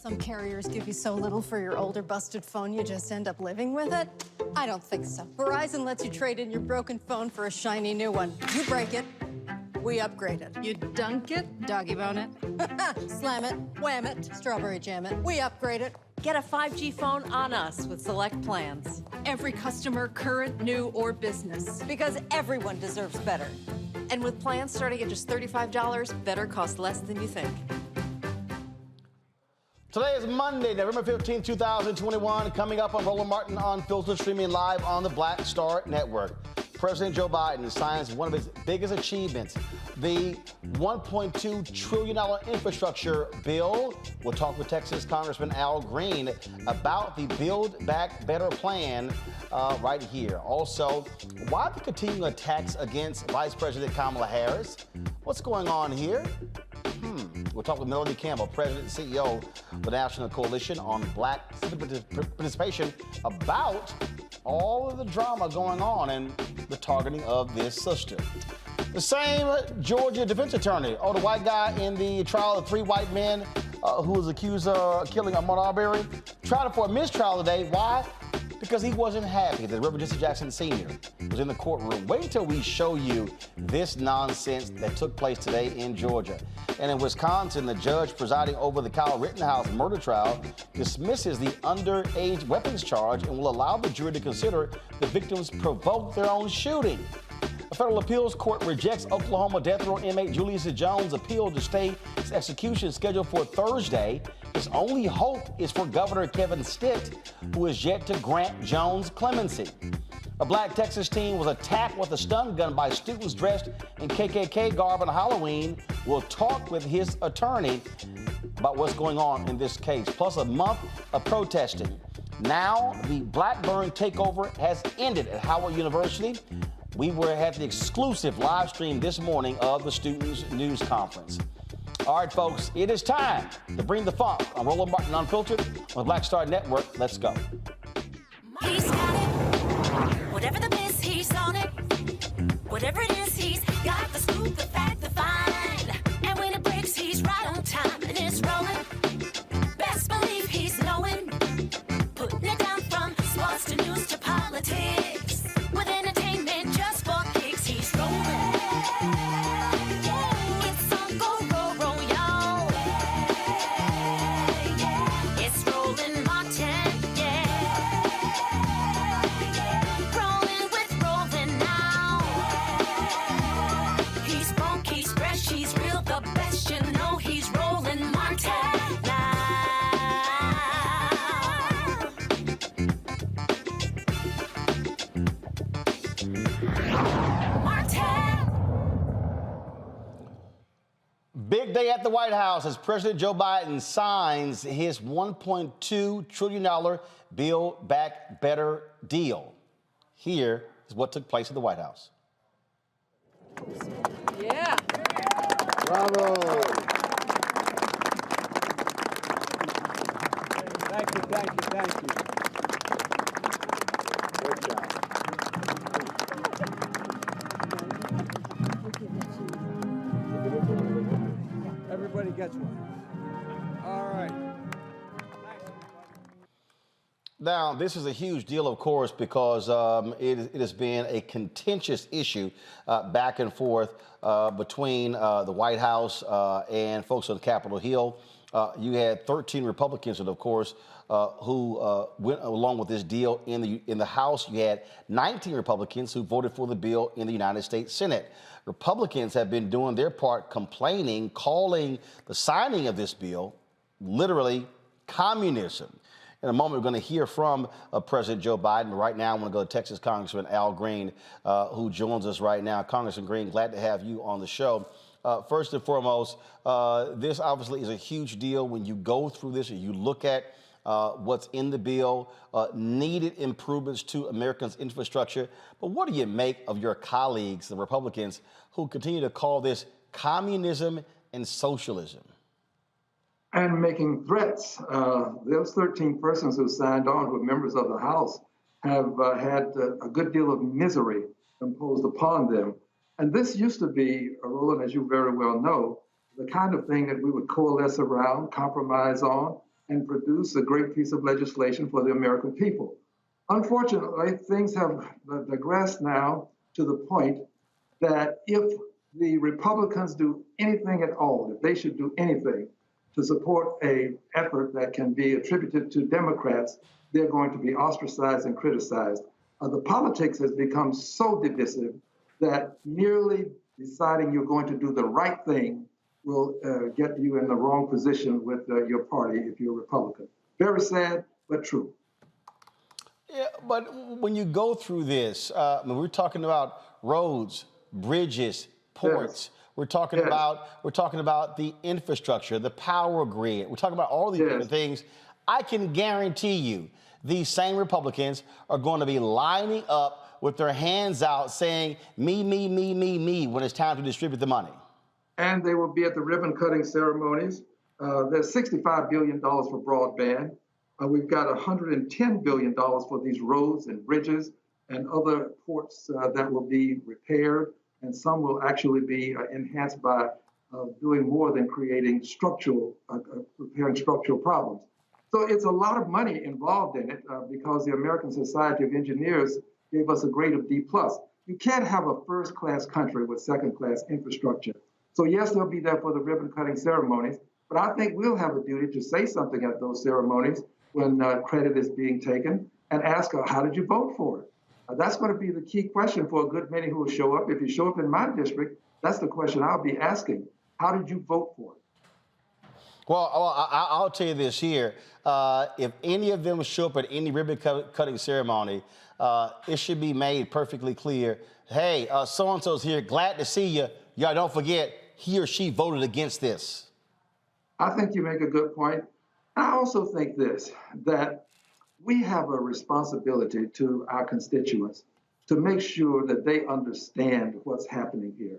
Some carriers give you so little for your older busted phone, you just end up living with it. I don't think so. Verizon lets you trade in your broken phone for a shiny new one. You break it, we upgrade it. You dunk it, doggy bone it, slam it, wham it, strawberry jam it. We upgrade it. Get a 5G phone on us with select plans. Every customer, current, new, or business. Because everyone deserves better. And with plans starting at just $35, better costs less than you think. Today is Monday, November 15, 2021. Coming up on Roland Martin Unfiltered, streaming live on the Black Star Network. President Joe Biden signs one of his biggest achievements, the $1.2 trillion infrastructure bill. We'll talk with Texas Congressman Al Green about the Build Back Better plan right here. Also, why the continuing attacks against Vice President Kamala Harris? What's going on here? We'll talk with Melanie Campbell, President and CEO of the National Coalition on Black Civic Participation, about all of the drama going on and the targeting of this sister. The same Georgia defense attorney, the white guy in the trial of 3 white men who was accused of killing Ahmaud Arbery, tried for a mistrial today. Why? Because he wasn't happy that Reverend Jesse Jackson Sr. was in the courtroom. Wait until we show you this nonsense that took place today in Georgia. And in Wisconsin, the judge presiding over the Kyle Rittenhouse murder trial dismisses the underage weapons charge and will allow the jury to consider the victims provoked their own shooting. A federal appeals court rejects Oklahoma death row inmate Julius Jones' appeal to stay his execution scheduled for Thursday. His only hope is for Governor Kevin Stitt, who is yet to grant Jones clemency. A black Texas teen was attacked with a stun gun by students dressed in KKK garb on Halloween. We'll talk with his attorney about what's going on in this case, plus a month of protesting. Now the Blackburn takeover has ended at Howard University. We had the exclusive live stream this morning of the Students' News Conference. All right, folks, it is time to bring the funk on Roland Martin Unfiltered on the Black Star Network. Let's go. He's got it. Whatever the miss, he's on it. Whatever it is, he's got the scoop, the fact, the find. And when it breaks, he's right on time and it's rolling. Best believe he's knowing. Putting it down from sports to news to politics. With entertainment just for kicks, he's rolling. It's on go, y'all. It's Roland Martin, rolling with Roland now. He's funky, he's fresh, he's real, the best, you know he's Roland Martin now. Big day at the White House as President Joe Biden signs his $1.2 trillion Build Back Better deal. Here is what took place at the White House. Yeah. Bravo. Thank you, thank you, thank you. Good job. Everybody gets one. All right. Now, this is a huge deal, of course, because it has been a contentious issue back and forth between the White House and folks on Capitol Hill. You had 13 Republicans, and of course, who went along with this deal in the House. You had 19 Republicans who voted for the bill in the United States Senate. Republicans have been doing their part, complaining, calling the signing of this bill literally communism. In a moment, we're going to hear from President Joe Biden. Right now, I want to go to Texas Congressman Al Green, who joins us right now. Congressman Green, glad to have you on the show. First and foremost, this obviously is a huge deal. When you go through this and you look at what's in the bill, needed improvements to Americans' infrastructure. But what do you make of your colleagues, the Republicans, who continue to call this communism and socialism? And making threats. Those 13 persons who signed on, who are members of the House, have had a good deal of misery imposed upon them. And this used to be, Roland, as you very well know, the kind of thing that we would coalesce around, compromise on, and produce a great piece of legislation for the American people. Unfortunately, things have digressed now to the point that if the Republicans do anything at all, if they should do anything to support an effort that can be attributed to Democrats, they're going to be ostracized and criticized. The politics has become so divisive that merely deciding you're going to do the right thing will get you in the wrong position with your party if you're a Republican. Very sad, but true. Yeah, but when you go through this, when we're talking about roads, bridges, ports. Yes. We're talking about the infrastructure, the power grid. We're talking about all these different things. I can guarantee you these same Republicans are going to be lining up with their hands out saying, me, me, me, me, me, when it's time to distribute the money. And they will be at the ribbon cutting ceremonies. There's $65 billion for broadband. We've got $110 billion for these roads and bridges and other ports that will be repaired. And some will actually be enhanced by doing more than creating repairing structural problems. So it's a lot of money involved in it because the American Society of Engineers gave us a grade of D+. You can't have a first-class country with second-class infrastructure. So yes, they'll be there for the ribbon-cutting ceremonies, but I think we'll have a duty to say something at those ceremonies when credit is being taken and ask, how did you vote for it? That's going to be the key question for a good many who will show up. If you show up in my district, that's the question I'll be asking. How did you vote for it? Well, I'll tell you this here. If any of them show up at any ribbon-cutting ceremony, it should be made perfectly clear, hey, so-and-so's here, glad to see you. Y'all don't forget, he or she voted against this. I think you make a good point. I also think that we have a responsibility to our constituents to make sure that they understand what's happening here.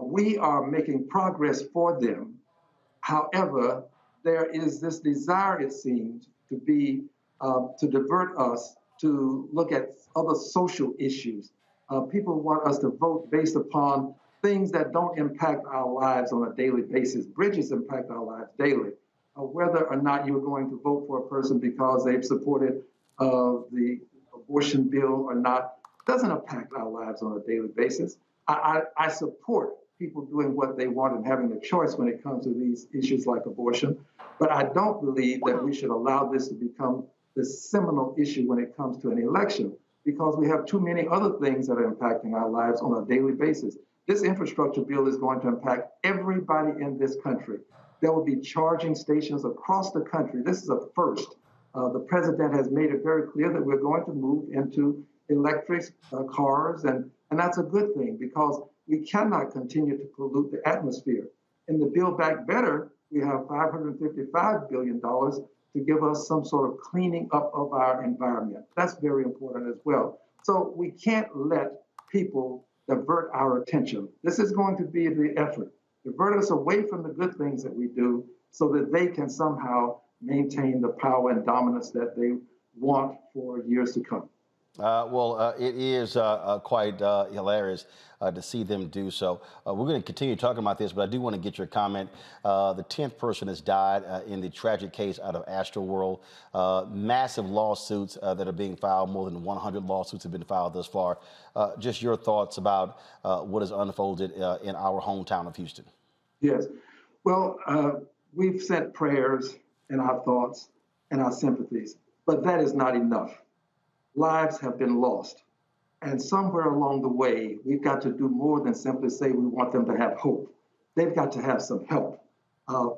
We are making progress for them. However, there is this desire, it seems, to divert us to look at other social issues. People want us to vote based upon things that don't impact our lives on a daily basis. Bridges impact our lives daily. Whether or not you're going to vote for a person because they've supported the abortion bill or not doesn't impact our lives on a daily basis. I support people doing what they want and having a choice when it comes to these issues like abortion, but I don't believe that we should allow this to become the seminal issue when it comes to an election, because we have too many other things that are impacting our lives on a daily basis. This infrastructure bill is going to impact everybody in this country. There will be charging stations across the country. This is a first. The president has made it very clear that we're going to move into electric cars, and that's a good thing because we cannot continue to pollute the atmosphere. In the Build Back Better, we have $555 billion to give us some sort of cleaning up of our environment. That's very important as well. So we can't let people divert our attention. This is going to be the effort. Divert us away from the good things that we do so that they can somehow maintain the power and dominance that they want for years to come. It is quite hilarious to see them do so. We're going to continue talking about this, but I do want to get your comment. The 10th person has died in the tragic case out of Astroworld. Massive lawsuits that are being filed. More than 100 lawsuits have been filed thus far. Just your thoughts about what has unfolded in our hometown of Houston. Yes. Well, we've sent prayers and our thoughts and our sympathies, but that is not enough. Lives have been lost. And somewhere along the way, we've got to do more than simply say we want them to have hope. They've got to have some help.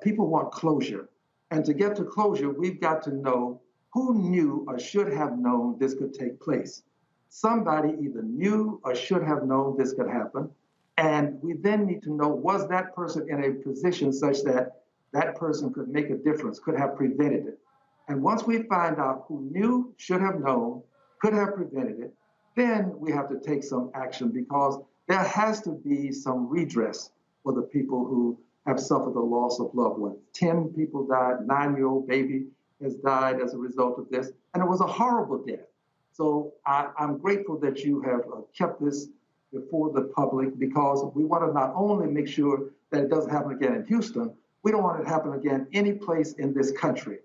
People want closure. And to get to closure, we've got to know who knew or should have known this could take place. Somebody either knew or should have known this could happen. And we then need to know, was that person in a position such that that person could make a difference, could have prevented it? And once we find out who knew, should have known, could have prevented it, then we have to take some action because there has to be some redress for the people who have suffered the loss of loved ones. 10 people died, 9-year-old baby has died as a result of this, and it was a horrible death. So I'm grateful that you have kept this before the public because we want to not only make sure that it doesn't happen again in Houston, we don't want it to happen again any place in this country.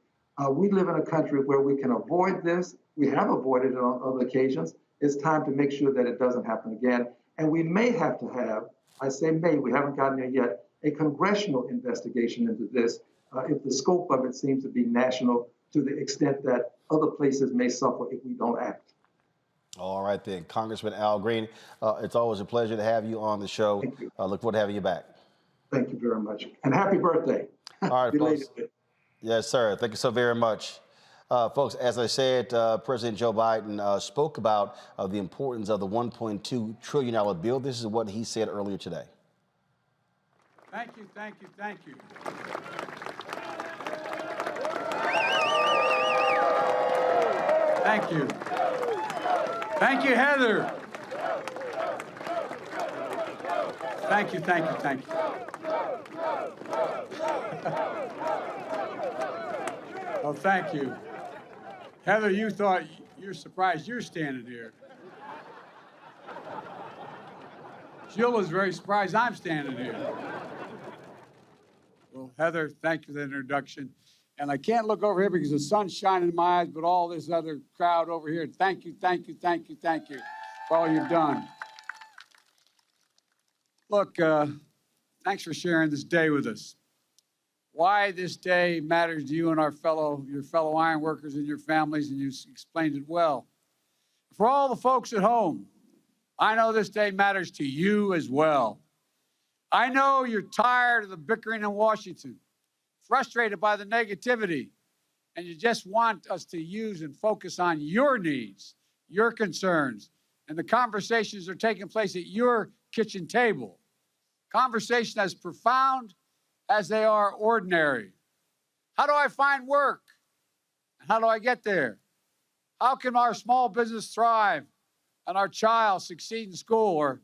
We live in a country where we can avoid this. We have avoided it on other occasions. It's time to make sure that it doesn't happen again. And we may have to have, I say may, we haven't gotten there yet, a congressional investigation into this if the scope of it seems to be national to the extent that other places may suffer if we don't act. All right then, Congressman Al Green, it's always a pleasure to have you on the show. Thank you. Look forward to having you back. Thank you very much. And happy birthday. All right, folks. Belatedly. Yes, sir. Thank you so very much. Folks, as I said, President Joe Biden spoke about the importance of the $1.2 trillion bill. This is what he said earlier today. Thank you, thank you, thank you. Thank you. Thank you, Heather. Thank you, thank you, thank you. Oh, thank you. Heather, you thought you're surprised you're standing here. Jill is very surprised I'm standing here. Well, Heather, thank you for the introduction. And I can't look over here because the sun's shining in my eyes, but all this other crowd over here, thank you, thank you, thank you, thank you for all you've done. Look, thanks for sharing this day with us. Why this day matters to you and your fellow iron workers and your families, and you explained it well. For all the folks at home, I know this day matters to you as well. I know you're tired of the bickering in Washington, frustrated by the negativity, and you just want us to use and focus on your needs, your concerns, and the conversations that are taking place at your kitchen table. Conversation as profound as they are ordinary. How do I find work? How do I get there? How can our small business thrive and our child succeed in school? Or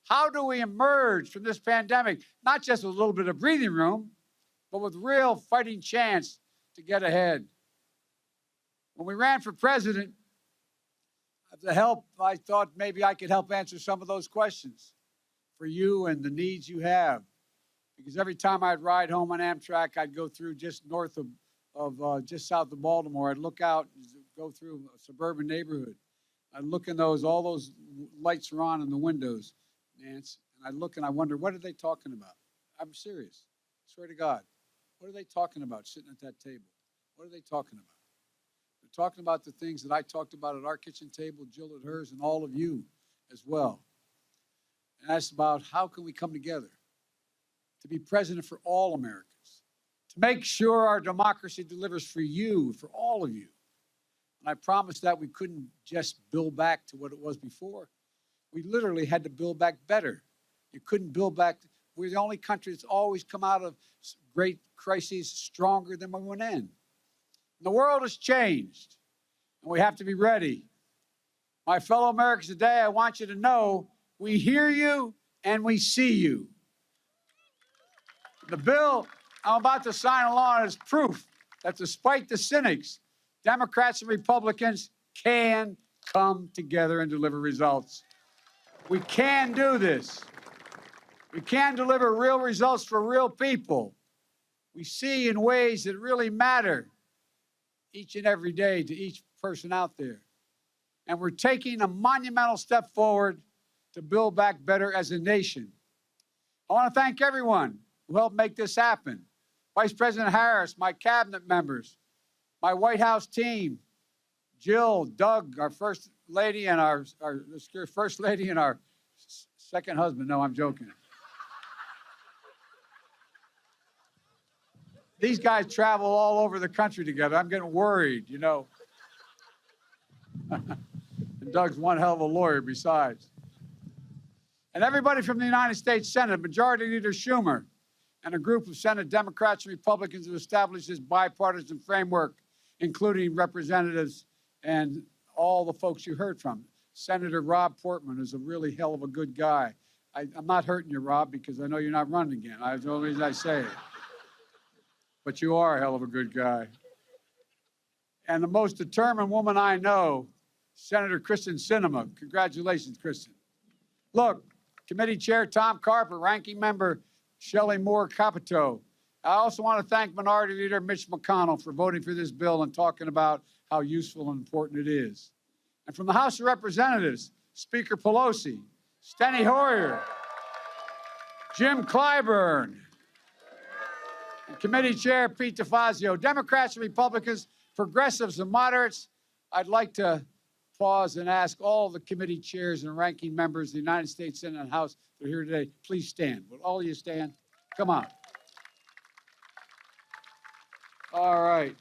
how do we emerge from this pandemic, not just with a little bit of breathing room, but with real fighting chance to get ahead? When we ran for president, I thought maybe I could help answer some of those questions for you and the needs you have. Because every time I'd ride home on Amtrak, I'd go through just north of just south of Baltimore. I'd look out, go through a suburban neighborhood. I'd look in all those lights are on in the windows, Nance, and I'd look and I wonder, what are they talking about? I'm serious, I swear to God. What are they talking about sitting at that table? What are they talking about? They're talking about the things that I talked about at our kitchen table, Jill at hers, and all of you as well. And that's about how can we come together to be president for all Americans, to make sure our democracy delivers for you, for all of you. And I promised that we couldn't just build back to what it was before. We literally had to build back better. You couldn't build back. We're the only country that's always come out of great crises stronger than we went in. And the world has changed, and we have to be ready. My fellow Americans today, I want you to know we hear you and we see you. The bill I'm about to sign along is proof that despite the cynics, Democrats and Republicans can come together and deliver results. We can do this. We can deliver real results for real people. We see in ways that really matter each and every day to each person out there. And we're taking a monumental step forward to build back better as a nation. I want to thank everyone who helped make this happen. Vice President Harris, my cabinet members, my White House team, Jill, Doug, our first lady, and our first lady and our second husband. No, I'm joking. These guys travel all over the country together. I'm getting worried, you know. And Doug's one hell of a lawyer besides. And everybody from the United States Senate, Majority Leader Schumer, and a group of Senate Democrats and Republicans who established this bipartisan framework, including representatives and all the folks you heard from. Senator Rob Portman is a really hell of a good guy. I'm not hurting you, Rob, because I know you're not running again. That's the only reason I say it. But you are a hell of a good guy. And the most determined woman I know, Senator Kristen Sinema. Congratulations, Kristen. Look, Committee Chair Tom Carper, Ranking Member Shelley Moore Capito, I also want to thank Minority Leader Mitch McConnell for voting for this bill and talking about how useful and important it is. And from the House of Representatives, Speaker Pelosi, Steny Hoyer, Jim Clyburn, and Committee Chair Pete DeFazio, Democrats and Republicans, progressives and moderates, I'd like to pause and ask all the committee chairs and ranking members of the United States Senate and House that are here today, please stand. Will all of you stand? Come on. All right.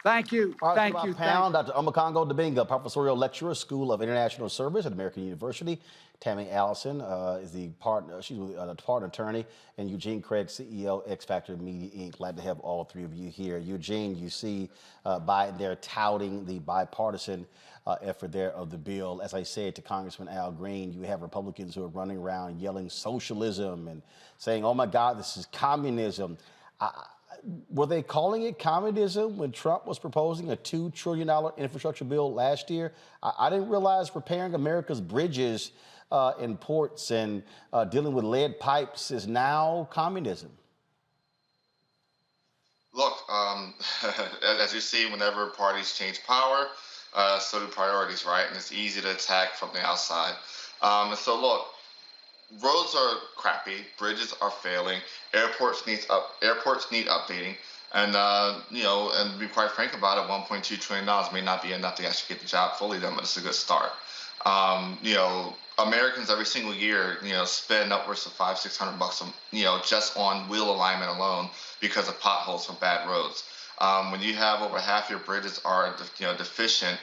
Thank you. Thank you. Pound, Dr. Omokongo Dibinga, professorial lecturer, School of International Service at American University. Tammy Allison is the partner. She's the partner attorney, and Eugene Craig, CEO, X Factor Media Inc. Glad to have all three of you here. Eugene, you see Biden there touting the bipartisan effort there of the bill. As I said to Congressman Al Green, you have Republicans who are running around yelling socialism and saying, "Oh my God, this is communism." Were they calling it communism when Trump was proposing a $2 trillion infrastructure bill last year? I didn't realize repairing America's bridges and ports and dealing with lead pipes is now communism. Look, as you see, whenever parties change power, so do priorities, right? And it's easy to attack from the outside. And so look, roads are crappy, bridges are failing, airports need updating, and and to be quite frank about it, $1.2 trillion may not be enough to actually get the job fully done, but it's a good start. Americans every single year, spend upwards of $500-600, just on wheel alignment alone because of potholes from bad roads. When you have over half your bridges are deficient,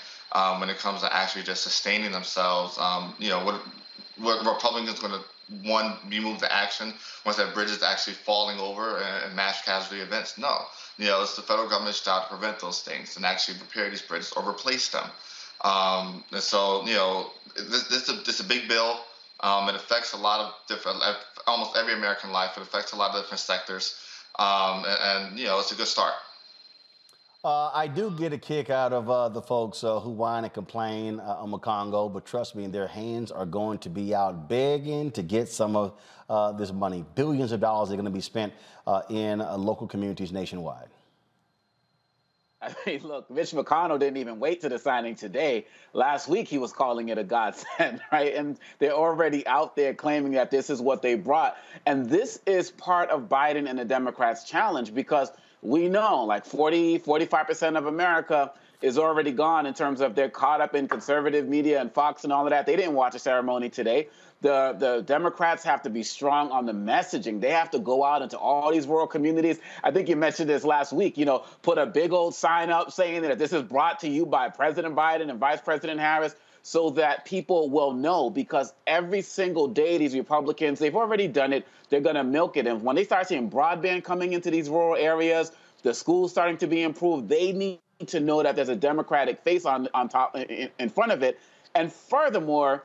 when it comes to actually just sustaining themselves, what Republicans going to you move to action once that bridge is actually falling over and mass casualty events? No. It's the federal government's job to prevent those things and actually repair these bridges or replace them. And so, this is a big bill. It affects a lot of different, almost every American life. It affects a lot of different sectors. And it's a good start. I do get a kick out of the folks who whine and complain on Congo, but trust me, their hands are going to be out begging to get some of this money. Billions of dollars are going to be spent in local communities nationwide. I mean, look, Mitch McConnell didn't even wait to the signing today. Last week, he was calling it a godsend, right? And they're already out there claiming that this is what they brought. And this is part of Biden and the Democrats' challenge, because we know like 45% of America is already gone in terms of they're caught up in conservative media and Fox and all of that. They didn't watch the ceremony today. The Democrats have to be strong on the messaging. They have to go out into all these rural communities. I think you mentioned this last week, put a big old sign up saying that this is brought to you by President Biden and Vice President Harris, so that people will know, because every single day these Republicans, they've already done it, they're going to milk it. And when they start seeing broadband coming into these rural areas, the schools starting to be improved, they need to know that there's a Democratic face on top, in front of it. And furthermore,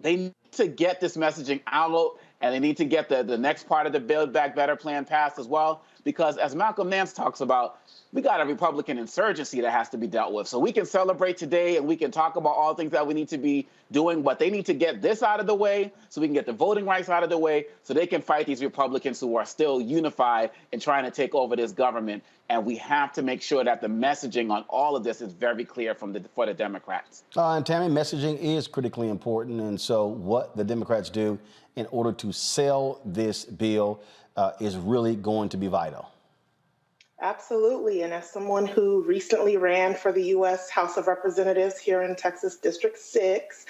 they need to get this messaging out, and they need to get the next part of the Build Back Better plan passed as well, because as Malcolm Nance talks about, we got a Republican insurgency that has to be dealt with. So we can celebrate today and we can talk about all the things that we need to be doing, but they need to get this out of the way so we can get the voting rights out of the way so they can fight these Republicans who are still unified and trying to take over this government. And we have to make sure that the messaging on all of this is very clear for the Democrats. And Tammy, messaging is critically important. And so what the Democrats do in order to sell this bill is really going to be vital. Absolutely. And as someone who recently ran for the U.S. House of Representatives here in Texas District 6,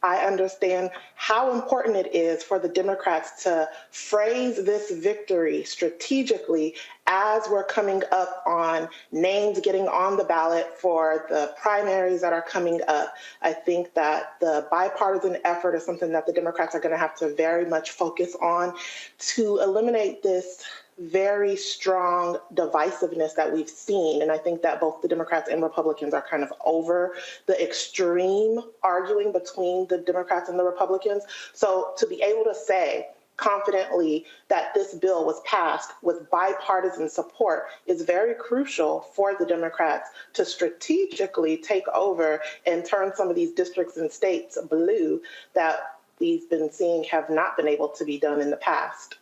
I understand how important it is for the Democrats to phrase this victory strategically as we're coming up on names getting on the ballot for the primaries that are coming up. I think that the bipartisan effort is something that the Democrats are going to have to very much focus on to eliminate this very strong divisiveness that we've seen. And I think that both the Democrats and Republicans are kind of over the extreme arguing between the Democrats and the Republicans. So to be able to say confidently that this bill was passed with bipartisan support is very crucial for the Democrats to strategically take over and turn some of these districts and states blue that we've been seeing have not been able to be done in the past.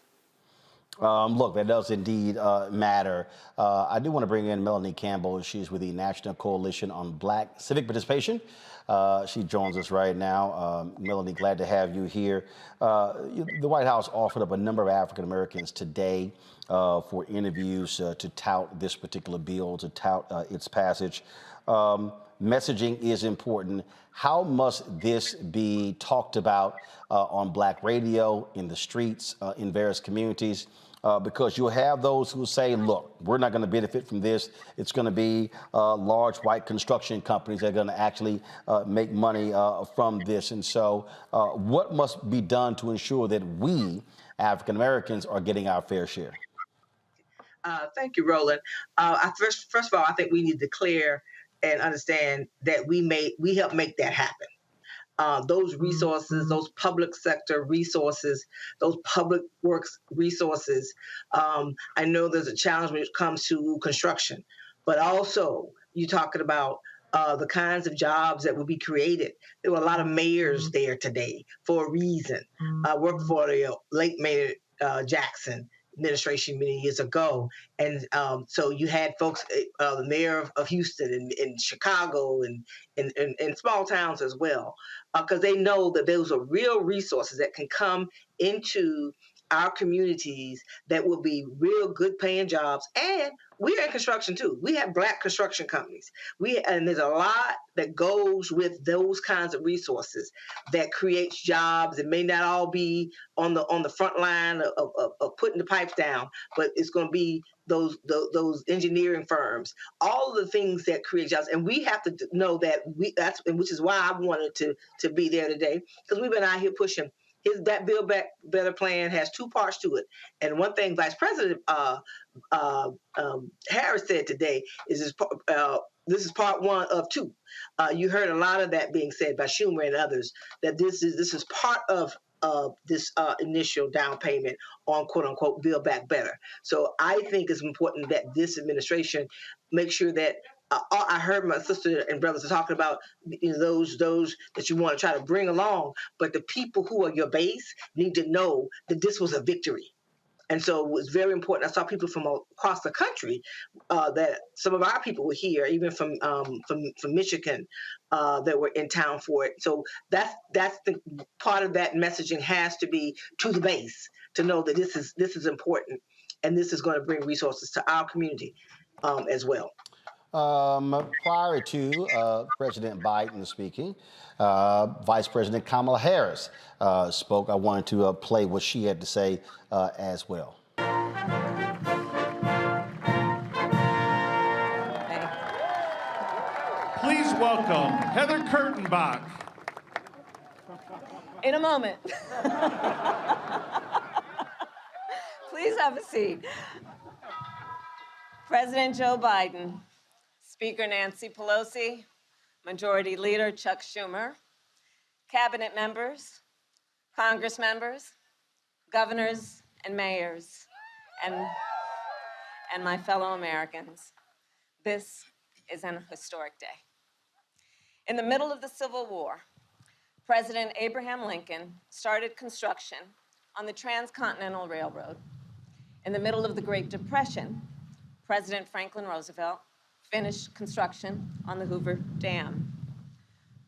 Look, that does indeed matter. I do want to bring in Melanie Campbell. She's with the National Coalition on Black Civic Participation. She joins us right now. Melanie, glad to have you here. The White House offered up a number of African Americans today for interviews to tout this particular bill, to tout its passage. Messaging is important. How must this be talked about on Black radio, in the streets, in various communities? Because you'll have those who say, look, we're not going to benefit from this. It's going to be large white construction companies that are going to actually make money from this. And so what must be done to ensure that we, African Americans, are getting our fair share? Thank you, Roland. First of all, I think we need to declare and understand that we help make that happen. Those resources, those public sector resources, those public works resources. I know there's a challenge when it comes to construction, but also you're talking about the kinds of jobs that will be created. There were a lot of mayors there today for a reason. I worked for the late Mayor Jackson administration many years ago. And so you had folks, the mayor of Houston and Chicago and in small towns as well, because they know that those are real resources that can come into our communities that will be real good paying jobs. And we're in construction too. We have Black construction companies. And there's a lot that goes with those kinds of resources that creates jobs. It may not all be on the front line of putting the pipes down, but it's going to be those engineering firms, all of the things that create jobs. And we have to know that which is why I wanted to be there today, because we've been out here pushing. That Build Back Better plan has two parts to it. And one thing Vice President Harris said today is this is part one of two. You heard a lot of that being said by Schumer and others, that this is part of this initial down payment on quote unquote Build Back Better. So I think it's important that this administration make sure that I heard my sister and brothers are talking about those that you want to try to bring along, but the people who are your base need to know that this was a victory. And so it was very important. I saw people from across the country that some of our people were here, even from Michigan, that were in town for it. So that's the part of that messaging has to be to the base to know that this is important, and this is going to bring resources to our community as well. Prior to President Biden speaking, Vice President Kamala Harris spoke. I wanted to play what she had to say as well. Please welcome Heather Kurtenbach. In a moment. Please have a seat. President Joe Biden, Speaker Nancy Pelosi, Majority Leader Chuck Schumer, Cabinet members, Congress members, governors and mayors, and my fellow Americans. This is an historic day. In the middle of the Civil War, President Abraham Lincoln started construction on the Transcontinental Railroad. In the middle of the Great Depression, President Franklin Roosevelt finished construction on the Hoover Dam.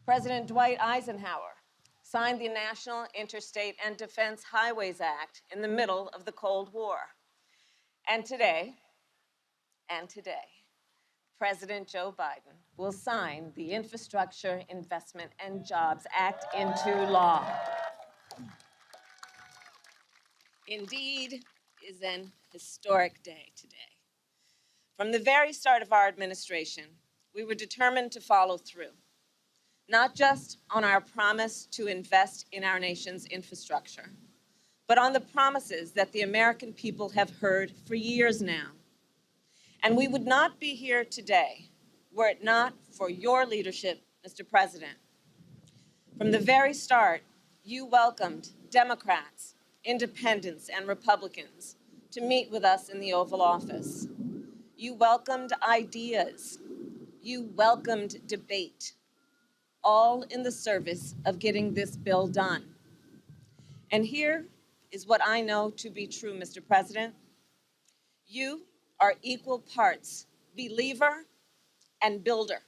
President Dwight Eisenhower signed the National Interstate and Defense Highways Act in the middle of the Cold War. And today, President Joe Biden will sign the Infrastructure Investment and Jobs Act into law. Indeed, is an historic day today. From the very start of our administration, we were determined to follow through, not just on our promise to invest in our nation's infrastructure, but on the promises that the American people have heard for years now. And we would not be here today were it not for your leadership, Mr. President. From the very start, you welcomed Democrats, independents, and Republicans to meet with us in the Oval Office. You welcomed ideas. You welcomed debate, all in the service of getting this bill done. And here is what I know to be true, Mr. President. You are equal parts believer and builder.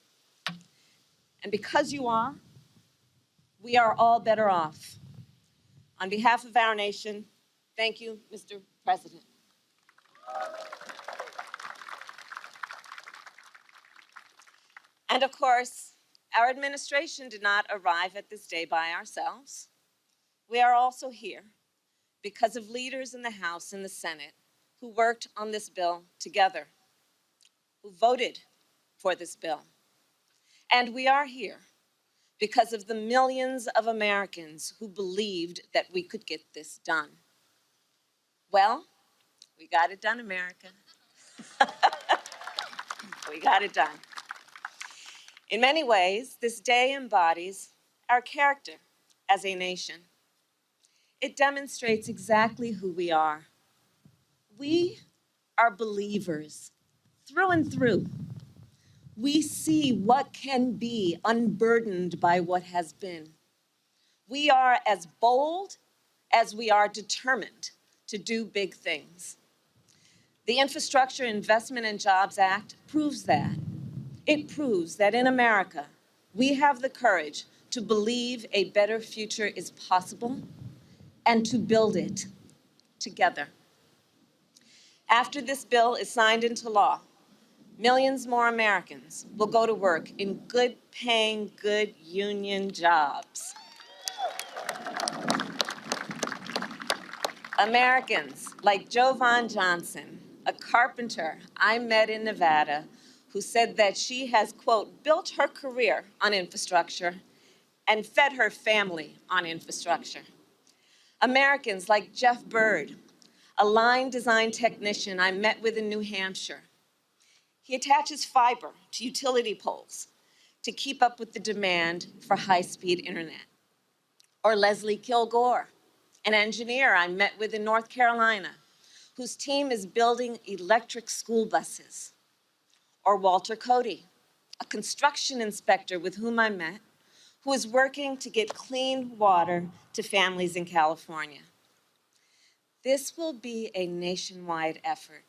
And because you are, we are all better off. On behalf of our nation, thank you, Mr. President. And of course, our administration did not arrive at this day by ourselves. We are also here because of leaders in the House and the Senate who worked on this bill together, who voted for this bill. And we are here because of the millions of Americans who believed that we could get this done. Well, we got it done, America. We got it done. In many ways, this day embodies our character as a nation. It demonstrates exactly who we are. We are believers through and through. We see what can be unburdened by what has been. We are as bold as we are determined to do big things. The Infrastructure Investment and Jobs Act proves that. It proves that in America, we have the courage to believe a better future is possible and to build it together. After this bill is signed into law, millions more Americans will go to work in good-paying, good union jobs. Americans like Jovan Johnson, a carpenter I met in Nevada, who said that she has, quote, built her career on infrastructure and fed her family on infrastructure. Americans like Jeff Bird, a line design technician I met with in New Hampshire. He attaches fiber to utility poles to keep up with the demand for high-speed internet. Or Leslie Kilgore, an engineer I met with in North Carolina, whose team is building electric school buses. Or Walter Cody, a construction inspector with whom I met, who is working to get clean water to families in California. This will be a nationwide effort,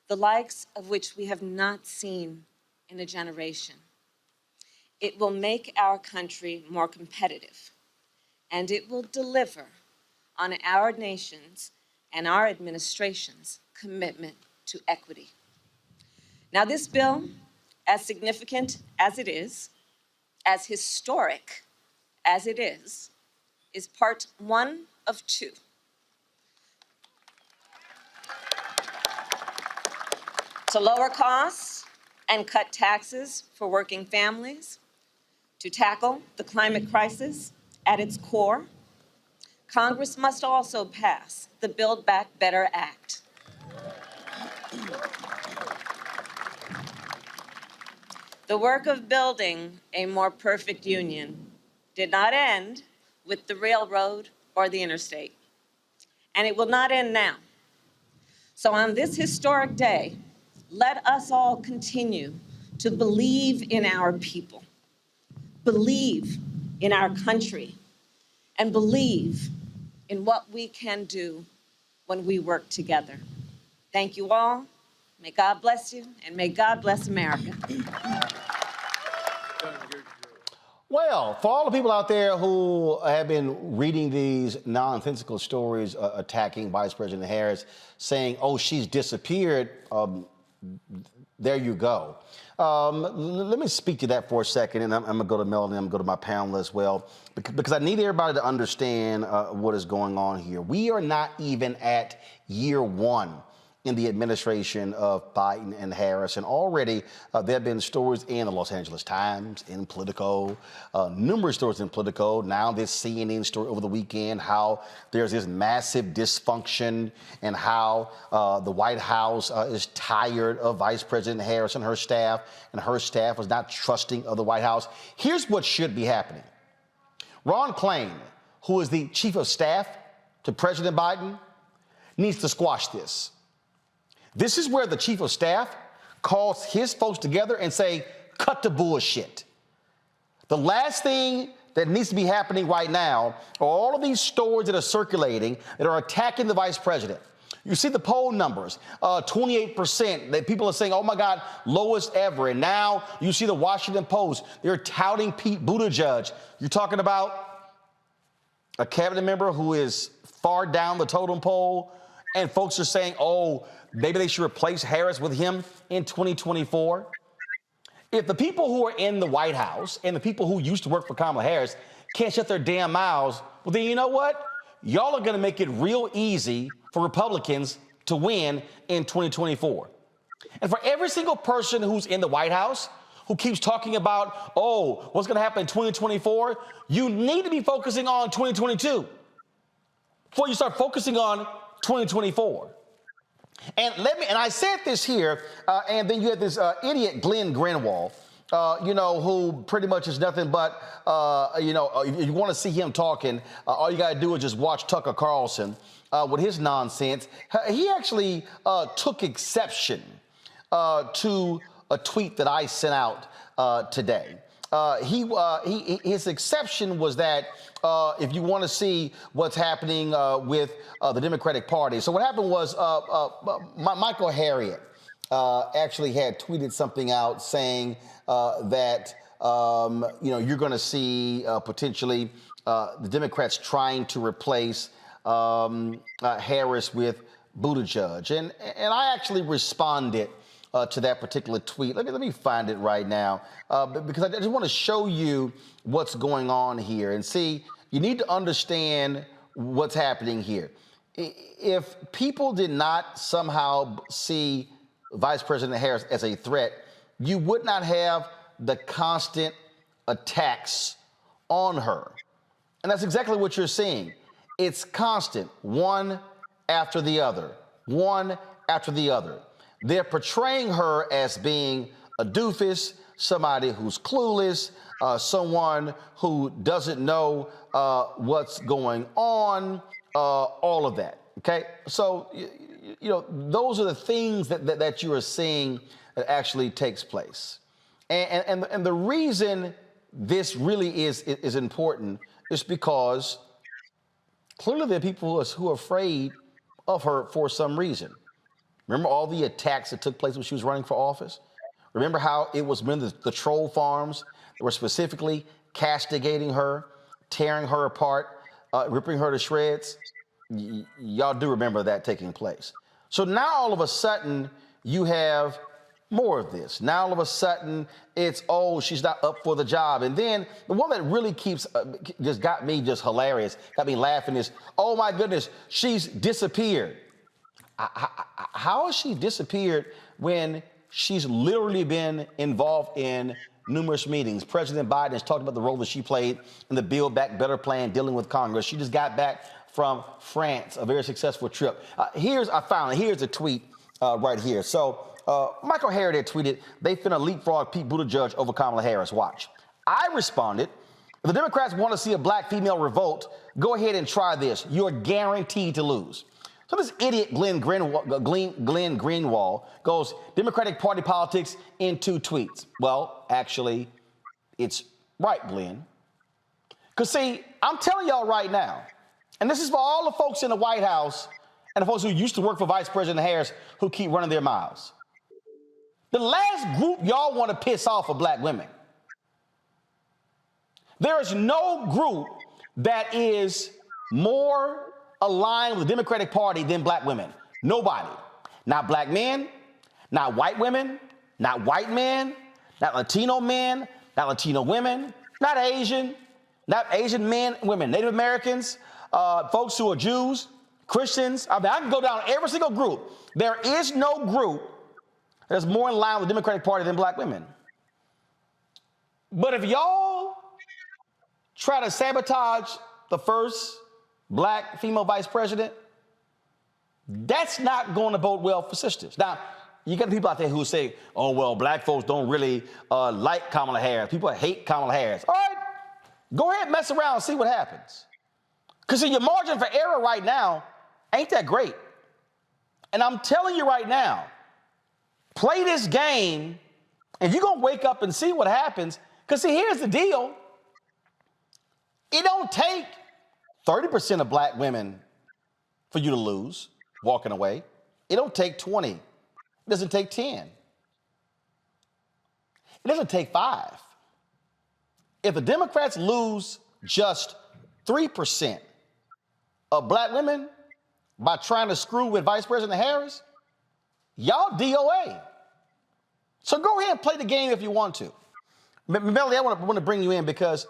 the likes of which we have not seen in a generation. It will make our country more competitive, and it will deliver on our nation's and our administration's commitment to equity. Now, this bill, as significant as it is, as historic as it is part one of two. To lower costs and cut taxes for working families, to tackle the climate crisis at its core, Congress must also pass the Build Back Better Act. The work of building a more perfect union did not end with the railroad or the interstate, and it will not end now. So on this historic day, let us all continue to believe in our people, believe in our country, and believe in what we can do when we work together. Thank you all. May God bless you, and may God bless America. Well, for all the people out there who have been reading these nonsensical stories attacking Vice President Harris, saying, oh, she's disappeared, there you go. Let me speak to that for a second, and I'm going to go to Melanie, I'm going to go to my panel as well, because I need everybody to understand what is going on here. We are not even at year one in the administration of Biden and Harris. And already there have been stories in the Los Angeles Times, in Politico, numerous stories in Politico. Now this CNN story over the weekend, how there's this massive dysfunction and how the White House is tired of Vice President Harris and her staff is not trusting of the White House. Here's what should be happening. Ron Klain, who is the chief of staff to President Biden, needs to squash this. This is where the chief of staff calls his folks together and say, cut the bullshit. The last thing that needs to be happening right now are all of these stories that are circulating that are attacking the vice president. You see the poll numbers, 28% that people are saying, oh my God, lowest ever. And now you see the Washington Post, they're touting Pete Buttigieg. You're talking about a cabinet member who is far down the totem pole, and folks are saying, oh, maybe they should replace Harris with him in 2024. If the people who are in the White House and the people who used to work for Kamala Harris can't shut their damn mouths, well, then you know what? Y'all are going to make it real easy for Republicans to win in 2024. And for every single person who's in the White House who keeps talking about, oh, what's going to happen in 2024, you need to be focusing on 2022 before you start focusing on 2024. And I said this here, and then you had this idiot Glenn Greenwald, who pretty much is nothing but, if you want to see him talking, all you got to do is just watch Tucker Carlson with his nonsense. He actually took exception to a tweet that I sent out today. His exception was that if you want to see what's happening with the Democratic Party. So what happened was Michael Harriot actually had tweeted something out saying that you're going to see potentially the Democrats trying to replace Harris with Buttigieg, and I actually responded to that particular tweet. Let me find it right now because I just want to show you what's going on here. And see, you need to understand what's happening here. If people did not somehow see Vice President Harris as a threat, you would not have the constant attacks on her. And that's exactly what you're seeing. It's constant, one after the other, one after the other. They're portraying her as being a doofus, somebody who's clueless, someone who doesn't know what's going on, all of that, okay? So, those are the things that you are seeing that actually takes place. And the reason this really is important is because clearly there are people who are afraid of her for some reason. Remember all the attacks that took place when she was running for office? Remember how it was when the troll farms that were specifically castigating her, tearing her apart, ripping her to shreds? Y'all do remember that taking place. So now all of a sudden you have more of this. Now all of a sudden it's, oh, she's not up for the job. And then the one that really just got me just hilarious, got me laughing is, oh my goodness, she's disappeared. How has she disappeared when she's literally been involved in numerous meetings? President Biden has talked about the role that she played in the Build Back Better plan dealing with Congress. She just got back from France, a very successful trip. Here's a tweet right here. So Michael Harriot had tweeted, they finna leapfrog Pete Buttigieg over Kamala Harris. Watch. I responded, if the Democrats want to see a black female revolt, go ahead and try this. You're guaranteed to lose. So this idiot Glenn Greenwald goes, Democratic Party politics in 2 tweets. Well, actually, it's right, Glenn. Because, see, I'm telling y'all right now, and this is for all the folks in the White House and the folks who used to work for Vice President Harris who keep running their mouths. The last group y'all want to piss off are black women. There is no group that is more aligned with the Democratic Party than black women. Nobody. Not black men, not white women, not white men, not Latino men, not Latino women, not Asian men, women, Native Americans, folks who are Jews, Christians. I can go down every single group. There is no group that's more in line with the Democratic Party than black women. But if y'all try to sabotage the first black female vice president, that's not going to bode well for sisters. Now, you got people out there who say, oh, well, black folks don't really like Kamala Harris. People hate Kamala Harris. All right, go ahead and mess around and see what happens. Because your margin for error right now ain't that great. And I'm telling you right now, play this game and you're going to wake up and see what happens. Because, see, here's the deal. It don't take 30% of black women for you to lose walking away. It don't take 20. It doesn't take 10. It doesn't take 5. If the Democrats lose just 3% of black women by trying to screw with Vice President Harris, y'all DOA. So go ahead and play the game if you want to. Melanie, I want to bring you in because,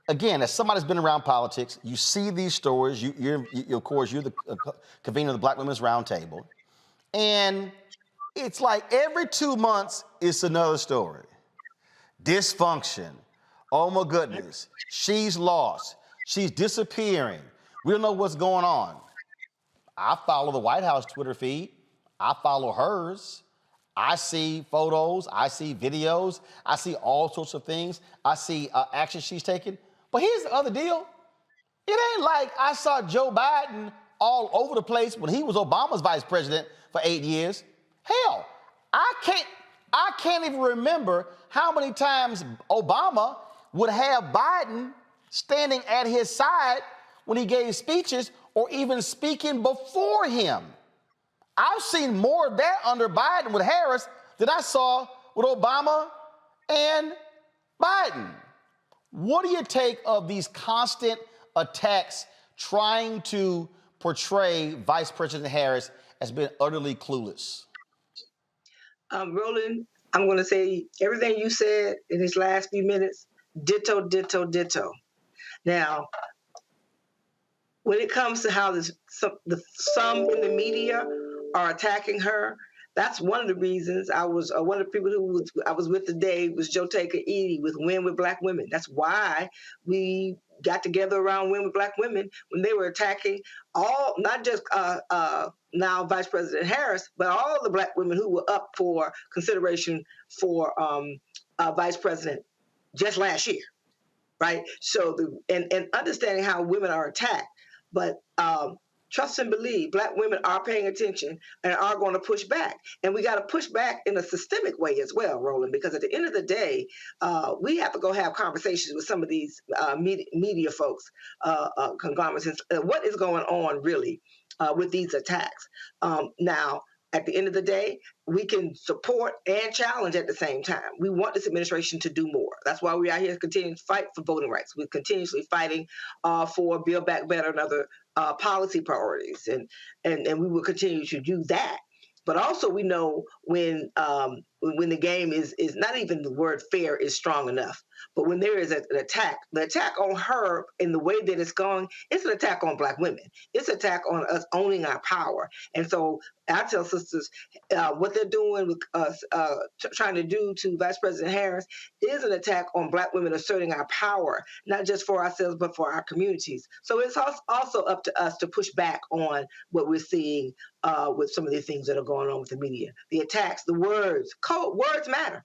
again, as somebody that's been around politics, you see these stories. Of course, you're the convener of the Black Women's Roundtable. And it's like every 2 months, it's another story. Dysfunction. Oh, my goodness. She's lost. She's disappearing. We don't know what's going on. I follow the White House Twitter feed. I follow hers. I see photos, I see videos, I see all sorts of things. I see action she's taken. But here's the other deal. It ain't like I saw Joe Biden all over the place when he was Obama's vice president for 8 years. Hell, I can't even remember how many times Obama would have Biden standing at his side when he gave speeches or even speaking before him. I've seen more of that under Biden with Harris than I saw with Obama and Biden. What do you take of these constant attacks trying to portray Vice President Harris as being utterly clueless? Roland, I'm going to say everything you said in these last few minutes, ditto, ditto, ditto. Now, when it comes to how some in the media are attacking her, that's one of the reasons I was one of the people I was with today was Joe Taker Edie with Win with Black Women. That's why we got together around Win with Black Women when they were attacking all, not just now Vice President Harris, but all the Black women who were up for consideration for Vice President just last year, right? So and understanding how women are attacked, but trust and believe, Black women are paying attention and are going to push back. And we got to push back in a systemic way as well, Roland, because at the end of the day, we have to go have conversations with some of these media folks, conglomerates, what is going on really with these attacks. Now, at the end of the day, we can support and challenge at the same time. We want this administration to do more. That's why we're out here continuing to fight for voting rights. We're continuously fighting for Build Back Better and other policy priorities, and we will continue to do that. But also, we know when the game is not even the word fair is strong enough. But when there is an attack, the attack on her in the way that it's going, it's an attack on Black women. It's an attack on us owning our power. And so I tell sisters, what they're doing with us, trying to do to Vice President Harris is an attack on Black women asserting our power, not just for ourselves, but for our communities. So it's also up to us to push back on what we're seeing with some of the things that are going on with the media. The attacks, the words, words matter,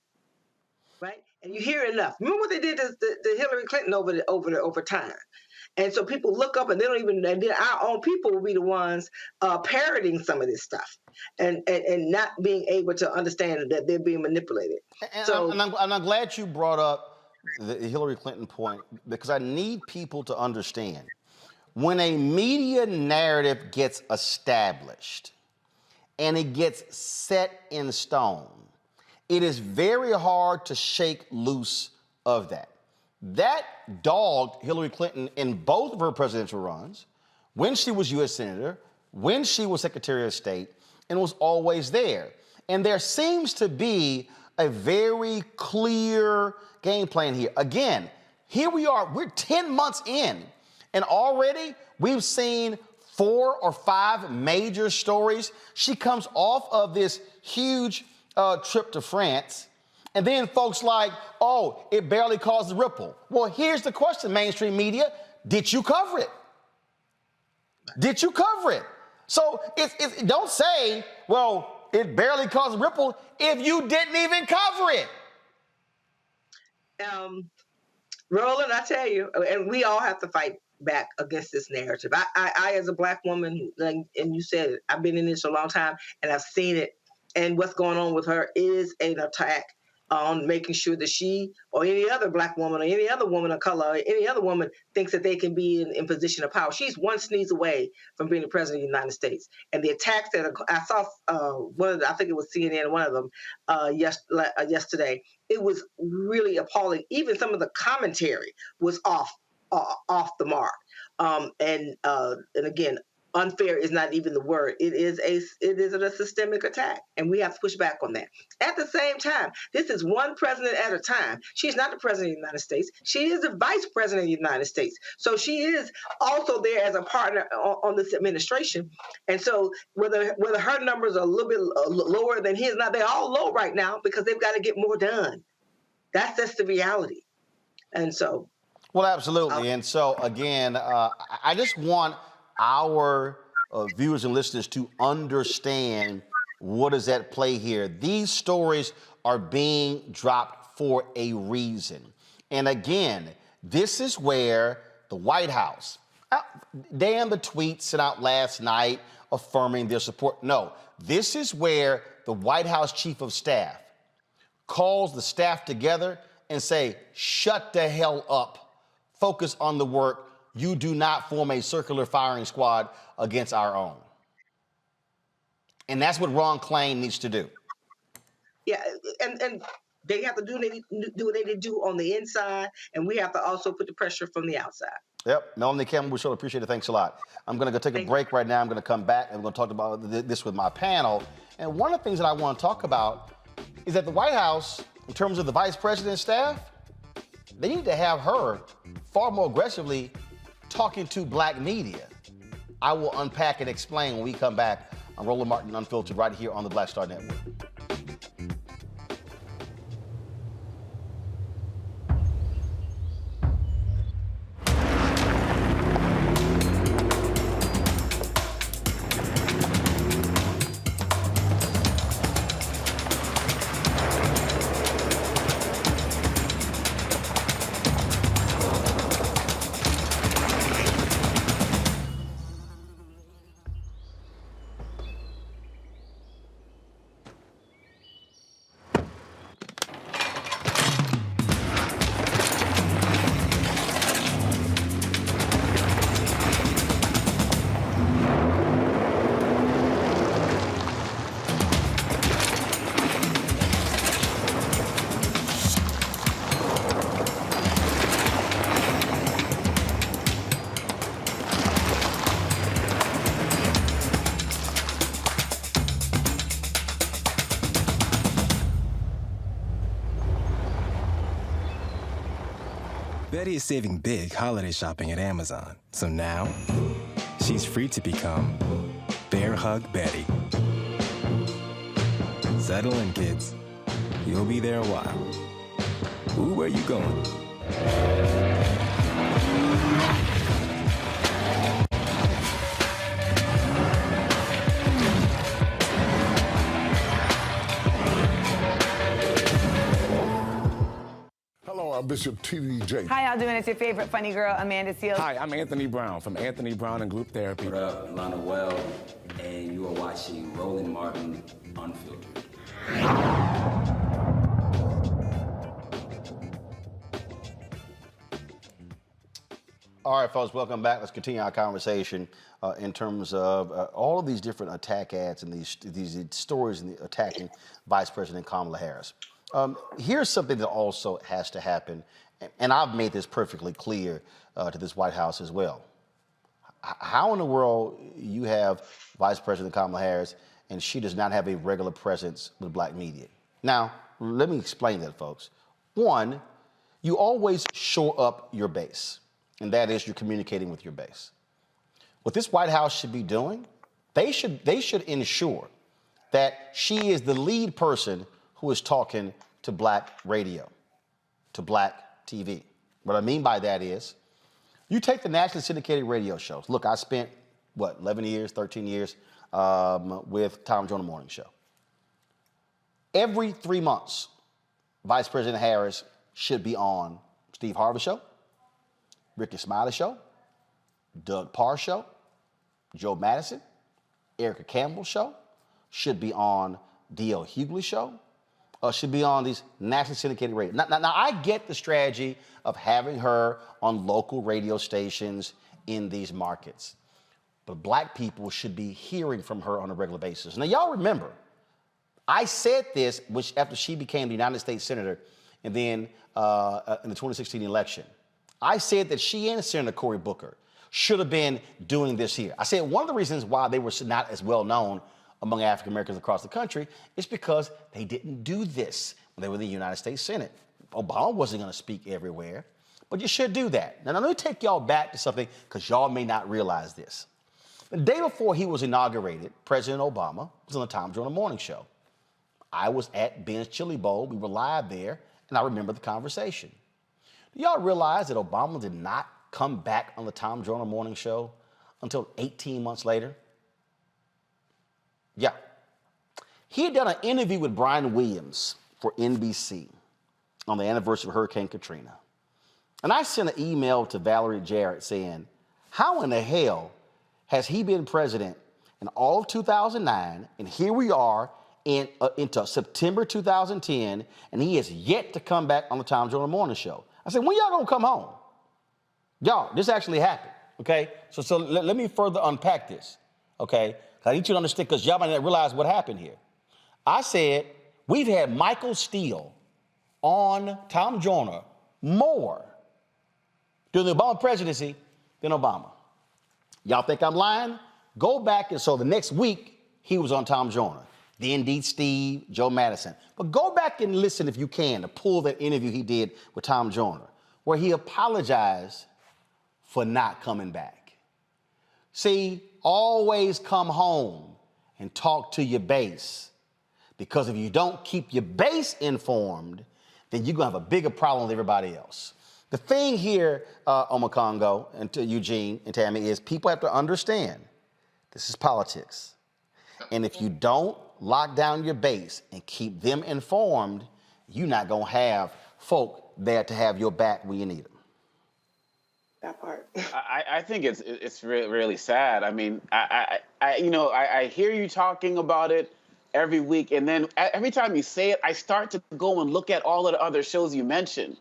right? And you hear enough. Remember what they did to Hillary Clinton over time. And so people look up and they don't even, and then our own people will be the ones parroting some of this stuff and not being able to understand that they're being manipulated. And I'm glad you brought up the Hillary Clinton point, because I need people to understand when a media narrative gets established and it gets set in stone, it is very hard to shake loose of that. That dogged Hillary Clinton in both of her presidential runs, when she was U.S. Senator, when she was Secretary of State, and was always there. And there seems to be a very clear game plan here. Again, here we are, we're 10 months in, and already we've seen 4 or 5 major stories. She comes off of this huge trip to France, and then folks like, oh, it barely caused a ripple. Well, here's the question, mainstream media. Did you cover it? Did you cover it? So don't say, well, it barely caused a ripple if you didn't even cover it. Roland, I tell you, and we all have to fight back against this narrative. I as a Black woman, and you said it, I've been in this a long time, and I've seen it. And what's going on with her is an attack on making sure that she or any other Black woman or any other woman of color or any other woman thinks that they can be in position of power. She's one sneeze away from being the president of the United States. And the attacks that I saw, I think it was CNN, one of them, yesterday, it was really appalling. Even some of the commentary was off the mark. And again, unfair is not even the word. It is a systemic attack, and we have to push back on that. At the same time, this is one president at a time. She's not the president of the United States. She is the vice president of the United States. So she is also there as a partner on this administration. And so whether her numbers are a little bit lower than his, now they're all low right now because they've got to get more done. That's just the reality. And so. Well, absolutely. And so, again, I just want our viewers and listeners to understand what is at play here. These stories are being dropped for a reason. And again, this is where the White House, damn the tweets sent out last night affirming their support. No, this is where the White House Chief of Staff calls the staff together and say, shut the hell up. Focus on the work. You do not form a circular firing squad against our own. And that's what Ron Klain needs to do. Yeah, and they have to do what they do on the inside, and we have to also put the pressure from the outside. Yep, Melanie Campbell, we sure appreciate it. Thanks a lot. I'm going to go take a break right now. I'm going to come back and we're going to talk about this with my panel. And one of the things that I want to talk about is that the White House, in terms of the vice president's staff, they need to have her far more aggressively talking to Black media. I will unpack and explain when we come back on Roland Martin Unfiltered right here on the Black Star Network. Betty is saving big holiday shopping at Amazon. So now, she's free to become Bear Hug Betty. Settle in, kids. You'll be there a while. Ooh, where you going? I'm Bishop T.D. Jakes. How y'all doing? It's your favorite funny girl, Amanda Seals. Hi, I'm Anthony Brown from Anthony Brown and Group Therapy. What up, Lana Well, and you are watching Roland Martin Unfiltered. All right, folks, welcome back. Let's continue our conversation in terms of all of these different attack ads and these stories and the attacking Vice President Kamala Harris. Here's something that also has to happen, and I've made this perfectly clear to this White House as well. How in the world you have Vice President Kamala Harris and she does not have a regular presence with Black media? Now, let me explain that, folks. One, you always shore up your base, and that is you're communicating with your base. What this White House should be doing, they should ensure that she is the lead person who is talking to Black radio, to Black TV. What I mean by that is, you take the nationally syndicated radio shows. Look, I spent, 11 years, 13 years with Tom Jones Morning Show. Every 3 months, Vice President Harris should be on Steve Harvey Show, Ricky Smiley Show, Doug Parr Show, Joe Madison, Erica Campbell Show, should be on D.L. Hughley Show, should be on these nationally syndicated radio. Now, I get the strategy of having her on local radio stations in these markets. But black people should be hearing from her on a regular basis. Now, y'all remember, I said this after she became the United States Senator and then in the 2016 election. I said that she and Senator Cory Booker should have been doing this here. I said one of the reasons why they were not as well known among African Americans across the country is because they didn't do this when they were in the United States Senate. Obama wasn't going to speak everywhere, but you should do that. Now let me take y'all back to something because y'all may not realize this. The day before he was inaugurated, President Obama was on the Tom Joyner Morning Show. I was at Ben's Chili Bowl. We were live there, and I remember the conversation. Do y'all realize that Obama did not come back on the Tom Joyner Morning Show until 18 months later? Yeah. He had done an interview with Brian Williams for NBC on the anniversary of Hurricane Katrina. And I sent an email to Valerie Jarrett saying, how in the hell has he been president in all of 2009, and here we are into September 2010, and he has yet to come back on the Tom Joyner Morning Show? I said, when y'all gonna come home? Y'all, this actually happened, okay? So let me further unpack this, okay? I need you to understand, because y'all might not realize what happened here. I said, we've had Michael Steele on Tom Joyner more during the Obama presidency than Obama. Y'all think I'm lying? Go back, and so the next week, he was on Tom Joyner. The Indeed Steve, Joe Madison. But go back and listen, if you can, to pull that interview he did with Tom Joyner, where he apologized for not coming back. See, always come home and talk to your base, because if you don't keep your base informed, then you're gonna have a bigger problem with everybody else. The thing here, Omokongo and to Eugene and Tammy, is people have to understand this is politics. And if you don't lock down your base and keep them informed, you're not gonna have folk there to have your back when you need them. That part. I think it's really, really sad. I mean, I hear you talking about it every week, and then every time you say it, I start to go and look at all of the other shows you mentioned,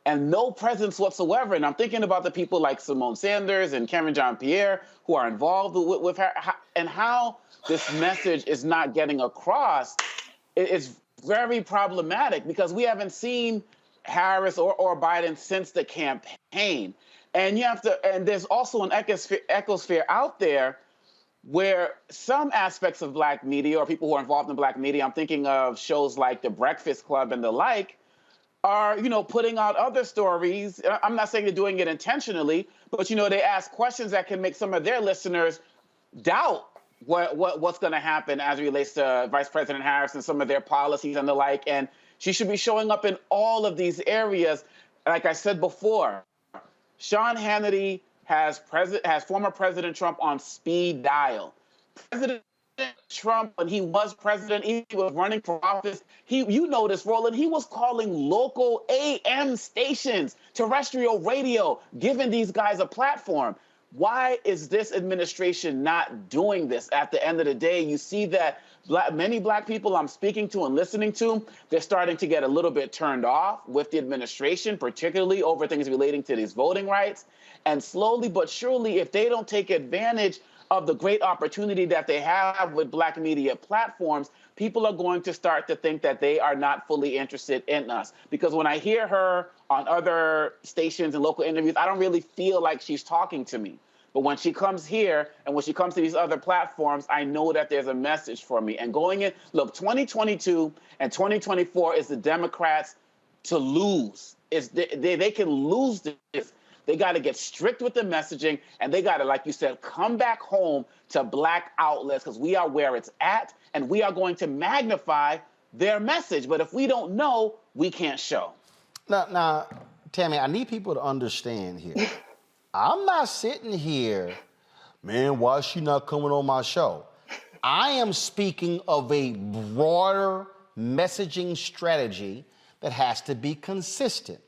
and no presence whatsoever. And I'm thinking about the people like Simone Sanders and Cameron Jean-Pierre who are involved with her, and how this message is not getting across. It's very problematic because we haven't seen Harris or Biden since the campaign. And there's also an ecosphere out there where some aspects of black media or people who are involved in black media, I'm thinking of shows like The Breakfast Club and the like, are, putting out other stories. I'm not saying they're doing it intentionally, but, they ask questions that can make some of their listeners doubt what's going to happen as it relates to Vice President Harris and some of their policies and the like. And she should be showing up in all of these areas. Like I said before, Sean Hannity has former President Trump on speed dial. President Trump, when he was president, he was running for office. You know this, Roland, he was calling local AM stations, terrestrial radio, giving these guys a platform. Why is this administration not doing this? At the end of the day, you see that many black people I'm speaking to and listening to, they're starting to get a little bit turned off with the administration, particularly over things relating to these voting rights. And slowly but surely, if they don't take advantage of the great opportunity that they have with black media platforms, people are going to start to think that they are not fully interested in us. Because when I hear her on other stations and local interviews, I don't really feel like she's talking to me. But when she comes here and when she comes to these other platforms, I know that there's a message for me. And going in, look, 2022 and 2024 is the Democrats to lose. They can lose this. They got to get strict with the messaging, and they got to, like you said, come back home to black outlets, because we are where it's at, and we are going to magnify their message. But if we don't know, we can't show. Now, Tammy, I need people to understand here. I'm not sitting here, man, why is she not coming on my show? I am speaking of a broader messaging strategy that has to be consistent.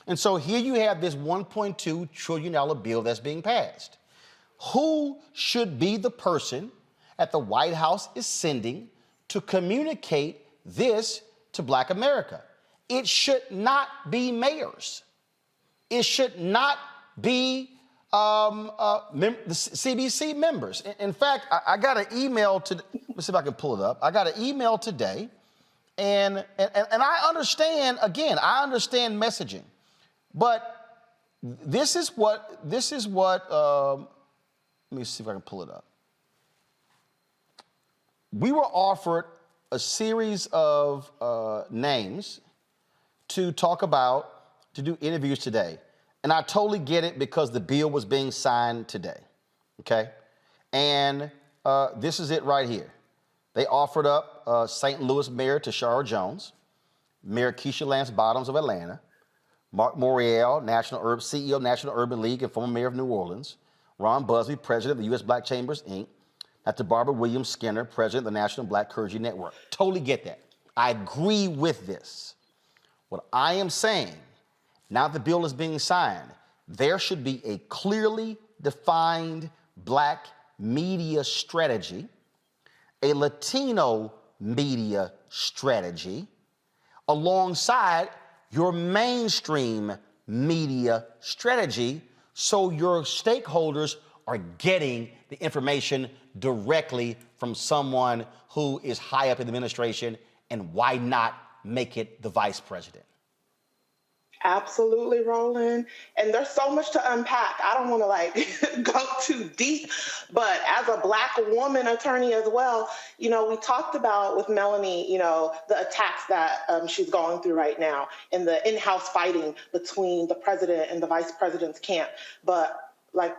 And so here you have this $1.2 trillion bill that's being passed. Who should be the person that the White House is sending to communicate this to Black America. It should not be mayors. It should not be the CBC members. In fact, I got an email to, let's see if I can pull it up. I got an email today, and I understand, again, I understand messaging, but this is what, let me see if I can pull it up. We were offered a series of names to talk about, to do interviews today. And I totally get it because the bill was being signed today, okay? And this is it right here. They offered up St. Louis Mayor Tashara Jones, Mayor Keisha Lance Bottoms of Atlanta, Mark Morial, CEO of National Urban League and former mayor of New Orleans, Ron Busby, president of the U.S. Black Chambers, Inc., Dr. Barbara Williams Skinner, president of the National Black Clergy Network. Totally get that. I agree with this. What I am saying, now the bill is being signed, there should be a clearly defined Black media strategy, a Latino media strategy, alongside your mainstream media strategy, so your stakeholders are getting the information directly from someone who is high up in the administration, and why not make it the vice president? Absolutely, Roland. And there's so much to unpack. I don't want to go too deep, but as a Black woman attorney as well, we talked about with Melanie, the attacks that she's going through right now and the in-house fighting between the president and the vice president's camp. But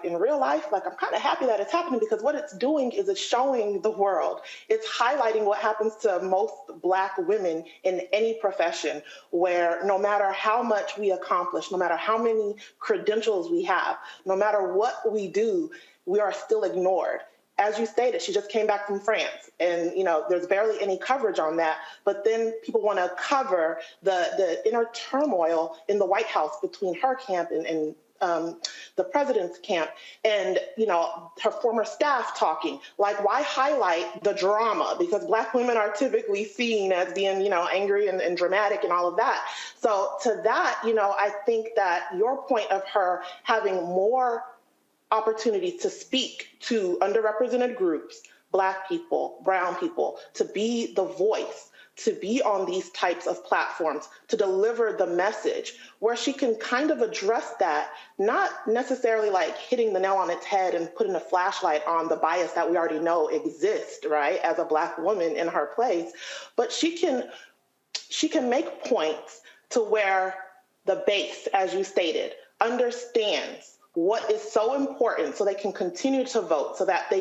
in real life, I'm kind of happy that it's happening, because what it's doing is it's showing the world. It's highlighting what happens to most Black women in any profession, where no matter how much we accomplish, no matter how many credentials we have, no matter what we do, we are still ignored. As you stated, she just came back from France, and there's barely any coverage on that. But then people want to cover the inner turmoil in the White House between her camp and the president's camp, and her former staff talking. Why highlight the drama? Because Black women are typically seen as being angry and dramatic and all of that. So to that, I think that your point of her having more opportunity to speak to underrepresented groups, Black people, brown people, to be the voice, to be on these types of platforms, to deliver the message, where she can kind of address that, not necessarily hitting the nail on its head and putting a flashlight on the bias that we already know exists, right, as a Black woman in her place, but she can make points to where the base, as you stated, understands what is so important, so they can continue to vote, so that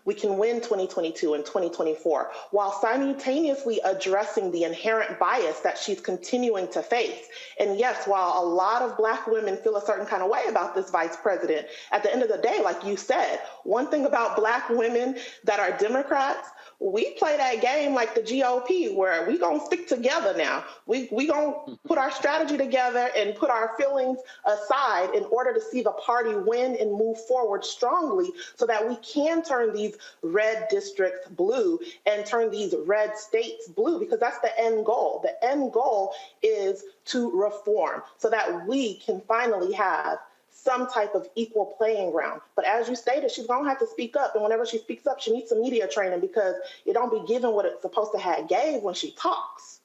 we can win 2022 and 2024, while simultaneously addressing the inherent bias that she's continuing to face. And yes, while a lot of Black women feel a certain kind of way about this vice president, at the end of the day, like you said, one thing about Black women that are Democrats, we play that game like the GOP, where we gonna stick together now. We gonna put our strategy together and put our feelings aside in order to see the party win and move forward strongly, so that we can turn these red districts blue and turn these red states blue, because that's the end goal. The end goal is to reform, so that we can finally have some type of equal playing ground. But as you stated, she's gonna have to speak up, and whenever she speaks up, she needs some media training, because it don't be given what it's supposed to have gave when she talks.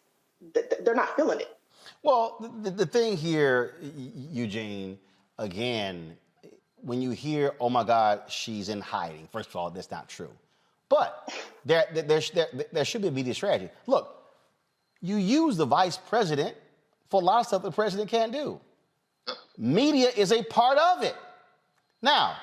They're not feeling it. Well, the thing here, Eugene, again, when you hear, oh my God, she's in hiding, first of all, that's not true. But there should be a media strategy. Look, you use the vice president for a lot of stuff the president can't do. Media is a part of it. Now,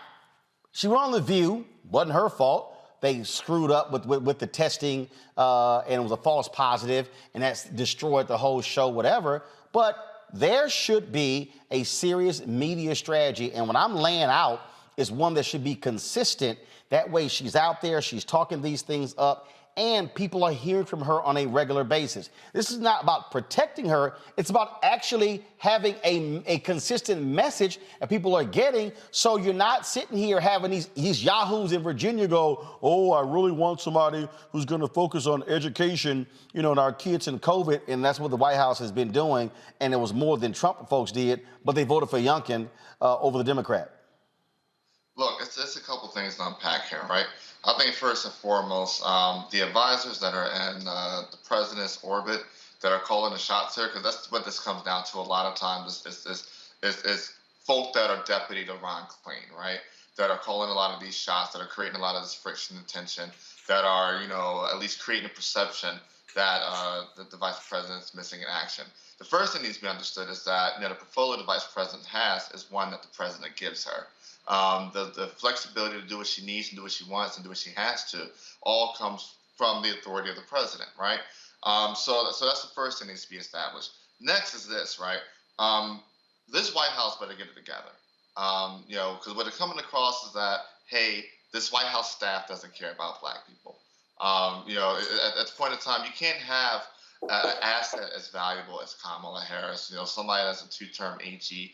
she went on The View, wasn't her fault. They screwed up with the testing, and it was a false positive, and that's destroyed the whole show, whatever. But there should be a serious media strategy, and what I'm laying out is one that should be consistent. That way she's out there, she's talking these things up, and people are hearing from her on a regular basis. This is not about protecting her. It's about actually having a consistent message that people are getting, so you're not sitting here having these yahoos in Virginia go, oh, I really want somebody who's going to focus on education, you know, and our kids in COVID, and that's what the White House has been doing, and it was more than Trump folks did, but they voted for Youngkin over the Democrat. Look, it's a couple things to unpack here, right? I think first and foremost, the advisors that are in the president's orbit that are calling the shots here, because that's what this comes down to a lot of times, is folk that are deputy to Ron Klain, right? That are calling a lot of these shots, that are creating a lot of this friction and tension, that are, you know, at least creating a perception that the vice president's missing in action. The first thing needs to be understood is that, you know, the portfolio the vice president has is one that the president gives her. The flexibility to do what she needs and do what she wants and do what she has to all comes from the authority of the president, right? So that's the first thing that needs to be established. Next is this, right? This White House better get it together. You know, because what they're coming across is that, hey, this White House staff doesn't care about black people. You know, at the point in time, you can't have an asset as valuable as Kamala Harris, you know, somebody that's a 2-term AG,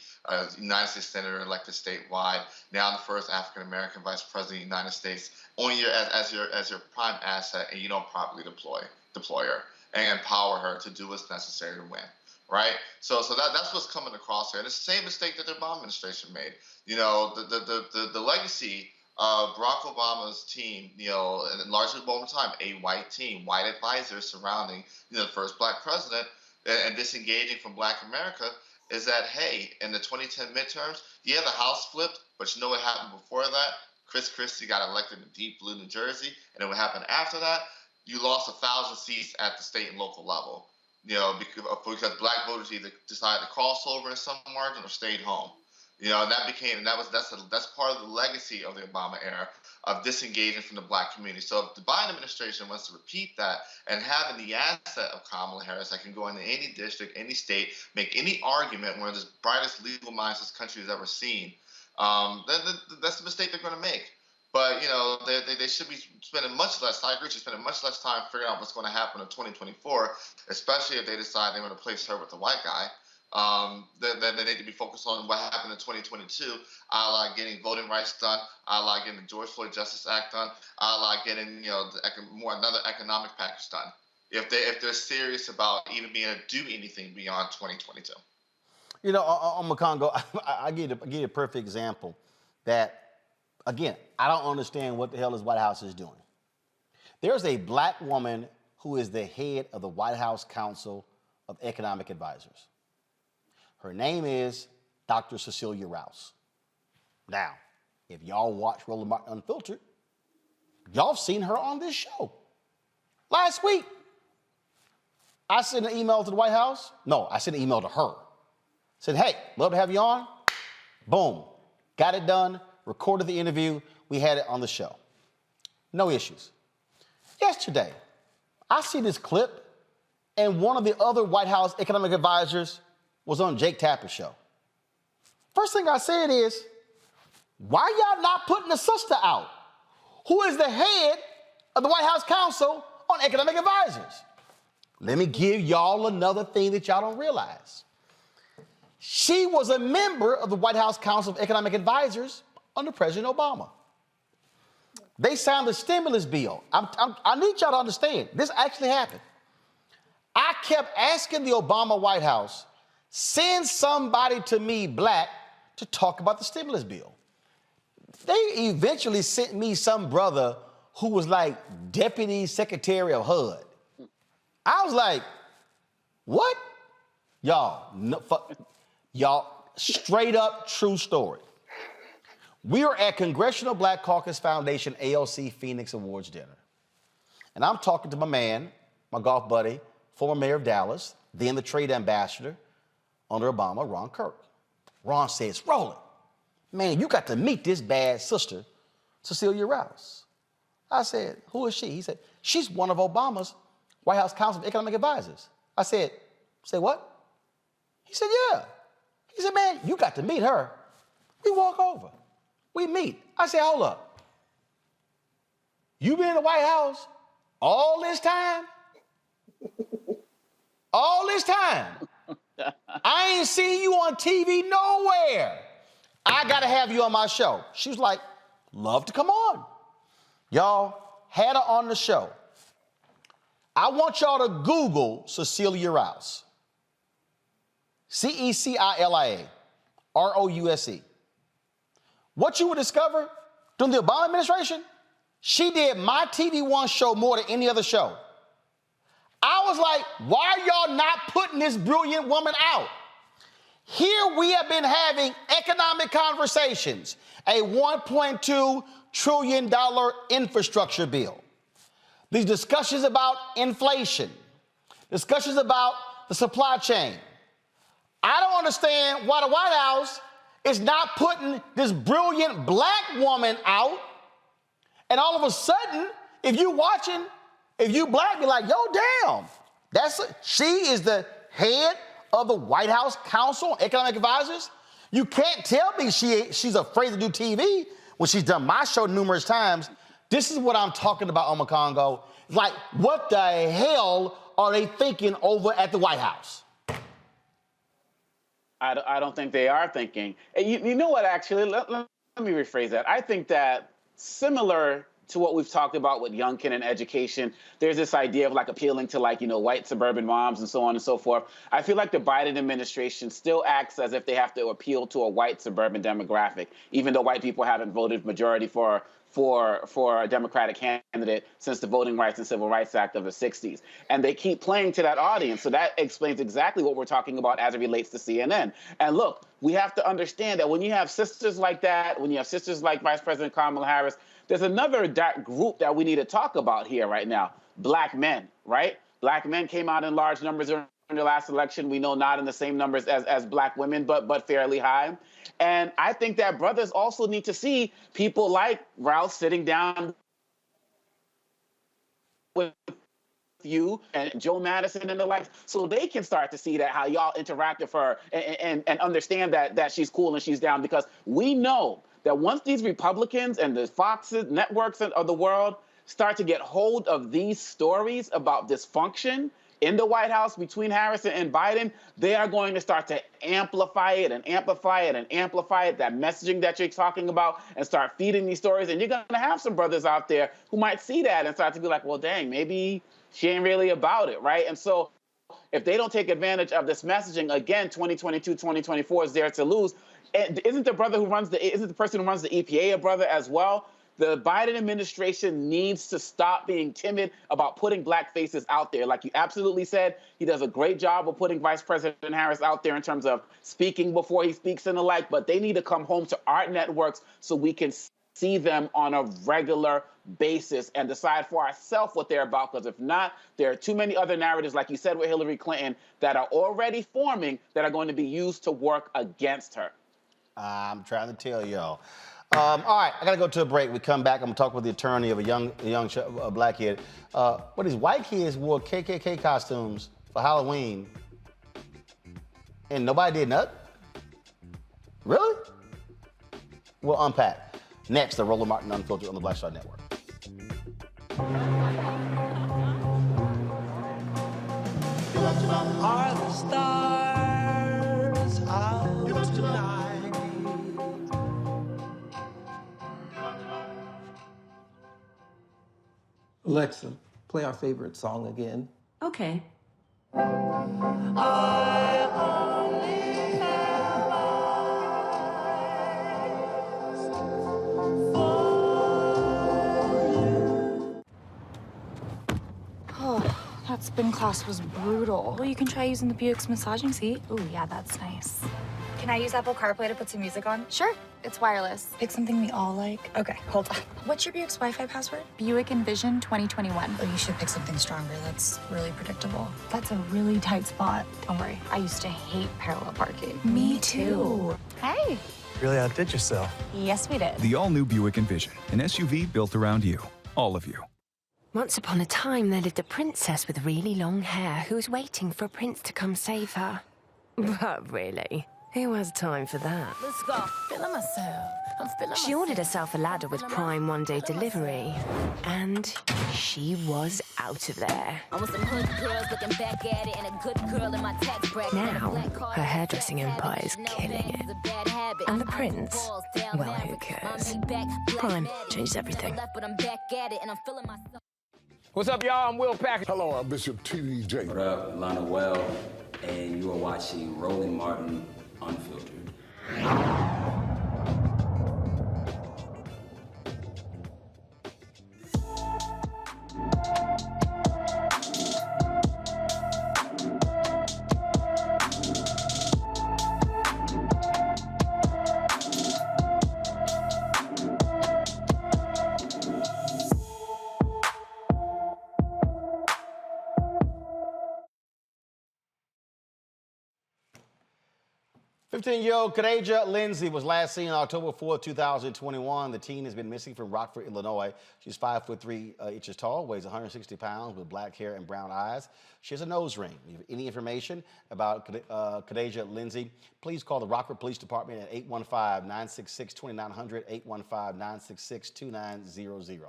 United States Senator elected statewide, now the first African-American vice president of the United States, on your as your prime asset, and you don't properly deploy her and empower her to do what's necessary to win. Right, so that's what's coming across here, and it's the same mistake that the Obama administration made. You know, the legacy of Barack Obama's team, you know, and largely over time, a white team, white advisors surrounding, you know, the first black president, and disengaging from Black America, is that, hey, in the 2010 midterms, yeah, the House flipped, but you know what happened before that? Chris Christie got elected in deep blue New Jersey, and then what happened after that? You lost 1,000 seats at the state and local level. You know, because black voters either decided to cross over in some margin or stayed home. You know, and that's part of the legacy of the Obama era of disengaging from the black community. So if the Biden administration wants to repeat that and having the asset of Kamala Harris that can go into any district, any state, make any argument, one of the brightest legal minds this country has ever seen, then that's the mistake they're going to make. But, you know, they should be spending much less, I agree, spending much less time figuring out what's going to happen in 2024, especially if they decide they want to place her with the white guy. Then they need to be focused on what happened in 2022, a la getting voting rights done, a la getting the George Floyd Justice Act done, a la getting, you know, another economic package done. If they're serious about even being able to do anything beyond 2022. You know, on McCongo, I give you a perfect example that, again, I don't understand what the hell this White House is doing. There's a black woman who is the head of the White House Council of Economic Advisors. Her name is Dr. Cecilia Rouse. Now, if y'all watch Roland Martin Unfiltered, y'all have seen her on this show. Last week, I sent an email to the White House. No, I sent an email to her. Said, hey, love to have you on. Boom. Got it done. Recorded the interview. We had it on the show. No issues. Yesterday, I see this clip, and one of the other White House economic advisors was on Jake Tapper's show. First thing I said is, why y'all not putting the sister out, who is the head of the White House Council on Economic Advisors? Let me give y'all another thing that y'all don't realize. She was a member of the White House Council of Economic Advisors under President Obama. They signed the stimulus bill. I need y'all to understand, this actually happened. I kept asking the Obama White House, send somebody to me, black, to talk about the stimulus bill. They eventually sent me some brother who was like Deputy Secretary of HUD. I was like, what? Y'all, straight up true story. We are at Congressional Black Caucus Foundation ALC Phoenix Awards dinner. And I'm talking to my man, my golf buddy, former mayor of Dallas, then the trade ambassador under Obama, Ron Kirk. Ron says, Roland, man, you got to meet this bad sister, Cecilia Rouse. I said, who is she? He said, she's one of Obama's White House Council of Economic Advisors. I said, say what? He said, yeah. He said, man, you got to meet her. We walk over. We meet. I said, hold up. You been in the White House All this time? All this time? I ain't seen you on TV nowhere. I gotta have you on my show. She was like, love to come on. Y'all had her on the show. I want y'all to Google Cecilia Rouse. Cecilia Rouse. What you would discover during the Obama administration, she did my TV One show more than any other show. I was like, why are y'all not putting this brilliant woman out? Here we have been having economic conversations, a $1.2 trillion infrastructure bill. These discussions about inflation, discussions about the supply chain. I don't understand why the White House is not putting this brilliant black woman out. And all of a sudden, if you watching, if you black, be like, yo, damn, she is the head of the White House Council on Economic Advisors. You can't tell me she's afraid to do TV when she's done my show numerous times. This is what I'm talking about, Omar Congo. Like, what the hell are they thinking over at the White House? I don't think they are thinking. And you know what, actually, let me rephrase that. I think that similar to what we've talked about with Youngkin and education, there's this idea of like appealing to like, white suburban moms and so on and so forth. I feel like the Biden administration still acts as if they have to appeal to a white suburban demographic, even though white people haven't voted majority for a Democratic candidate since the Voting Rights and Civil Rights Act of the 60s. And they keep playing to that audience. So that explains exactly what we're talking about as it relates to CNN. And look, we have to understand that when you have sisters like that, when you have sisters like Vice President Kamala Harris, there's another group that we need to talk about here right now, black men, right? Black men came out in large numbers during the last election. We know not in the same numbers as black women, but fairly high. And I think that brothers also need to see people like Rouse sitting down with you and Joe Madison and the like, so they can start to see that how y'all interact with her and understand that she's cool and she's down, because we know that once these Republicans and the Foxes networks of the world start to get hold of these stories about dysfunction in the White House between Harris and Biden, they are going to start to amplify it and amplify it and amplify it, that messaging that you're talking about, and start feeding these stories. And you're going to have some brothers out there who might see that and start to be like, well, dang, maybe she ain't really about it, right? And so if they don't take advantage of this messaging, again, 2022, 2024 is there to lose. And isn't the person who runs the EPA a brother as well? The Biden administration needs to stop being timid about putting black faces out there. Like you absolutely said, he does a great job of putting Vice President Harris out there in terms of speaking before he speaks and the like, but they need to come home to our networks so we can see them on a regular basis and decide for ourselves what they're about. Because if not, there are too many other narratives, like you said with Hillary Clinton, that are already forming that are going to be used to work against her. I'm trying to tell y'all. All right, I gotta go to a break. We come back, I'm gonna talk with the attorney of a young black kid. What these white kids wore KKK costumes for Halloween, and nobody did nothing? Really? We'll unpack. Next, the Roland Martin Unfiltered on the Black Star Network. Are the stars out tonight? Alexa, play our favorite song again. Okay. Oh, that spin class was brutal. Well, you can try using the Buick's massaging seat. Ooh, yeah, that's nice. Can I use Apple CarPlay to put some music on? Sure, it's wireless. Pick something we all like. Okay, hold on. What's your Buick's Wi-Fi password? Buick Envision 2021. Oh, you should pick something stronger. That's really predictable. That's a really tight spot. Don't worry, I used to hate parallel parking. Me too. Hey. Really outdid yourself. Yes, we did. The all-new Buick Envision, an SUV built around you, all of you. Once upon a time, there lived a princess with really long hair who was waiting for a prince to come save her. But really, Who has time for that? Let's go. Feeling myself. I'm feeling She ordered herself a ladder with Prime one-day delivery, and she was out of there. I want some hood girls looking back at it and a good girl in my tax bracket. Now, her hairdressing empire is killing it. And the prince? Well, who cares? Prime changed everything. What's up, y'all? I'm Will Packard. Hello, I'm Bishop T.D. Jakes. What up, Lana Well, and you are watching Roland Martin Unfiltered. Fifteen-year-old Kadaja Lindsay was last seen on October 4, 2021. The teen has been missing from Rockford, Illinois. She's 5'3" tall, weighs 160 pounds, with black hair and brown eyes. She has a nose ring. If you have any information about Kadaja Lindsay, please call the Rockford Police Department at 815-966-2900, 815-966-2900.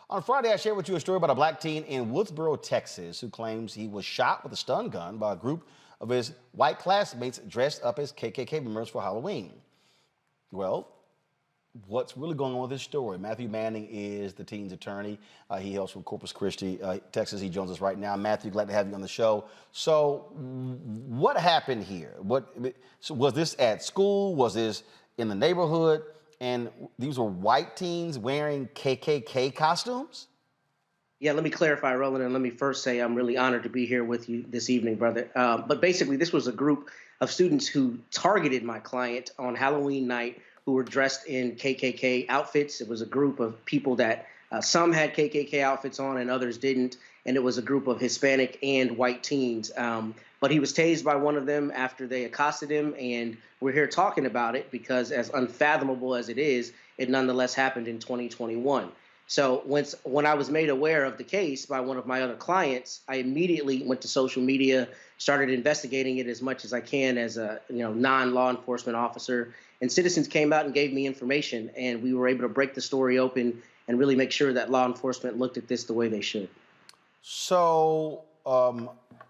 On Friday, I shared with you a story about a black teen in Woodsboro, Texas, who claims he was shot with a stun gun by a group of his white classmates dressed up as KKK members for Halloween. Well, what's really going on with this story? Matthew Manning is the teen's attorney. He hails from Corpus Christi, Texas. He joins us right now. Matthew, glad to have you on the show. So what happened here? So was this at school? Was this in the neighborhood? And these were white teens wearing KKK costumes? Yeah, let me clarify, Roland, and let me first say I'm really honored to be here with you this evening, brother. But basically, this was a group of students who targeted my client on Halloween night who were dressed in KKK outfits. It was a group of people that some had KKK outfits on and others didn't, and it was a group of Hispanic and white teens. But he was tased by one of them after they accosted him, and we're here talking about it because as unfathomable as it is, it nonetheless happened in 2021. So when I was made aware of the case by one of my other clients, I immediately went to social media, started investigating it as much as I can as a non-law enforcement officer. And citizens came out and gave me information, and we were able to break the story open and really make sure that law enforcement looked at this the way they should. So,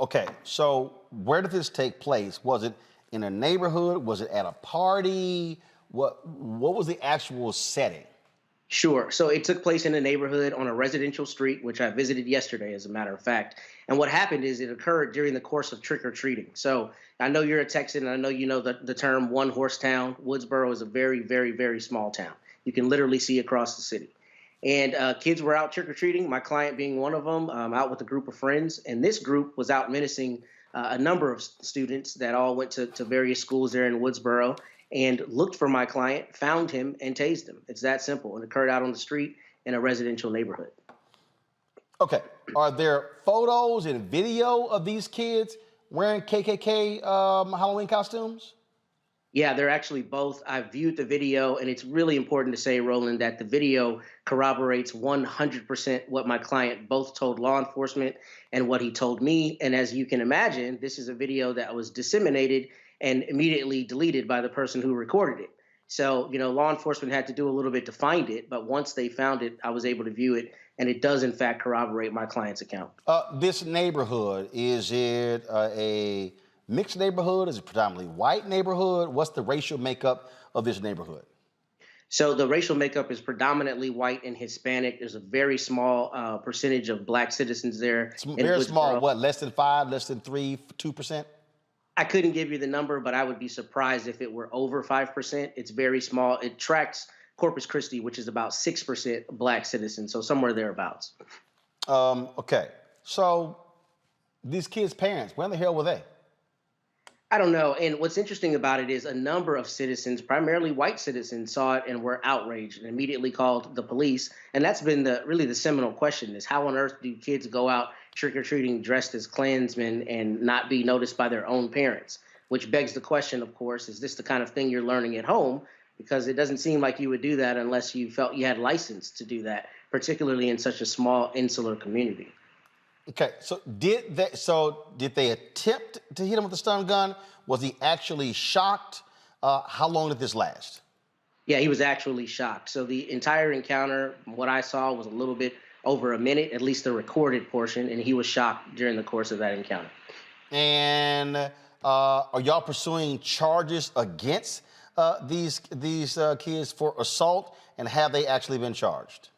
okay, so where did this take place? Was it in a neighborhood? Was it at a party? What was the actual setting? Sure. So it took place in a neighborhood on a residential street, which I visited yesterday, as a matter of fact. And what happened is it occurred during the course of trick-or-treating. So I know you're a Texan, and I know you know the term one-horse town. Woodsboro is a very, very, very small town. You can literally see across the city. And kids were out trick-or-treating, my client being one of them, out with a group of friends. And this group was out menacing a number of students that all went to various schools there in Woodsboro, and looked for my client, found him, and tased him. It's that simple. It occurred out on the street in a residential neighborhood. Okay. Are there photos and video of these kids wearing KKK Halloween costumes? Yeah, they're actually both. I viewed the video, and it's really important to say, Roland, that the video corroborates 100% what my client both told law enforcement and what he told me. And as you can imagine, this is a video that was disseminated and immediately deleted by the person who recorded it. So, law enforcement had to do a little bit to find it, but once they found it, I was able to view it, and it does, in fact, corroborate my client's account. This neighborhood, is it a mixed neighborhood? Is it predominantly white neighborhood? What's the racial makeup of this neighborhood? So the racial makeup is predominantly white and Hispanic. There's a very small percentage of black citizens there. Very small, what, less than 5, less than 3, 2%? I couldn't give you the number, but I would be surprised if it were over 5%. It's very small. It tracks Corpus Christi, which is about 6% black citizens, so somewhere thereabouts. Okay, so these kids' parents, where in the hell were they? I don't know. And what's interesting about it is a number of citizens, primarily white citizens, saw it and were outraged and immediately called the police. And that's been really the seminal question, is how on earth do kids go out trick-or-treating dressed as Klansmen and not be noticed by their own parents? Which begs the question, of course, is this the kind of thing you're learning at home? Because it doesn't seem like you would do that unless you felt you had license to do that, particularly in such a small insular community. Okay, so did they attempt to hit him with the stun gun? Was he actually shocked? How long did this last? Yeah, he was actually shocked. So the entire encounter, what I saw, was a little bit over a minute, at least the recorded portion, and he was shocked during the course of that encounter. And are y'all pursuing charges against these kids for assault, and have they actually been charged?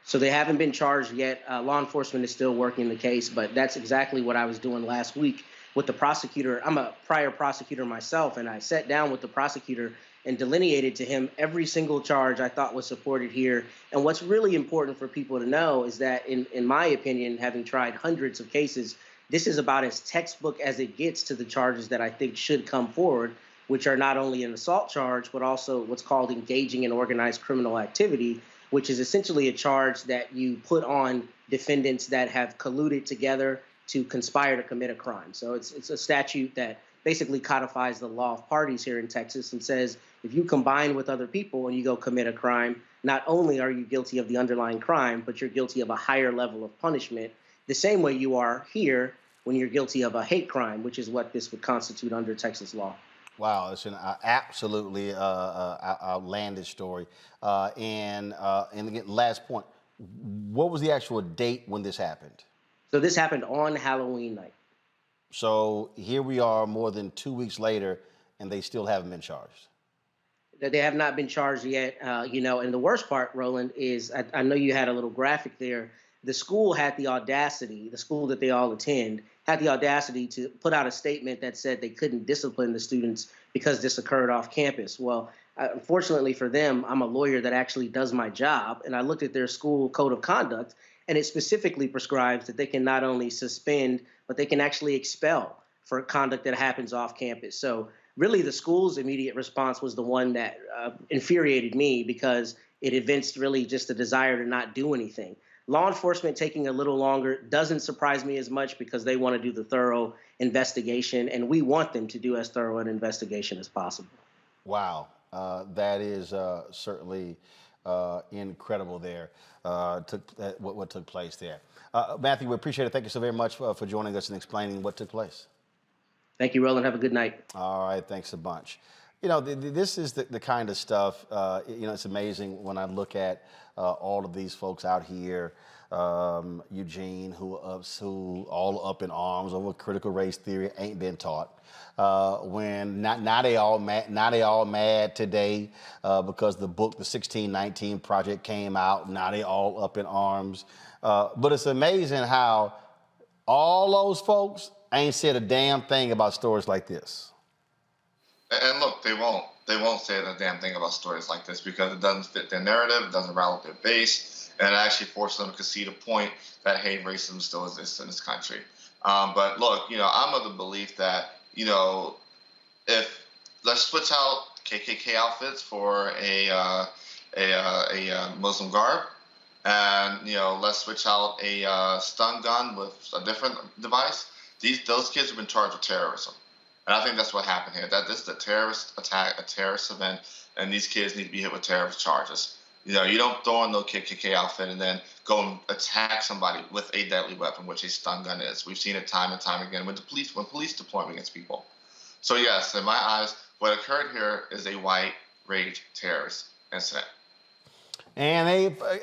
So they haven't been charged yet. Law enforcement is still working the case, but that's exactly what I was doing last week with the prosecutor. I'm a prior prosecutor myself, and I sat down with the prosecutor and delineated to him every single charge I thought was supported here. And what's really important for people to know is that, in my opinion, having tried hundreds of cases, this is about as textbook as it gets to the charges that I think should come forward, which are not only an assault charge, but also what's called engaging in organized criminal activity, which is essentially a charge that you put on defendants that have colluded together to conspire to commit a crime. So it's a statute that basically codifies the law of parties here in Texas and says if you combine with other people and you go commit a crime, not only are you guilty of the underlying crime, but you're guilty of a higher level of punishment, the same way you are here when you're guilty of a hate crime, which is what this would constitute under Texas law. Wow, it's an absolutely outlandish story. And again, last point, what was the actual date when this happened? So this happened on Halloween night. So here we are more than 2 weeks later, and they still haven't been charged. They have not been charged yet, and the worst part, Roland, is I know you had a little graphic there. The school had the audacity, the school that they all attend, had the audacity to put out a statement that said they couldn't discipline the students because this occurred off campus. Well, unfortunately for them, I'm a lawyer that actually does my job, and I looked at their school code of conduct, and it specifically prescribes that they can not only suspend, but they can actually expel for conduct that happens off campus. So really the school's immediate response was the one that infuriated me because it evinced really just a desire to not do anything. Law enforcement taking a little longer doesn't surprise me as much because they want to do the thorough investigation, and we want them to do as thorough an investigation as possible. Wow, that is certainly incredible there, what took place there. Matthew, we appreciate it. Thank you so very much for joining us and explaining what took place. Thank you, Roland. Have a good night. All right, thanks a bunch. You know, this is the kind of stuff, it's amazing when I look at all of these folks out here, Eugene, who all up in arms over critical race theory, ain't been taught. When now they all mad today because the book, the 1619 Project, came out. Now they all up in arms. But it's amazing how all those folks ain't said a damn thing about stories like this. And look, they won't say a damn thing about stories like this because it doesn't fit their narrative, it doesn't rally their base, and it actually forces them to concede a point that, hey, racism still exists in this country. But look, I'm of the belief that, if let's switch out KKK outfits for a Muslim garb, and let's switch out a stun gun with a different device. Those kids have been charged with terrorism. And I think that's what happened here, that this is a terrorist attack, a terrorist event, and these kids need to be hit with terrorist charges. You don't throw on no KKK outfit and then go and attack somebody with a deadly weapon, which a stun gun is. We've seen it time and time again when police deploy against people. So yes, in my eyes, what occurred here is a white rage terrorist incident. And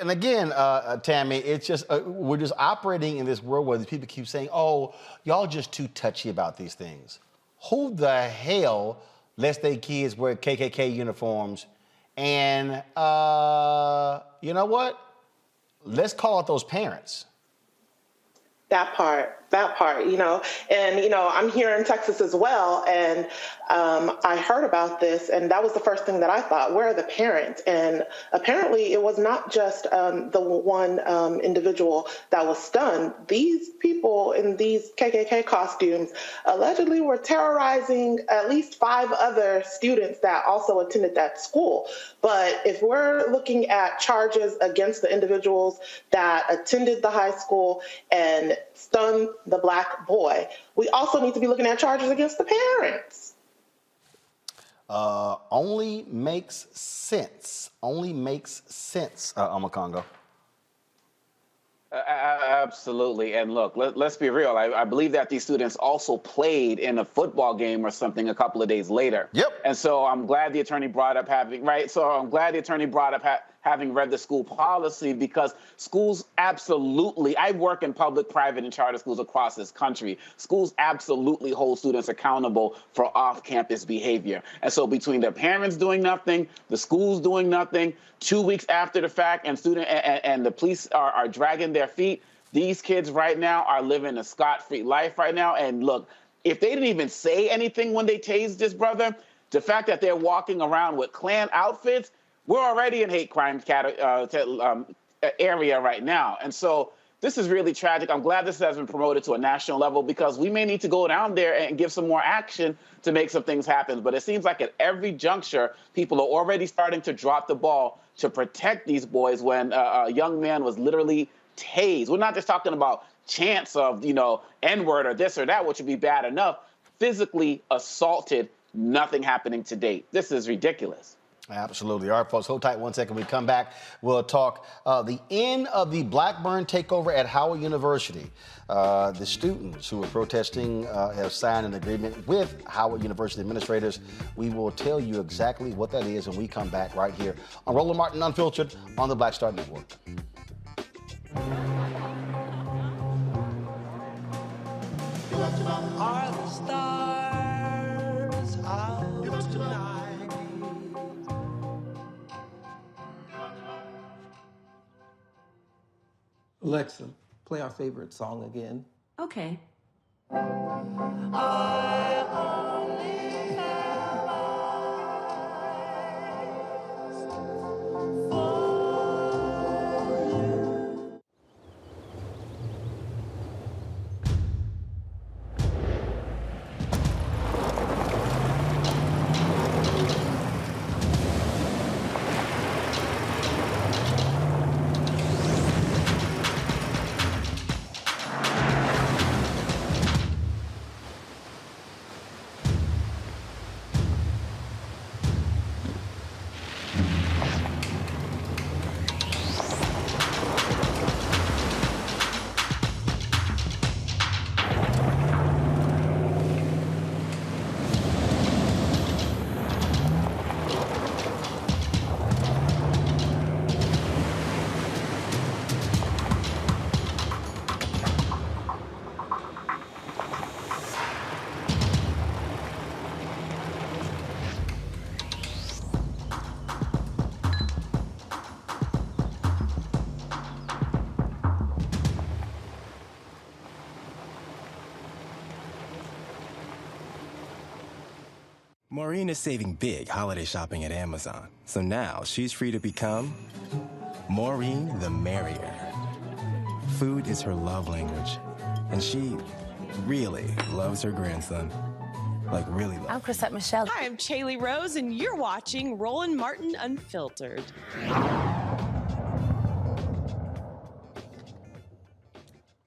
again, Tammy, it's just we're just operating in this world where these people keep saying, "Oh, y'all just too touchy about these things." Who the hell lets their kids wear KKK uniforms? And you know what? Let's call out those parents. That part, and I'm here in Texas as well, and I heard about this, and that was the first thing that I thought, where are the parents? And apparently it was not just the one individual that was stunned. These people in these KKK costumes allegedly were terrorizing at least 5 other students that also attended that school. But if we're looking at charges against the individuals that attended the high school and stunned the Black boy, we also need to be looking at charges against the parents. Only makes sense. Congo. Absolutely. And look, let's be real. I believe that these students also played in a football game or something a couple of days later. Yep. And so I'm glad the attorney brought up having read the school policy, because schools absolutely, I work in public, private, and charter schools across this country. Schools absolutely hold students accountable for off-campus behavior. And so between their parents doing nothing, the schools doing nothing, 2 weeks after the fact, and the police are dragging their feet, these kids right now are living a scot-free life right now. And look, if they didn't even say anything when they tased this brother, the fact that they're walking around with Klan outfits, we're already in hate crime area right now. And so this is really tragic. I'm glad this has been promoted to a national level, because we may need to go down there and give some more action to make some things happen. But it seems like at every juncture, people are already starting to drop the ball to protect these boys when a young man was literally tased. We're not just talking about chants of, N-word or this or that, which would be bad enough. Physically assaulted, nothing happening to date. This is ridiculous. Absolutely. All right, folks, hold tight 1 second. We come back, we'll talk the end of the Blackburn takeover at Howard University. The students who are protesting have signed an agreement with Howard University administrators. We will tell you exactly what that is when we come back right here on Roland Martin Unfiltered on the Black Star Network. Are the stars out tonight? Alexa, play our favorite song again. Okay. I only have eyes for you. Maureen is saving big holiday shopping at Amazon, so now she's free to become Maureen the Merrier. Food is her love language, and she really loves her grandson. Like, really loves. I'm Chrisette Michelle. Hi, I'm Chaley Rose, and you're watching Roland Martin Unfiltered.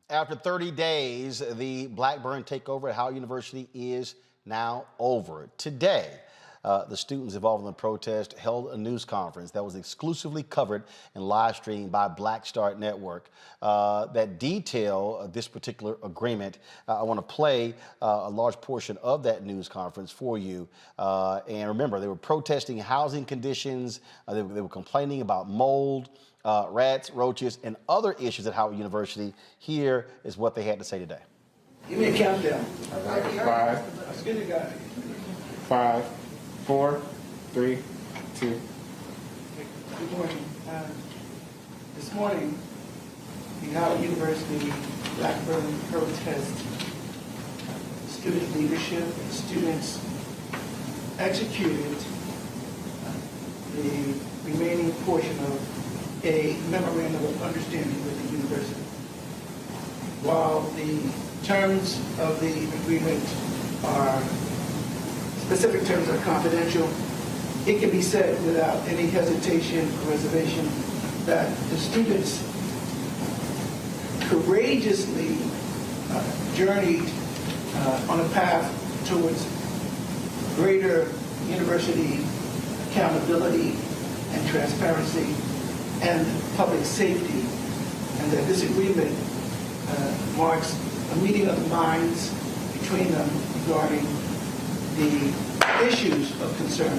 After 30 days, the Blackburn takeover at Howard University is now over. Today, the students involved in the protest held a news conference that was exclusively covered and live streamed by Black Star Network that detail this particular agreement. I want to play a large portion of that news conference for you. And remember, they were protesting housing conditions. They were complaining about mold, rats, roaches, and other issues at Howard University. Here is what they had to say today. Give me a countdown. 5. Let's get it going. 5, 4, 3, 2. Good morning. This morning, the Howard University Blackburn protest, student leadership and students executed the remaining portion of a memorandum of understanding with the university. While the terms of the agreement are, specific terms are confidential, it can be said without any hesitation or reservation that the students courageously journeyed on a path towards greater university accountability and transparency and public safety and their disagreement marks a meeting of the minds between them regarding the issues of concern.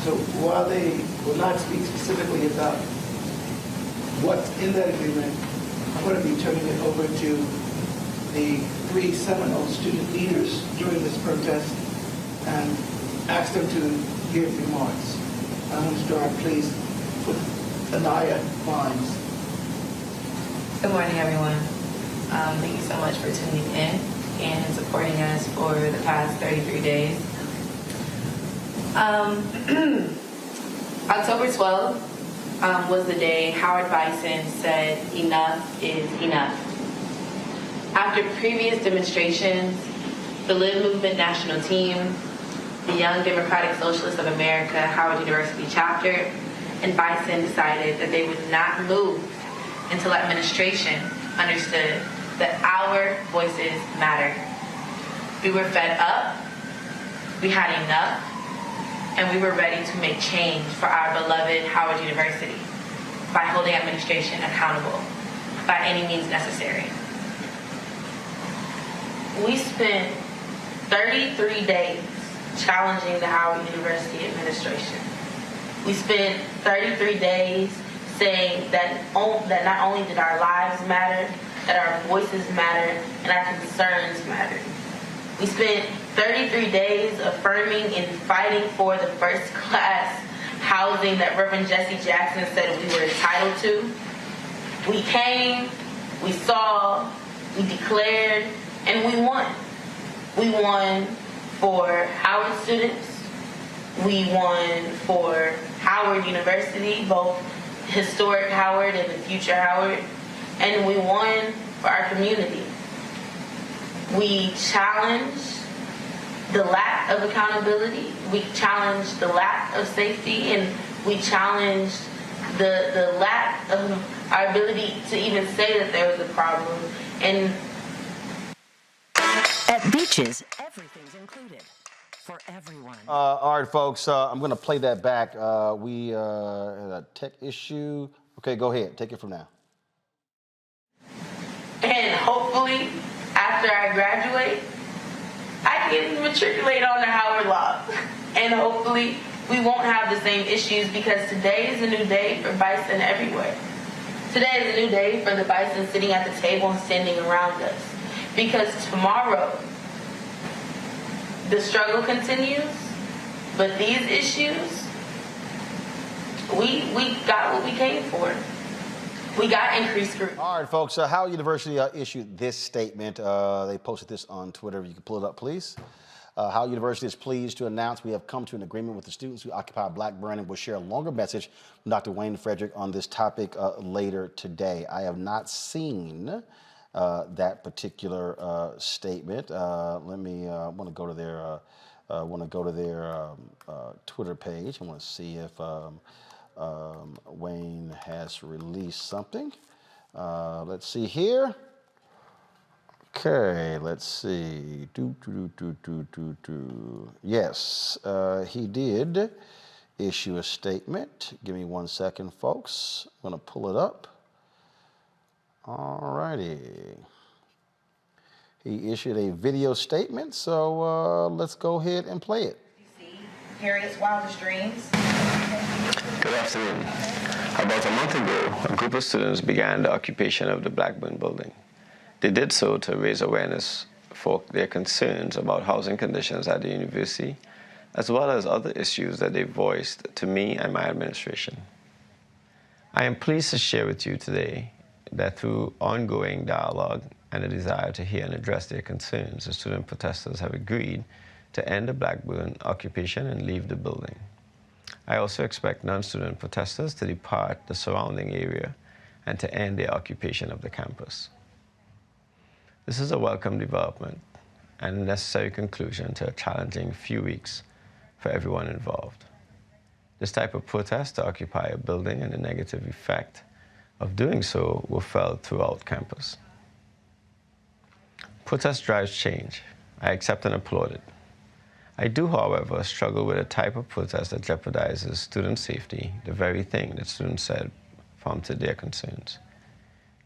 So while they will not speak specifically about what's in that agreement, I'm going to be turning it over to the 3 seminal student leaders during this protest and ask them to give remarks. I'm going to start, please, with Anaya Vines. Good morning, everyone. Thank you so much for tuning in and supporting us for the past 33 days. October 12th was the day Howard Bison said enough is enough. After previous demonstrations, the Live Movement National Team, the Young Democratic Socialists of America Howard University chapter, and Bison decided that they would not move until administration understood that our voices mattered. We were fed up, we had enough, and we were ready to make change for our beloved Howard University by holding administration accountable by any means necessary. We spent 33 days challenging the Howard University administration. We spent 33 days saying that not only did our lives matter, that our voices mattered, and our concerns mattered. We spent 33 days affirming and fighting for the first-class housing that Reverend Jesse Jackson said we were entitled to. We came, we saw, we declared, and we won. We won for Howard students. We won for Howard University, both historic Howard and the future Howard. And we won for our community. We challenged the lack of accountability. We challenged the lack of safety, and we challenged the lack of our ability to even say that there was a problem. And at Beaches, everything's included for everyone. All right, folks, I'm going to play that back. We had a tech issue. Okay, go ahead. Take it from now. And hopefully, after I graduate, I can matriculate on the Howard Law. And hopefully, we won't have the same issues, because today is a new day for Bison everywhere. Today is a new day for the Bison sitting at the table and standing around us. Because tomorrow, the struggle continues, but these issues, we got what we came for. We got increased scrutiny. All right, folks, Howard University issued this statement. They posted this on Twitter. You can pull it up, please. Howard University is pleased to announce we have come to an agreement with the students who occupy Blackburn and will share a longer message from Dr. Wayne Frederick on this topic later today. I have not seen that particular statement. I want to go to their Twitter page. I want to see if Wayne has released something. Let's see here. Okay, let's see. Yes, he did issue a statement. Give me 1 second, folks. I'm going to pull it up. All righty. He issued a video statement, so let's go ahead and play it. Harriet's wildest dreams. Good afternoon. About a month ago, a group of students began the occupation of the Blackburn building. They did so to raise awareness for their concerns about housing conditions at the university, as well as other issues that they voiced to me and my administration. I am pleased to share with you today that through ongoing dialogue and a desire to hear and address their concerns, the student protesters have agreed to end the Blackburn occupation and leave the building. I also expect non-student protesters to depart the surrounding area and to end their occupation of the campus. This is a welcome development and a necessary conclusion to a challenging few weeks for everyone involved. This type of protest to occupy a building and the negative effect of doing so were felt throughout campus. Protest drives change. I accept and applaud it. I do, however, struggle with a type of protest that jeopardizes student safety, the very thing that students said prompted their concerns.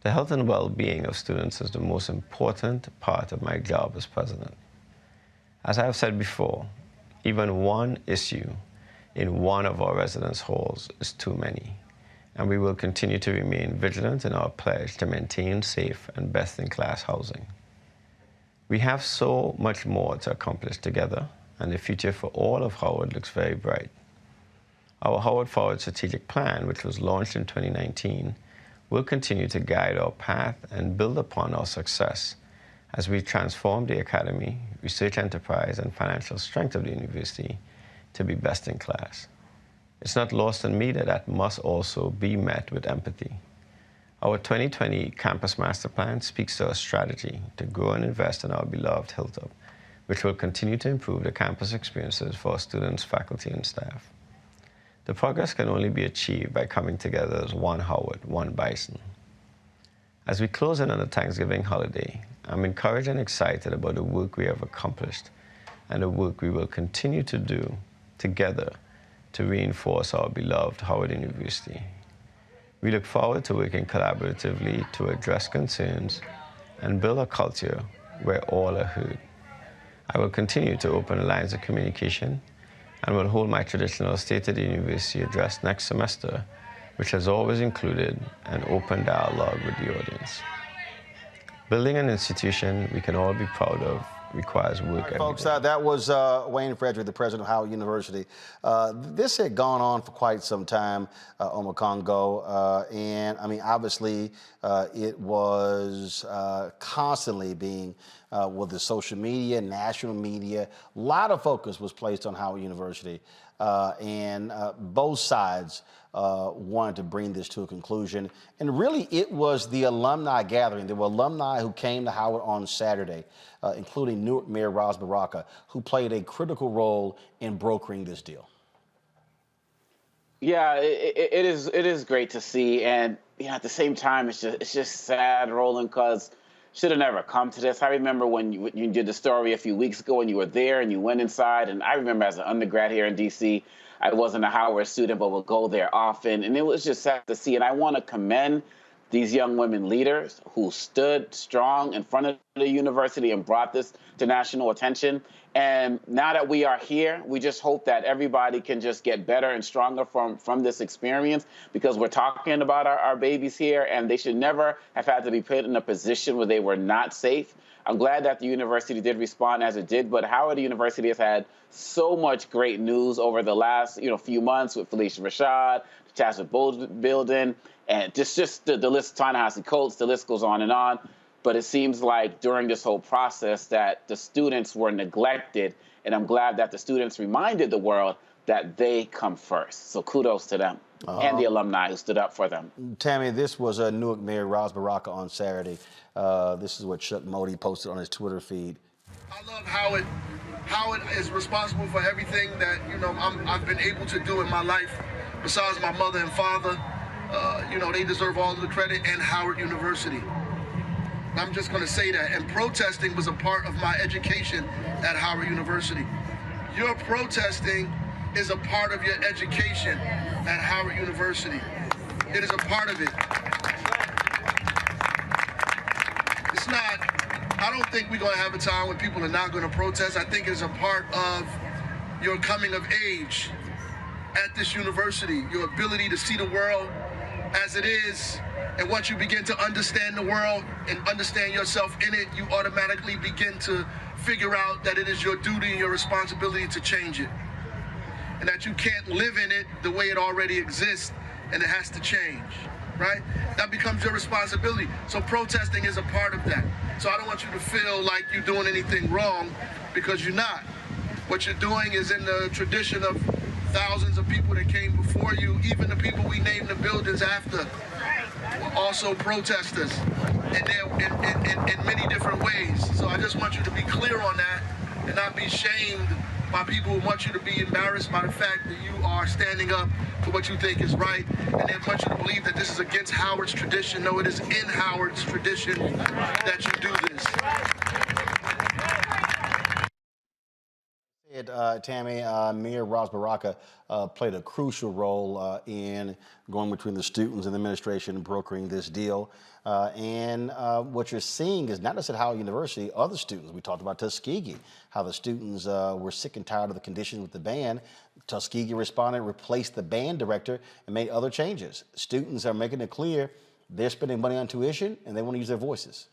The health and well-being of students is the most important part of my job as president. As I have said before, even one issue in one of our residence halls is too many, and we will continue to remain vigilant in our pledge to maintain safe and best-in-class housing. We have so much more to accomplish together, and the future for all of Howard looks very bright. Our Howard Forward strategic plan, which was launched in 2019, will continue to guide our path and build upon our success as we transform the academy, research enterprise, and financial strength of the university to be best in class. It's not lost on me that that must also be met with empathy. Our 2020 Campus Master Plan speaks to our strategy to grow and invest in our beloved Hilltop, which will continue to improve the campus experiences for our students, faculty, and staff. The progress can only be achieved by coming together as one Howard, one Bison. As we close in on the Thanksgiving holiday, I'm encouraged and excited about the work we have accomplished and the work we will continue to do together to reinforce our beloved Howard University. We look forward to working collaboratively to address concerns and build a culture where all are heard. I will continue to open lines of communication and will hold my traditional State of the University address next semester, which has always included an open dialogue with the audience. Building an institution we can all be proud of requires work every Folks, day. that was Wayne Frederick, the president of Howard University. This had gone on for quite some time, Congo, and I mean, obviously, it was constantly being, with the social media, national media, a lot of focus was placed on Howard University, and both sides wanted to bring this to a conclusion. And really, it was the alumni gathering. There were alumni who came to Howard on Saturday, including Newark Mayor Ras Baraka, who played a critical role in brokering this deal. Yeah, it is great to see, and at the same time, it's just sad, Roland, because should have never come to this. I remember when you did the story a few weeks ago, and you were there, and you went inside, and I remember as an undergrad here in D.C., I wasn't a Howard student, but would go there often, and it was just sad to see. And I want to commend these young women leaders who stood strong in front of the university and brought this to national attention. And now that we are here, we just hope that everybody can just get better and stronger from this experience, because we're talking about our babies here, and they should never have had to be put in a position where they were not safe. I'm glad that the university did respond as it did, but Howard University has had so much great news over the last few months with Felicia Rashad, the Chatsworth building, and just the list, Ta-Nehisi Coates, the list goes on and on. But it seems like during this whole process that the students were neglected, and I'm glad that the students reminded the world that they come first. So kudos to them and the alumni who stood up for them. Tammy, this was Newark Mayor Ras Baraka on Saturday. This is what Chuck Modi posted on his Twitter feed. I love Howard. Howard is responsible for everything that I've been able to do in my life. Besides my mother and father, they deserve all of the credit, and Howard University. I'm just going to say that. And protesting was a part of my education at Howard University. Your protesting is a part of your education at Howard University. It is a part of it. It's not, I don't think we're going to have a time when people are not going to protest. I think it's a part of your coming of age at this university, your ability to see the world as it is. And once you begin to understand the world and understand yourself in it, you automatically begin to figure out that it is your duty and your responsibility to change it. And that you can't live in it the way it already exists, and it has to change, right? That becomes your responsibility. So protesting is a part of that. So I don't want you to feel like you're doing anything wrong, because you're not. What you're doing is in the tradition of thousands of people that came before you, even the people we named the buildings after, were also protesters, and they're in many different ways. So I just want you to be clear on that and not be shamed by people who want you to be embarrassed by the fact that you are standing up for what you think is right, and they want you to believe that this is against Howard's tradition. No, it is in Howard's tradition that you do this. Tammy, Mayor Ras Baraka played a crucial role in going between the students and the administration and brokering this deal. And what you're seeing is not just at Howard University, other students. We talked about Tuskegee, how the students were sick and tired of the conditions with the band. Tuskegee responded, replaced the band director, and made other changes. Students are making it clear they're spending money on tuition and they want to use their voices.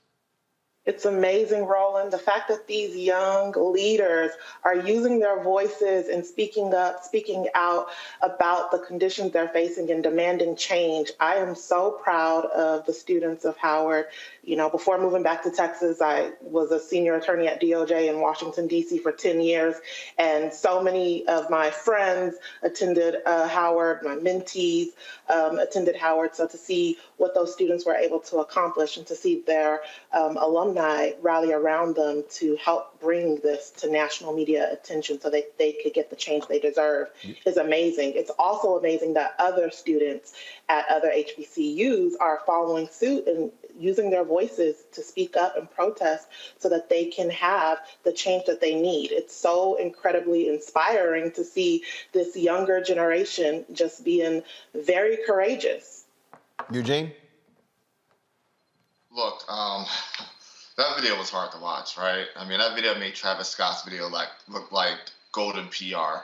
It's amazing, Roland, the fact that these young leaders are using their voices and speaking up, speaking out about the conditions they're facing and demanding change. I am so proud of the students of Howard. You know, before moving back to Texas, I was a senior attorney at DOJ in Washington, D.C. for 10 years, and so many of my friends attended Howard, my mentees attended Howard, so to see what those students were able to accomplish and to see their alumni rally around them to help bring this to national media attention so that they could get the change they deserve is amazing. It's also amazing that other students at other HBCUs are following suit and using their voices to speak up and protest so that they can have the change that they need. It's so incredibly inspiring to see this younger generation just being very courageous. Eugene? Look, that video was hard to watch, right? I mean, that video made Travis Scott's video look like golden PR.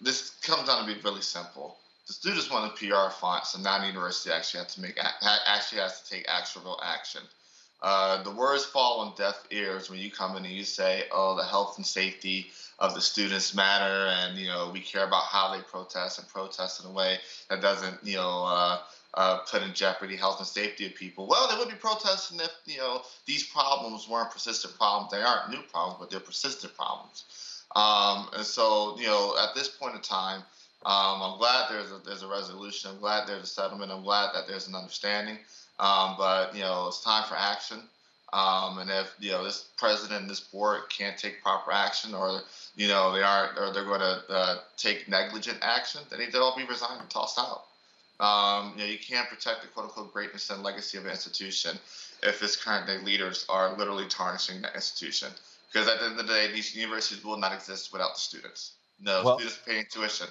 This comes down to be really simple. The students want a PR font, so now the university actually has to take actual action. The words fall on deaf ears when you come in and you say, "Oh, the health and safety of the students matter, and we care about how they protest and protest in a way that doesn't, put in jeopardy health and safety of people." Well, they would be protesting if these problems weren't persistent problems. They aren't new problems, but they're persistent problems. And so at this point in time, I'm glad there's a resolution. I'm glad there's a settlement. I'm glad that there's an understanding. But it's time for action. And if this president and this board can't take proper action, or they aren't, or they're going to take negligent action, then they'll all be resigned and tossed out. You can't protect the quote-unquote greatness and legacy of an institution if its current day leaders are literally tarnishing that institution. Because at the end of the day, these universities will not exist without the students. Students paying tuition.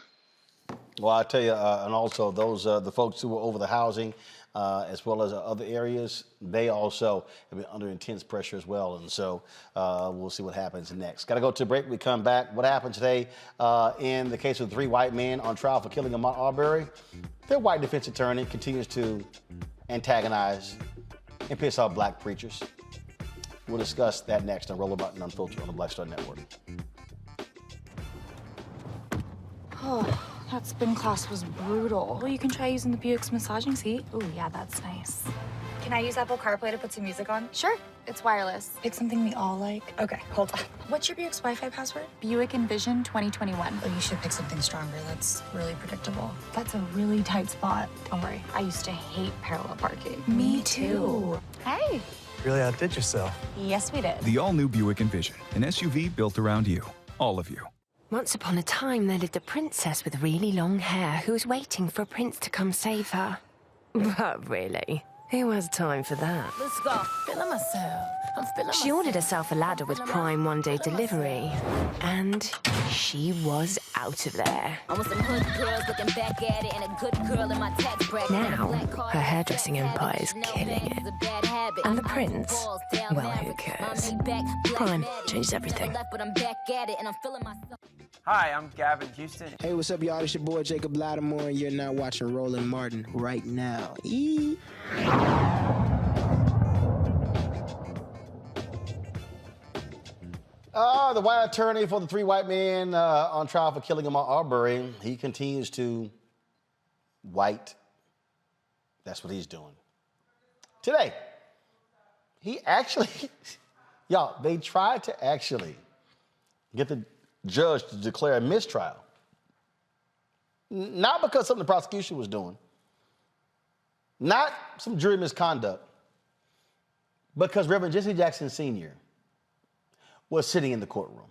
Well, I tell you, and also those the folks who were over the housing, as well as other areas, they also have been under intense pressure as well. And so we'll see what happens next. Got to go to a break. We come back. What happened today in the case of 3 white men on trial for killing Ahmaud Arbery? Their white defense attorney continues to antagonize and piss off black preachers. We'll discuss that next on Roland Martin Unfiltered on the Black Star Network. Oh, that spin class was brutal. Well, you can try using the Buick's massaging seat. Oh, yeah, that's nice. Can I use Apple CarPlay to put some music on? Sure, it's wireless. It's something we all like. Okay, hold on. What's your Buick's Wi-Fi password? Buick Envision 2021. Oh, you should pick something stronger. That's really predictable. That's a really tight spot. Don't worry, I used to hate parallel parking. Me too. Hey. Really outdid yourself. Yes, we did. The all-new Buick Envision, an SUV built around you, all of you. Once upon a time, there lived a princess with really long hair who was waiting for a prince to come save her. But really, who has time for that? Let's go. Feeling myself. I'm feeling She ordered herself a ladder with Prime one-day delivery, and she was out of there. I want some hood girls looking back at it and a good girl in my tax bracket. Now, her hairdressing empire is killing it. And the prince, well, who cares? Prime changes everything. Hi, I'm Gavin Houston. Hey, what's up, y'all? It's your boy Jacob Lattimore, and you're now watching Roland Martin right now. The white attorney for the 3 white men on trial for killing Ahmaud Arbery, he continues to white. That's what he's doing. Today, he actually, y'all, they tried to actually get the judge to declare a mistrial. Not because something the prosecution was doing, not some jury misconduct, because Reverend Jesse Jackson Sr. was sitting in the courtroom.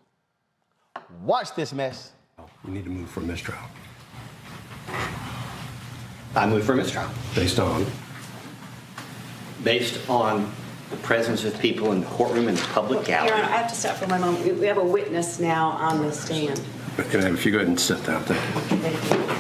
Watch this mess. We need to move for mistrial. I move for mistrial. Based on? Based on the presence of people in the courtroom and the public gallery. Your Honor, I have to stop for one moment. We have a witness now on the stand. If you go ahead and sit down, thank you.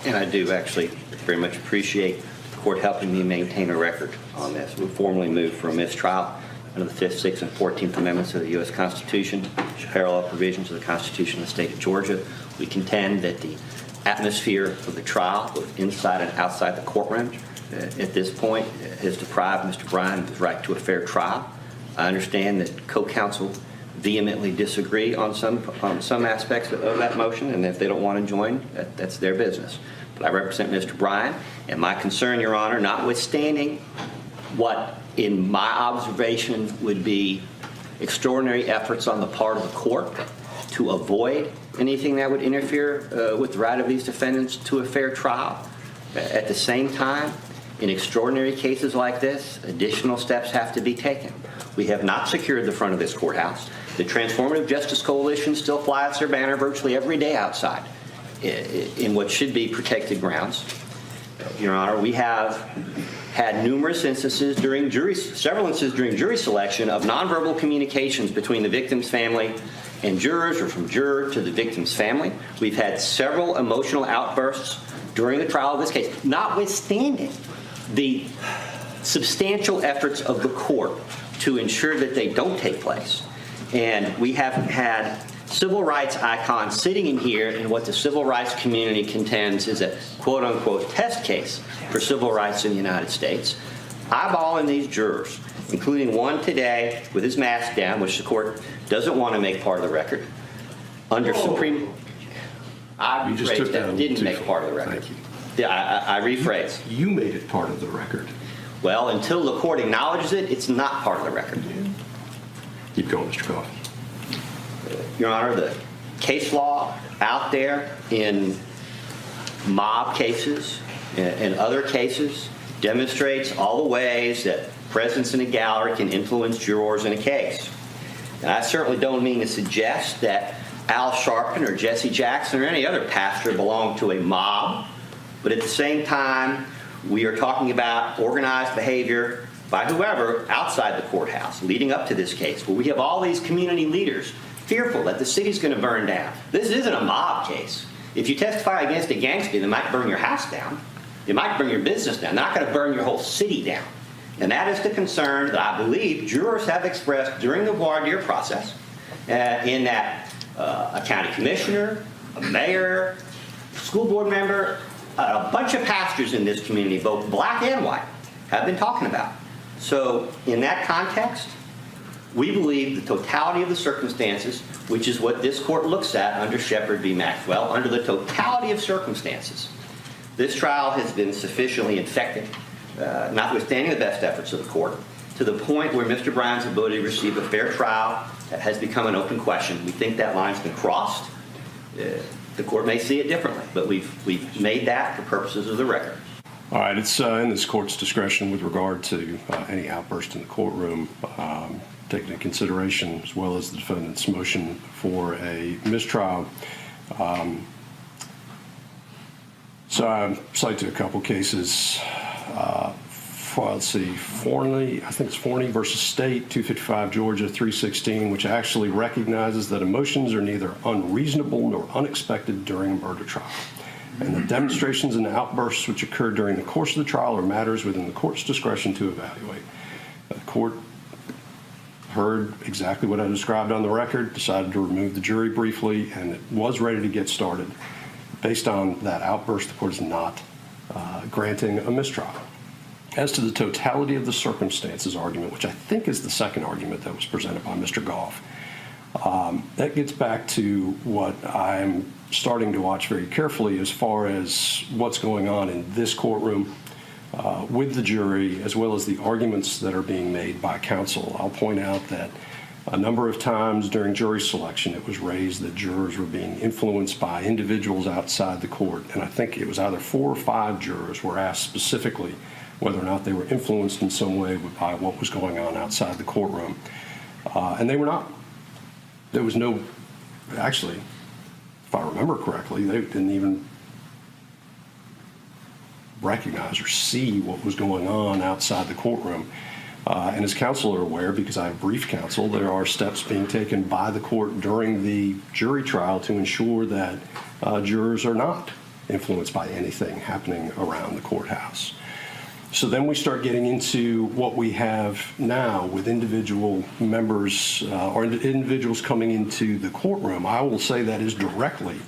And I do actually very much appreciate the court helping me maintain a record on this. We formally moved for a mistrial under the 5th, 6th, and 14th Amendments of the U.S. Constitution, which parallel provisions of the Constitution of the state of Georgia. We contend that the atmosphere of the trial, both inside and outside the courtroom, at this point has deprived Mr. Bryan of his right to a fair trial. I understand that co-counsel vehemently disagree on some aspects of that motion, and if they don't want to join, that's their business. But I represent Mr. Bryan, and my concern, Your Honor, notwithstanding what in my observation would be extraordinary efforts on the part of the court to avoid anything that would interfere with the right of these defendants to a fair trial. At the same time, in extraordinary cases like this, additional steps have to be taken. We have not secured the front of this courthouse. The Transformative Justice Coalition still flies their banner virtually every day outside in what should be protected grounds. Your Honor, we have had numerous instances during several instances during jury selection of nonverbal communications between the victim's family and jurors, or from juror to the victim's family. We've had several emotional outbursts during the trial of this case, notwithstanding the substantial efforts of the court to ensure that they don't take place. And we have had civil rights icons sitting in here in what the civil rights community contends is a quote-unquote test case for civil rights in the United States. Eyeballing these jurors, including one today with his mask down, which the court doesn't want to make part of the record, under Supreme... I rephrased that, didn't make part of the record. Thank you. Yeah, I rephrased. You made it part of the record. Well, until the court acknowledges it, it's not part of the record. Keep going, Mr. Goff. Your Honor, the case law out there in mob cases and other cases demonstrates all the ways that presence in a gallery can influence jurors in a case. And I certainly don't mean to suggest that Al Sharpton or Jesse Jackson or any other pastor belong to a mob, but at the same time, we are talking about organized behavior by whoever outside the courthouse leading up to this case, where we have all these community leaders fearful that the city's going to burn down. This isn't a mob case. If you testify against a gangster, they might burn your house down. They might burn your business down. They're not going to burn your whole city down. And that is the concern that I believe jurors have expressed during the voir dire process, in that a county commissioner, a mayor, school board member, a bunch of pastors in this community, both black and white, have been talking about. So in that context, we believe the totality of the circumstances, which is what this court looks at under Shepard v. Maxwell, under the totality of circumstances, this trial has been sufficiently infected, notwithstanding the best efforts of the court, to the point where Mr. Bryan's ability to receive a fair trial has become an open question. We think that line's been crossed. The court may see it differently, but we've made that for purposes of the record. All right, it's in this court's discretion with regard to any outburst in the courtroom, taken into consideration, as well as the defendant's motion for a mistrial. So I cite to a couple cases. Let's see, Forney, I think it's Forney versus State, 255 Georgia 316, which actually recognizes that emotions are neither unreasonable nor unexpected during a murder trial. And the demonstrations and outbursts which occurred during the course of the trial are matters within the court's discretion to evaluate. The court heard exactly what I described on the record, decided to remove the jury briefly, and it was ready to get started. Based on that outburst, the court is not granting a mistrial. As to the totality of the circumstances argument, which I think is the second argument that was presented by Mr. Goff, that gets back to what I'm starting to watch very carefully as far as what's going on in this courtroom with the jury, as well as the arguments that are being made by counsel. I'll point out that A number of times during jury selection, it was raised that jurors were being influenced by individuals outside the court. And I think it was either 4 or 5 jurors were asked specifically whether or not they were influenced in some way by what was going on outside the courtroom. And they were not. There was no, actually, if I remember correctly, they didn't even recognize or see what was going on outside the courtroom. And as counsel are aware, because I have briefed counsel, there are steps being taken by the court during the jury trial to ensure that jurors are not influenced by anything happening around the courthouse. So then we start getting into what we have now with individual members or individuals coming into the courtroom. I will say that is directly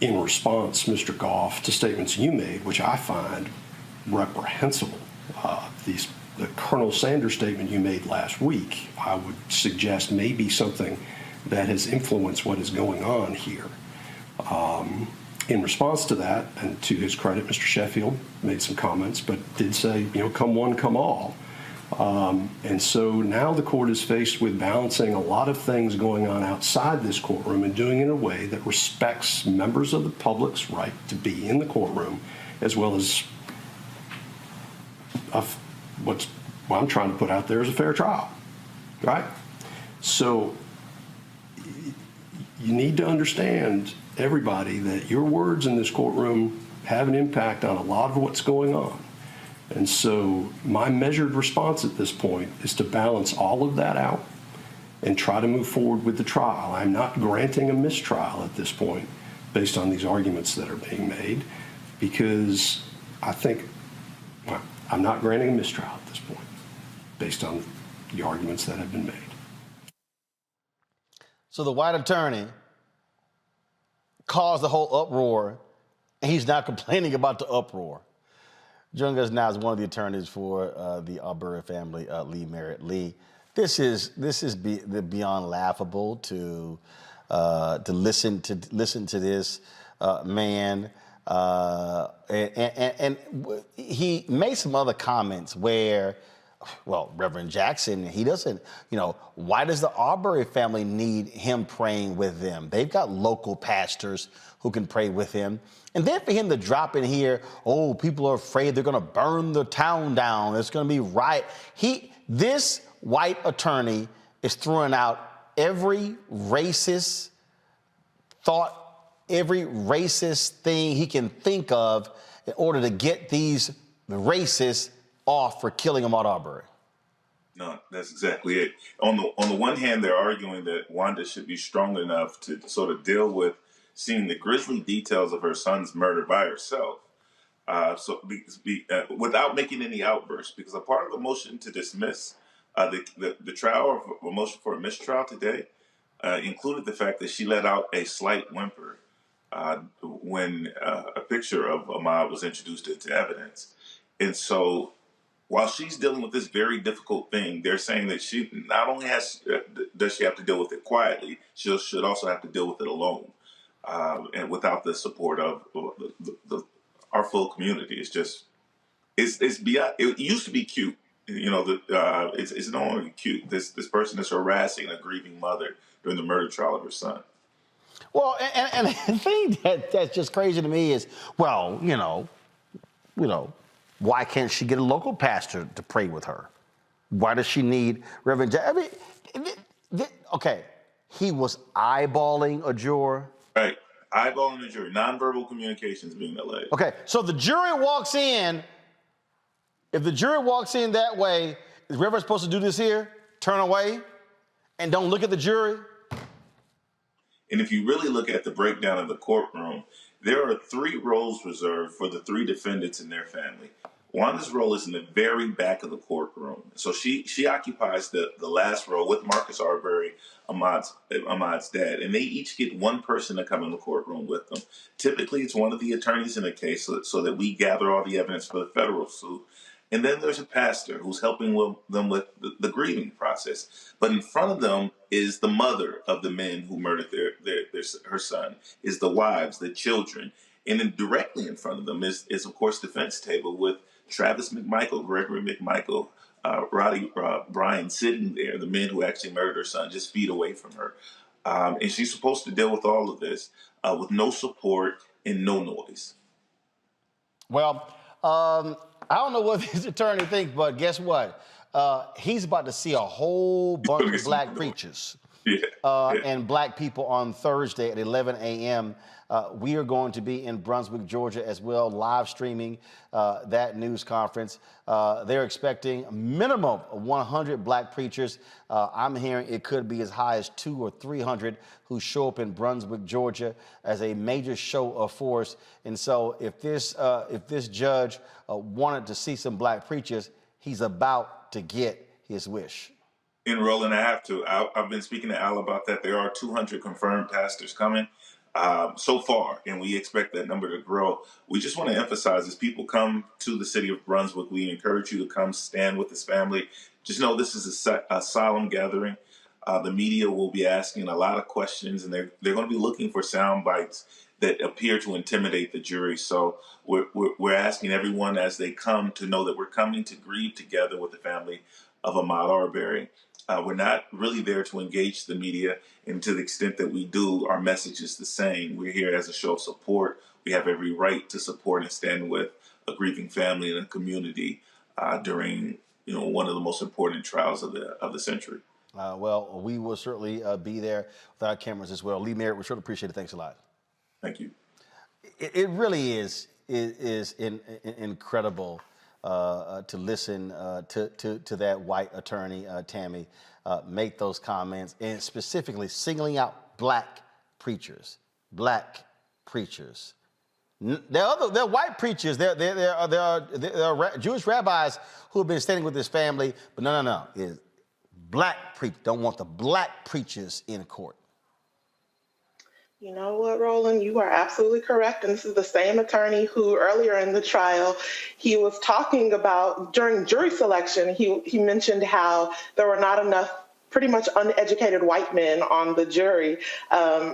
in response, Mr. Goff, to statements you made, which I find reprehensible. The Colonel Sanders statement you made last week, I would suggest may be something that has influenced what is going on here. In response to that, and to his credit, Mr. Sheffield made some comments, but did say, come one, come all. And so now the court is faced with balancing a lot of things going on outside this courtroom and doing it in a way that respects members of the public's right to be in the courtroom, as well as what I'm trying to put out there is a fair trial, right? So you need to understand, everybody, that your words in this courtroom have an impact on a lot of what's going on. And so my measured response at this point is to balance all of that out and try to move forward with the trial. I'm not granting a mistrial at this point based on these arguments that are being made, because I think, well, I'm not granting a mistrial at this point based on the arguments that have been made. So the white attorney caused the whole uproar, and he's not complaining about the uproar. Joining us now is one of the attorneys for the Arbery family, Lee Merritt. Lee, this is beyond laughable to listen to this man, and he made some other comments where, well, Reverend Jackson, he doesn't, why does the Arbery family need him praying with them? They've got local pastors who can pray with him. And then for him to drop in here, oh, people are afraid they're going to burn the town down. It's going to be riot. This white attorney is throwing out every racist thought, every racist thing he can think of in order to get these racists off for killing Ahmaud Arbery. No, that's exactly it. On the one hand, they're arguing that Wanda should be strong enough to sort of deal with seeing the grisly details of her son's murder by herself, without making any outbursts. Because a part of the motion to dismiss, the trial of a motion for a mistrial today included the fact that she let out a slight whimper when a picture of Ahmaud was introduced into evidence. And so, while she's dealing with this very difficult thing, they're saying that she not only does she have to deal with it quietly, she should also have to deal with it alone, and without the support of our full community. It's beyond. It used to be cute, it's no longer cute. This person is harassing a grieving mother during the murder trial of her son. Well, and the thing that's just crazy to me is, well, why can't she get a local pastor to pray with her? Why does she need Reverend Jackson? Okay, he was eyeballing a juror. Right, eyeballing a juror. Nonverbal communications being alleged. Okay, so the jury walks in. If the jury walks in that way, is Reverend supposed to do this here? Turn away and don't look at the jury? And if you really look at the breakdown of the courtroom, there are 3 rows reserved for the 3 defendants and their family. Wanda's role is in the very back of the courtroom. So she occupies the last row with Marcus Arbery, Ahmaud's dad. And they each get one person to come in the courtroom with them. Typically, it's one of the attorneys in the case so that we gather all the evidence for the federal suit. And then there's a pastor who's helping them with the grieving process. But in front of them is the mother of the men who murdered her son, is the wives, the children. And then directly in front of them is of course, defense table with Travis McMichael, Gregory McMichael, Brian sitting there, the men who actually murdered her son, just feet away from her. And she's supposed to deal with all of this with no support and no noise. Well, I don't know what his attorney thinks, but guess what? He's about to see a whole bunch of black preachers and black people on Thursday at 11 a.m. We are going to be in Brunswick, Georgia as well, live streaming that news conference. They're expecting a minimum of 100 black preachers. I'm hearing it could be as high as 200 or 300 who show up in Brunswick, Georgia as a major show of force. And so if this judge wanted to see some black preachers, he's about to get his wish. And Roland, I've been speaking to Al about that. There are 200 confirmed pastors coming so far, and we expect that number to grow. We just want to emphasize, as people come to the city of Brunswick, we encourage you to come stand with this family. Just know this is a solemn gathering. The media will be asking a lot of questions, and they're going to be looking for sound bites that appear to intimidate the jury. So we're asking everyone as they come to know that we're coming to grieve together with the family of Ahmaud Arbery. We're not really there to engage the media, and to the extent that we do, our message is the same. We're here as a show of support. We have every right to support and stand with a grieving family and a community during one of the most important trials of the century. Well, we will certainly be there with our cameras as well. Lee Merritt, we sure appreciate it. Thanks a lot. Thank you. It really is incredible to listen to that white attorney, Tammy, make those comments, and specifically singling out black preachers. Black preachers. There are white preachers. There are Jewish rabbis who have been standing with this family, but no. It's black preachers. Don't want the black preachers in court. You know what, Roland? You are absolutely correct. And this is the same attorney who earlier in the trial, he was talking about during jury selection, he mentioned how there were not enough pretty much uneducated white men on the jury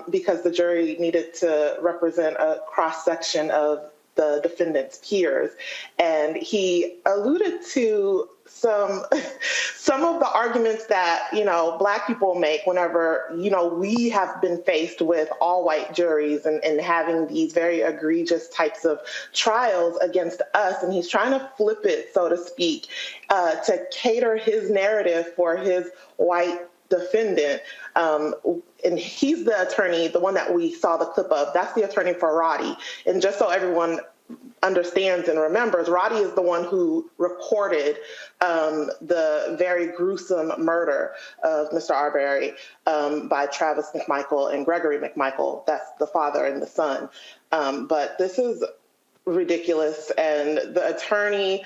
because the jury needed to represent a cross-section of the defendant's peers. And he alluded to some of the arguments that, black people make whenever, we have been faced with all white juries and having these very egregious types of trials against us. And he's trying to flip it, so to speak, to cater his narrative for his white defendant. And he's the attorney, the one that we saw the clip of, that's the attorney for Roddy. And just so everyone understands and remembers, Roddy is the one who recorded the very gruesome murder of Mr. Arbery by Travis McMichael and Gregory McMichael. That's the father and the son. But this is ridiculous, and the attorney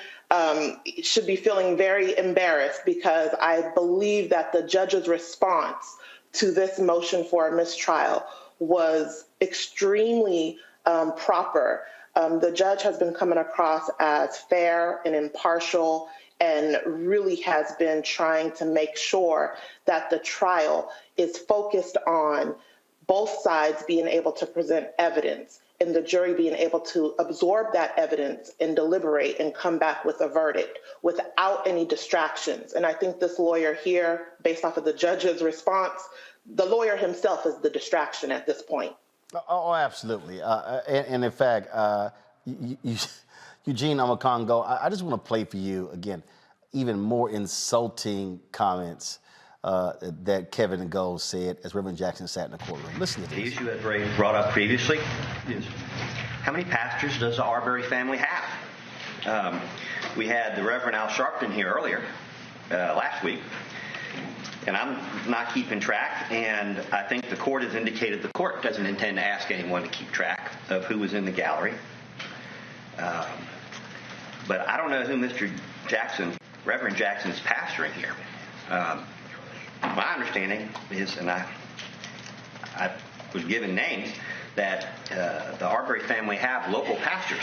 should be feeling very embarrassed, because I believe that the judge's response to this motion for a mistrial was extremely proper. The judge has been coming across as fair and impartial, and really has been trying to make sure that the trial is focused on both sides being able to present evidence and the jury being able to absorb that evidence and deliberate and come back with a verdict without any distractions. And I think this lawyer here, based off of the judge's response, the lawyer himself is the distraction at this point. Oh, absolutely. And in fact, Eugene Omokongo, I just want to play for you, again, even more insulting comments that Kevin Gold said as Reverend Jackson sat in the courtroom. Listen to this. The issue that Ray brought up previously is, how many pastors does the Arbery family have? We had the Reverend Al Sharpton here earlier, last week, and I'm not keeping track, and I think the court has indicated the court doesn't intend to ask anyone to keep track of who was in the gallery. But I don't know who Mr. Jackson, Reverend Jackson, is pastoring here. My understanding is, and I was given names, that the Arbery family have local pastors.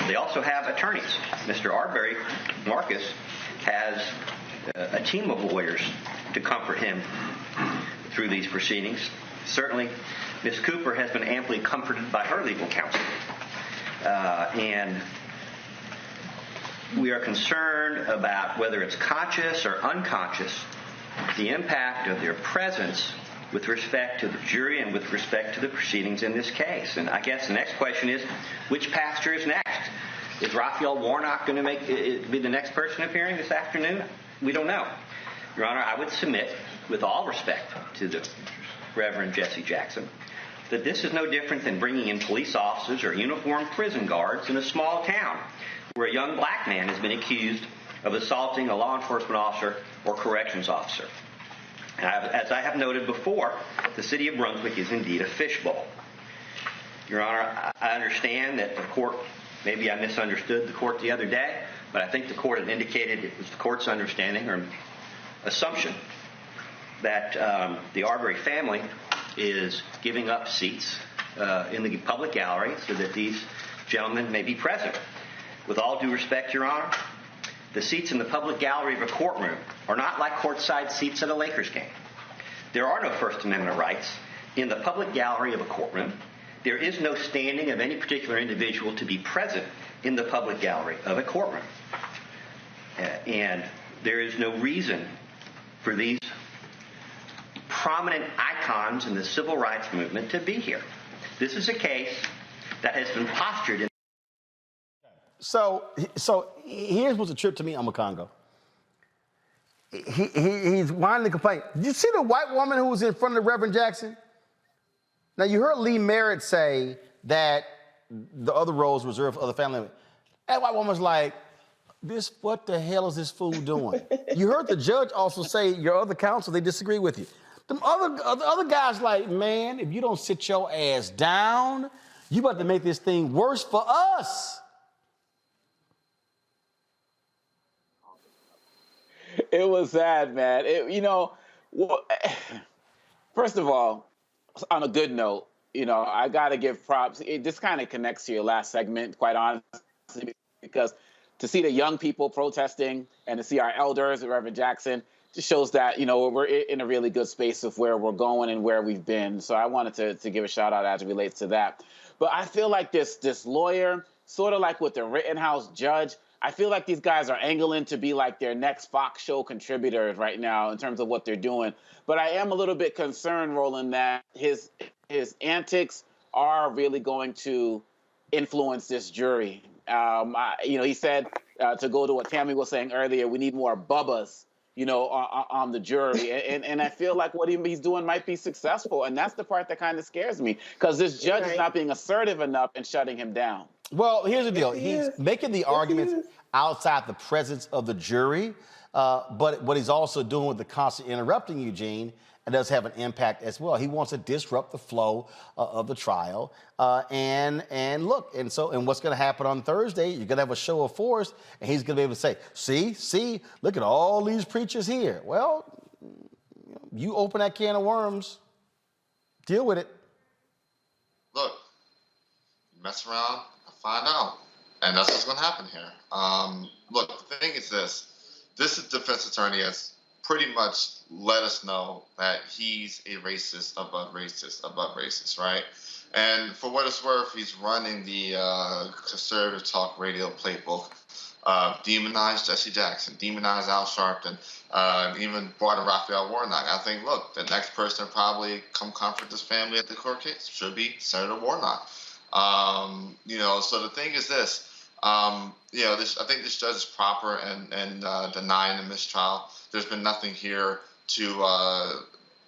They also have attorneys. Mr. Arbery, Marcus, has a team of lawyers to comfort him through these proceedings. Certainly, Ms. Cooper has been amply comforted by her legal counsel. And we are concerned about whether it's conscious or unconscious, the impact of their presence with respect to the jury and with respect to the proceedings in this case. And I guess the next question is, which pastor is next? Is Raphael Warnock going to be the next person appearing this afternoon? We don't know. Your Honor, I would submit, with all respect to the Reverend Jesse Jackson, that this is no different than bringing in police officers or uniformed prison guards in a small town where a young black man has been accused of assaulting a law enforcement officer or corrections officer. As I have noted before, the city of Brunswick is indeed a fishbowl. Your Honor, I understand that the court, maybe I misunderstood the court the other day, but I think the court had indicated it was the court's understanding or assumption that the Arbery family is giving up seats in the public gallery so that these gentlemen may be present. With all due respect, Your Honor, the seats in the public gallery of a courtroom are not like courtside seats at a Lakers game. There are no First Amendment rights in the public gallery of a courtroom. There is no standing of any particular individual to be present in the public gallery of a courtroom. And there is no reason for these prominent icons in the civil rights movement to be here. This is a case that has been postured in. So here's what's a trip to me, Congo. He's whining and complaining. Did you see the white woman who was in front of the Reverend Jackson? Now, you heard Lee Merritt say that the other rows reserved for other family members. That white woman's like, what the hell is this fool doing? You heard the judge also say, your other counsel, they disagree with you. The other guys like, man, if you don't sit your ass down, you about to make this thing worse for us. It was sad, man. First of all, on a good note, I got to give props. This kind of connects to your last segment, quite honestly, because to see the young people protesting and to see our elders, Reverend Jackson, just shows that, we're in a really good space of where we're going and where we've been. So I wanted to give a shout out as it relates to that. But I feel like this lawyer, sort of like with the Rittenhouse judge, I feel like these guys are angling to be like their next Fox show contributors right now in terms of what they're doing. But I am a little bit concerned, Roland, that his antics are really going to influence this jury. He said, to go to what Tammy was saying earlier, we need more Bubbas, on the jury. And I feel like what he's doing might be successful. And that's the part that kind of scares me, because this judge is not being assertive enough in shutting him down. Well, here's the deal. He's making the arguments outside the presence of the jury, but what he's also doing with the constant interrupting Eugene, it does have an impact as well. He wants to disrupt the flow of the trial, and what's going to happen on Thursday? You're going to have a show of force, and he's going to be able to say, "See, look at all these preachers here." Well, you open that can of worms, deal with it. Look, mess around. Find out. And that's what's going to happen here. Look, the thing is this defense attorney has pretty much let us know that he's a racist above racist, right? And for what it's worth, he's running the conservative talk radio playbook. Demonized Jesse Jackson, demonized Al Sharpton, even brought in Raphael Warnock. I think, look, the next person to probably come comfort this family at the court case should be Senator Warnock. So the thing is this, I think this judge is proper in denying a mistrial. There's been nothing here to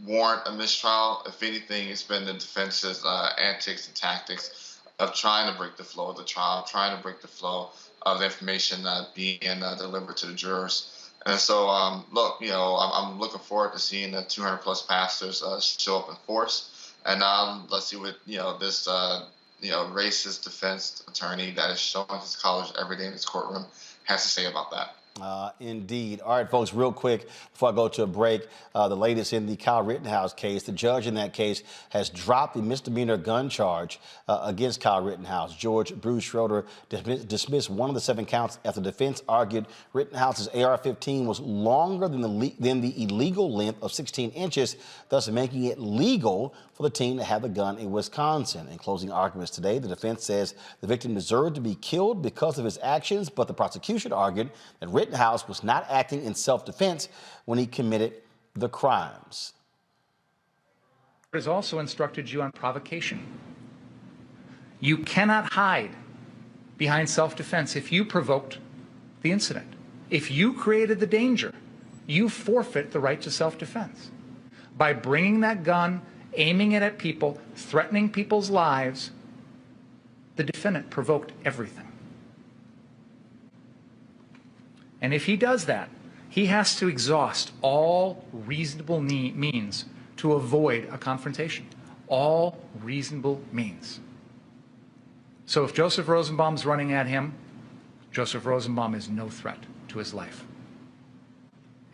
warrant a mistrial. If anything, it's been the defense's antics and tactics of trying to break the flow of the trial, trying to break the flow of the information being delivered to the jurors. And so, I'm looking forward to seeing the 200-plus pastors show up in force. And let's see what, this racist defense attorney that is showing his colors every day in his courtroom has to say about that. Indeed. All right, folks, real quick, before I go to a break, the latest in the Kyle Rittenhouse case. The judge in that case has dropped the misdemeanor gun charge against Kyle Rittenhouse. George Bruce Schroeder dismissed one of the 7 counts after the defense argued Rittenhouse's AR-15 was longer than the illegal length of 16 inches, thus making it legal for the teen to have the gun in Wisconsin. In closing arguments today, the defense says the victim deserved to be killed because of his actions, but the prosecution argued that Rittenhouse was not acting in self-defense when he committed the crimes. It has also instructed you on provocation. You cannot hide behind self-defense if you provoked the incident. If you created the danger, you forfeit the right to self-defense. By bringing that gun, aiming it at people, threatening people's lives, the defendant provoked everything. And if he does that, he has to exhaust all reasonable means to avoid a confrontation. All reasonable means. So if Joseph Rosenbaum's running at him, Joseph Rosenbaum is no threat to his life.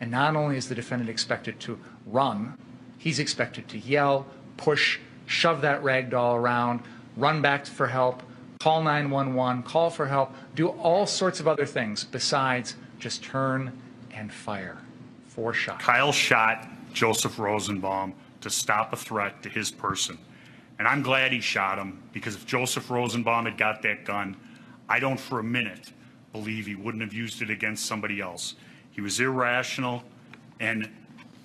And not only is the defendant expected to run, he's expected to yell, push, shove that rag doll around, run back for help, call 911, call for help, do all sorts of other things besides just turn and fire 4 shots. Kyle shot Joseph Rosenbaum to stop a threat to his person. And I'm glad he shot him, because if Joseph Rosenbaum had got that gun, I don't for a minute believe he wouldn't have used it against somebody else. He was irrational and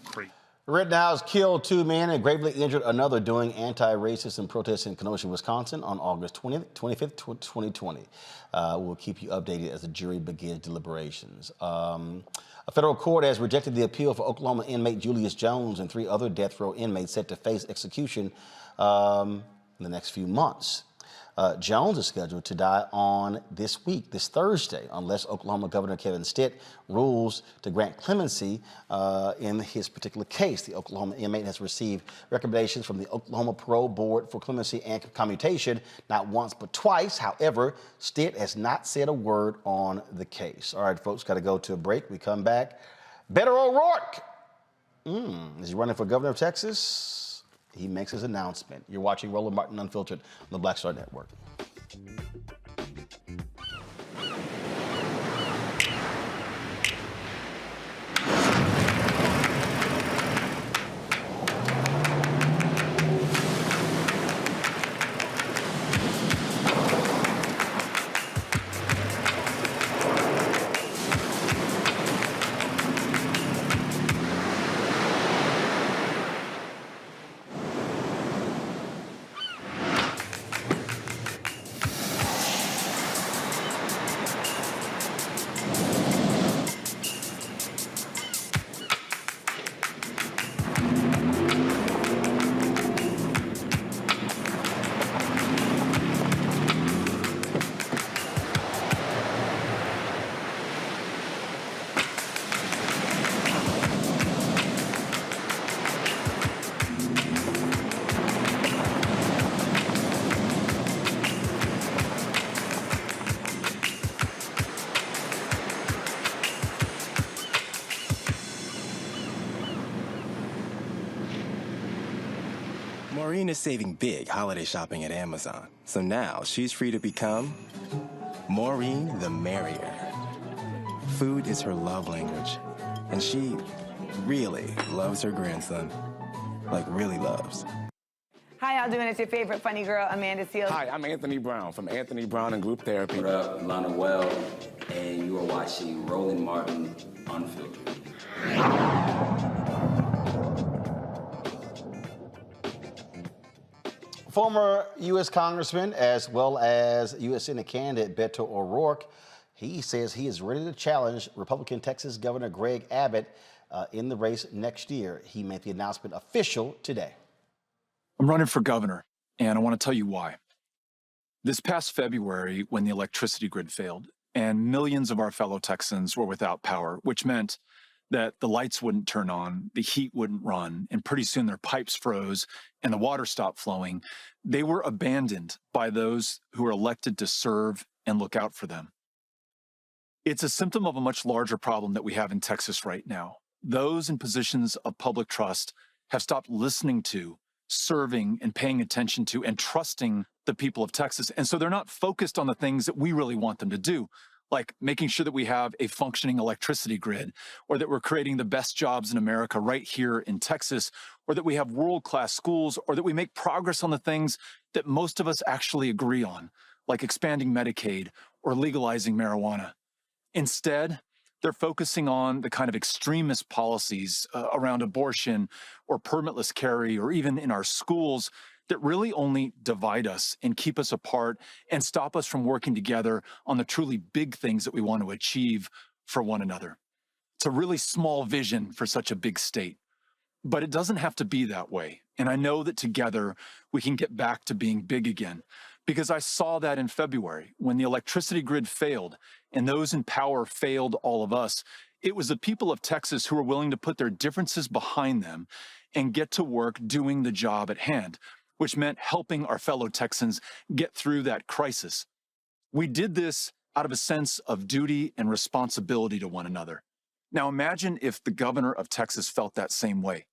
crazy. Rittenhouse killed 2 men and gravely injured another during anti-racism protests in Kenosha, Wisconsin on August 25th, 2020. We'll keep you updated as the jury begins deliberations. A federal court has rejected the appeal for Oklahoma inmate Julius Jones and 3 other death row inmates set to face execution in the next few months. Jones is scheduled to die on this Thursday, unless Oklahoma Governor Kevin Stitt rules to grant clemency in his particular case. The Oklahoma inmate has received recommendations from the Oklahoma Parole Board for clemency and commutation, not once but twice. However, Stitt has not said a word on the case. All right, folks, got to go to a break. We come back. Beto O'Rourke. Is he running for governor of Texas? He makes his announcement. You're watching Roland Martin Unfiltered on the Black Star Network. Maureen is saving big holiday shopping at Amazon, so now she's free to become Maureen the Merrier. Food is her love language, and she really loves her grandson. Like, really loves. How y'all doing? It's your favorite funny girl, Amanda Seals. Hi, I'm Anthony Brown from Anthony Brown and Group Therapy. What up, Lana Well, and you are watching Roland Martin Unfiltered. Former U.S. Congressman as well as U.S. Senate candidate Beto O'Rourke, he says he is ready to challenge Republican Texas Governor Greg Abbott in the race next year. He made the announcement official today. I'm running for governor, and I want to tell you why. This past February, when the electricity grid failed and millions of our fellow Texans were without power, which meant that the lights wouldn't turn on, the heat wouldn't run, and pretty soon their pipes froze and the water stopped flowing, they were abandoned by those who were elected to serve and look out for them. It's a symptom of a much larger problem that we have in Texas right now. Those in positions of public trust have stopped listening to, serving, and paying attention to, and trusting the people of Texas. And so they're not focused on the things that we really want them to do, like making sure that we have a functioning electricity grid, or that we're creating the best jobs in America right here in Texas, or that we have world-class schools, or that we make progress on the things that most of us actually agree on, like expanding Medicaid or legalizing marijuana. Instead, they're focusing on the kind of extremist policies around abortion or permitless carry, or even in our schools, that really only divide us and keep us apart and stop us from working together on the truly big things that we want to achieve for one another. It's a really small vision for such a big state, but it doesn't have to be that way. And I know that together we can get back to being big again, because I saw that in February when the electricity grid failed and those in power failed all of us. It was the people of Texas who were willing to put their differences behind them and get to work doing the job at hand, which meant helping our fellow Texans get through that crisis. We did this out of a sense of duty and responsibility to one another. Now imagine if the governor of Texas felt that same way.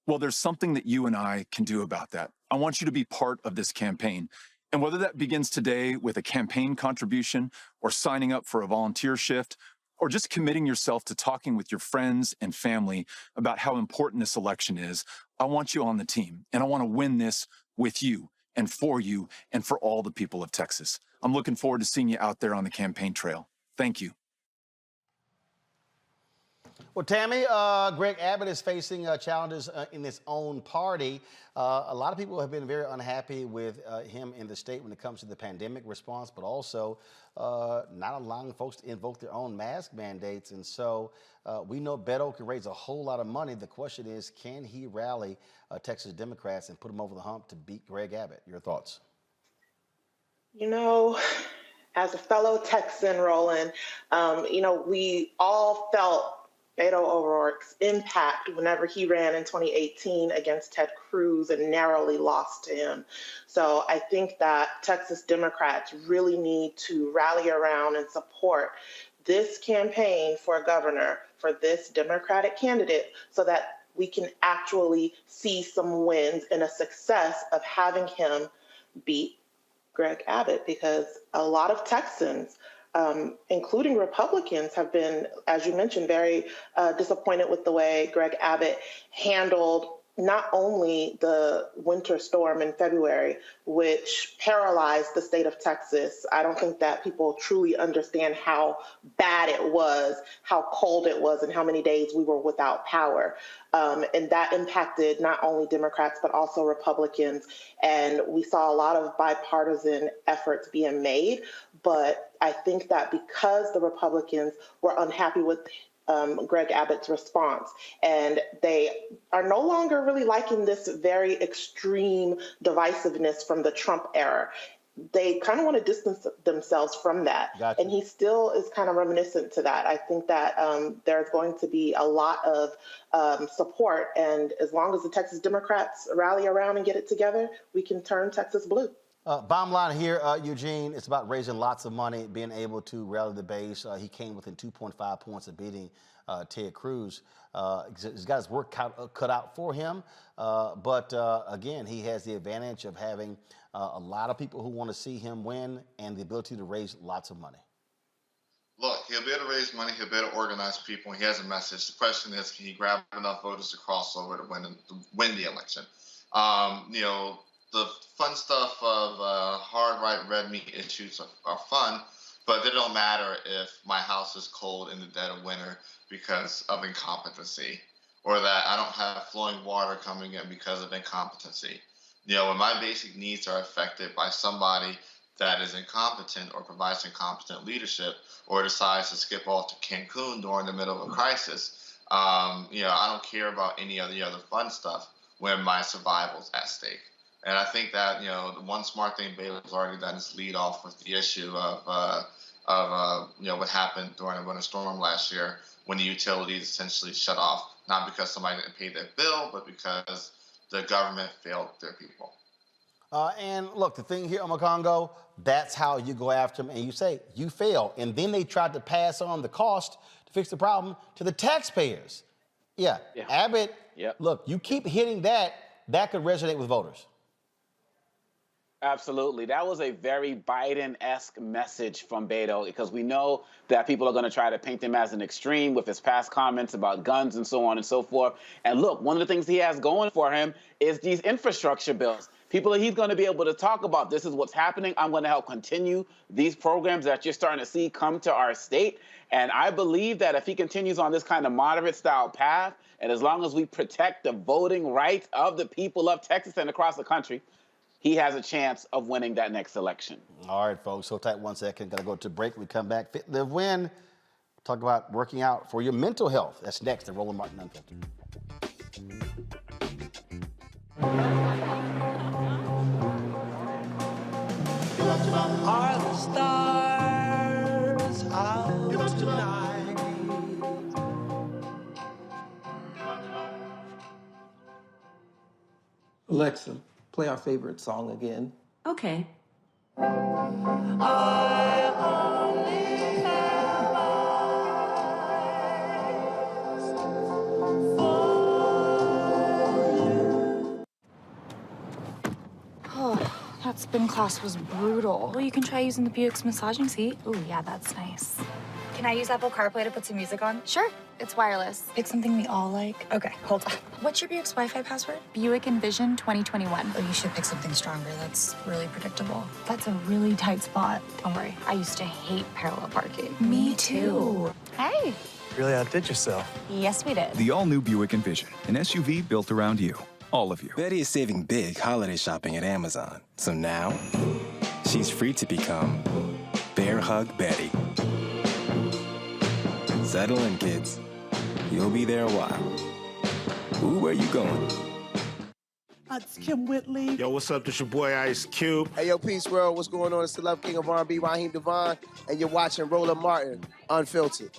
Well, there's something that you and I can do about that. I want you to be part of this campaign. And whether that begins today with a campaign contribution, or signing up for a volunteer shift, or just committing yourself to talking with your friends and family about how important this election is, I want you on the team. And I want to win this with you and for all the people of Texas. I'm looking forward to seeing you out there on the campaign trail. Thank you. Well, Tammy, Greg Abbott is facing challenges in his own party. A lot of people have been very unhappy with him in the state when it comes to the pandemic response, but also not allowing folks to invoke their own mask mandates. And so we know Beto can raise a whole lot of money. The question is, can he rally Texas Democrats and put them over the hump to beat Greg Abbott? Your thoughts? You know, as a fellow Texan, Roland, we all felt Beto O'Rourke's impact whenever he ran in 2018 against Ted Cruz and narrowly lost to him. So I think that Texas Democrats really need to rally around and support this campaign for governor for this Democratic candidate so that we can actually see some wins and a success of having him beat Greg Abbott, because a lot of Texans, including Republicans, have been, as you mentioned, very disappointed with the way Greg Abbott handled not only the winter storm in February, which paralyzed the state of Texas. I don't think that people truly understand how bad it was, how cold it was, and how many days we were without power. And that impacted not only Democrats, but also Republicans. And we saw a lot of bipartisan efforts being made. But I think that because the Republicans were unhappy with Greg Abbott's response, and they are no longer really liking this very extreme divisiveness from the Trump era. They kind of want to distance themselves from that. Gotcha. And he still is kind of reminiscent to that. I think that there's going to be a lot of support. And as long as the Texas Democrats rally around and get it together, we can turn Texas blue. Bottom line here, Eugene, it's about raising lots of money, being able to rally the base. He came within 2.5 points of beating Ted Cruz. He's got his work cut out for him. But again, he has the advantage of having a lot of people who want to see him win and the ability to raise lots of money. Look, he'll be able to raise money. He'll be able to organize people. He has a message. The question is, can he grab enough voters to cross over to win the election? The fun stuff of hard right, red meat issues are fun, but they don't matter if my house is cold in the dead of winter because of incompetency, or that I don't have flowing water coming in because of incompetency. When my basic needs are affected by somebody that is incompetent or provides incompetent leadership or decides to skip off to Cancun during the middle of a crisis, I don't care about any of the other fun stuff when my survival's at stake. And I think that, the one smart thing Beto's already done is lead off with the issue of what happened during the winter storm last year when the utilities essentially shut off, not because somebody didn't pay their bill, but because the government failed their people. And look, the thing here, Congo, that's how you go after them, and you say, you fail. And then they tried to pass on the cost to fix the problem to the taxpayers. Yeah. Abbott, look, you keep hitting that could resonate with voters. Absolutely. That was a very Biden-esque message from Beto, because we know that people are going to try to paint him as an extreme with his past comments about guns and so on and so forth. And look, one of the things he has going for him is these infrastructure bills. People that he's going to be able to talk about, this is what's happening. I'm going to help continue these programs that you're starting to see come to our state. And I believe that if he continues on this kind of moderate style path, and as long as we protect the voting rights of the people of Texas and across the country, he has a chance of winning that next election. All right, folks. So tight 1 second. Got to go to break. We come back. Fit, live, win. Talk about working out for your mental health. That's next. And Roland Martin Unfiltered. Are the stars out tonight? Alexa, play our favorite song again. Okay. Oh, that spin class was brutal. Well, you can try using the Buick's massaging seat. Ooh, yeah, that's nice. Can I use Apple CarPlay to put some music on? Sure. It's wireless. It's something we all like. Okay, hold on. What's your Buick's Wi-Fi password? Buick Envision 2021. Oh, you should pick something stronger. That's really predictable. That's a really tight spot. Don't worry. I used to hate parallel parking. Me too. Hey. Really outdid yourself. Yes, we did. The all-new Buick Envision, an SUV built around you. All of you. Betty is saving big holiday shopping at Amazon. So now, she's free to become Bear Hug Betty. Settle in, kids. You'll be there a while. Ooh, where you going? It's Kim Whitley. Yo, what's up? This your boy Ice Cube. Hey, yo, Peace World. What's going on? It's the Love King of R&B, Raheem Devon, and you're watching Roland Martin Unfiltered.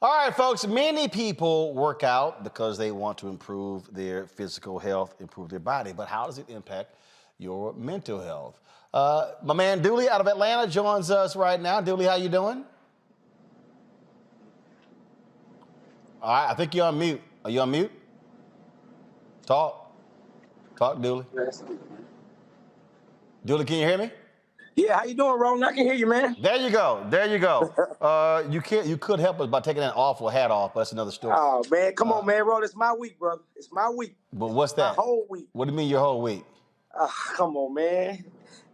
All right, folks, many people work out because they want to improve their physical health, improve their body. But how does it impact your mental health? My man Dooley out of Atlanta joins us right now. Dooley, how you doing? All right, I think you're on mute. Are you on mute? Talk. Talk, Dooley. Dooley, can you hear me? Yeah, how you doing, Roland? I can hear you, man. There you go. There you go. You could help us by taking that awful hat off, but that's another story. Oh, man. Come on, man, Roland. It's my week, brother. It's my week. But what's that? My whole week. What do you mean your whole week? Come on, man.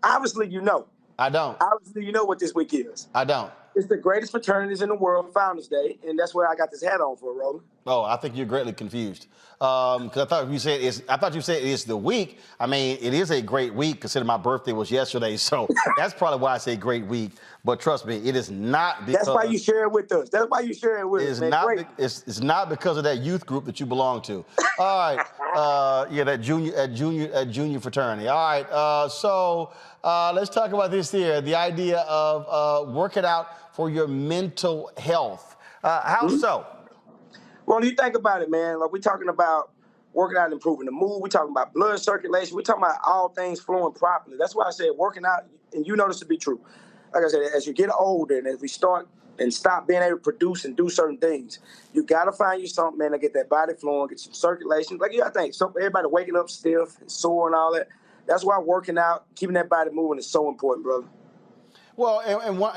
Obviously, you know. I don't. Obviously, you know what this week is. I don't. It's the greatest fraternities in the world, Founders Day, and that's where I got this hat on for, Roland. Oh, I think you're greatly confused. Because I thought you said it's the week. I mean, it is a great week considering my birthday was yesterday, so that's probably why I say great week. But trust me, it is not because. That's why you share it with us. That's why you share it with us, man. It's not because of that youth group that you belong to. All right, yeah, that junior fraternity. All right, so let's talk about this here. The idea of working out for your mental health. How so? Well, you think about it, man. Like, we're talking about working out and improving the mood. We're talking about blood circulation. We're talking about all things flowing properly. That's why I said working out, and you know this to be true. Like I said, as you get older and as we start and stop being able to produce and do certain things, you got to find you something, man, to get that body flowing, get some circulation. Like, you got to think, everybody waking up stiff and sore and all that. That's why working out, keeping that body moving is so important, brother. Well,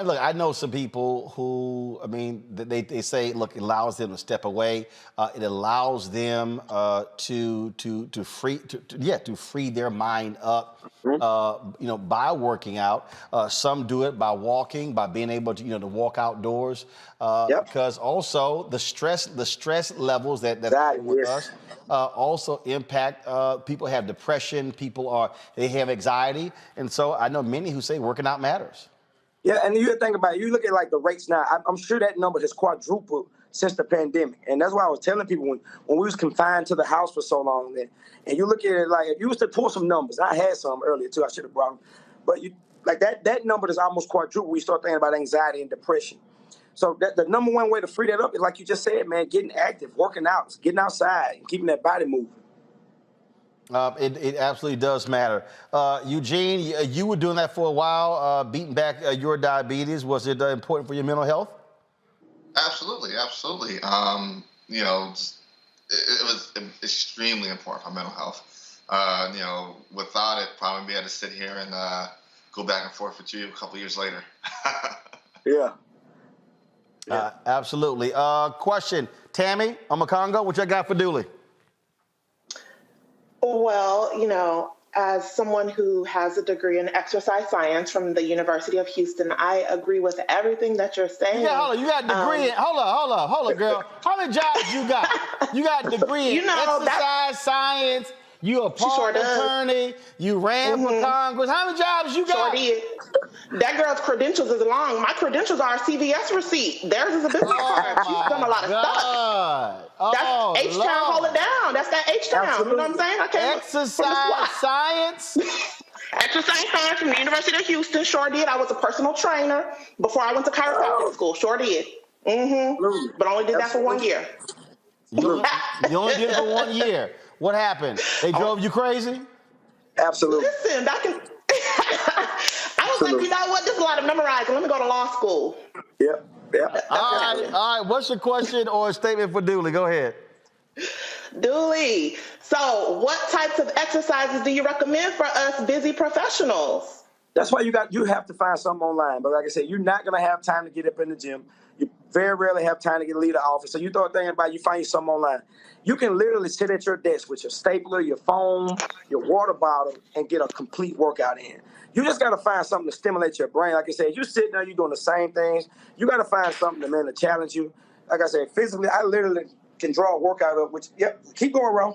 look, I know some people who, I mean, they say, look, it allows them to step away. It allows them to free their mind up, by working out. Some do it by walking, by being able to, to walk outdoors. Because also the stress levels that with us also impact. People have depression. They have anxiety, and so I know many who say working out matters. Yeah, and you think about it, you look at like the rates now, I'm sure that number has quadrupled since the pandemic. And that's why I was telling people when we was confined to the house for so long, and you look at it like, if you was to pull some numbers, I had some earlier too, I should have brought them, but you like that number is almost quadruple when you start thinking about anxiety and depression. So the number one way to free that up is, like you just said, man, getting active, working out, getting outside, and keeping that body moving. It absolutely does matter. Eugene, you were doing that for a while, beating back your diabetes. Was it important for your mental health? Absolutely. You know, it was extremely important for mental health. You know, without it, probably be able to sit here and go back and forth with you a couple years later. Yeah. Absolutely. Question, Tammy, Congo, what you got for Dooley? Well, you know, as someone who has a degree in exercise science from the University of Houston, I agree with everything that you're saying. Yeah, hold on. You got a degree in, hold on, girl. How many jobs you got? You got a degree in exercise science. You a part attorney. You ran for Congress. How many jobs you got? Sure did. That girl's credentials is long. My credentials are a CVS receipt. Theirs is a business card. She's done a lot of stuff. That's H-Town, hold it down. That's that H-Town. You know what I'm saying? I came Exercise science? Exercise science from the University of Houston. Sure did. I was a personal trainer before I went to chiropractic school. Sure did. But I only did that for 1 year. You only did it for 1 year. What happened? They drove you crazy? Absolutely. Listen, I was like, you know what? There's a lot of memorizing. Let me go to law school. Yep. All right. What's your question or statement for Dooley? Go ahead. Dooley, so what types of exercises do you recommend for us busy professionals? That's why you have to find something online. But like I said, you're not going to have time to get up in the gym. You very rarely have time to get leave the office. So you start thinking about you find something online. You can literally sit at your desk with your stapler, your phone, your water bottle, and get a complete workout in. You just got to find something to stimulate your brain. Like I said, you sitting there, you're doing the same things. You got to find something to challenge you. Like I said, physically, I literally can draw a workout up, keep going, Ron.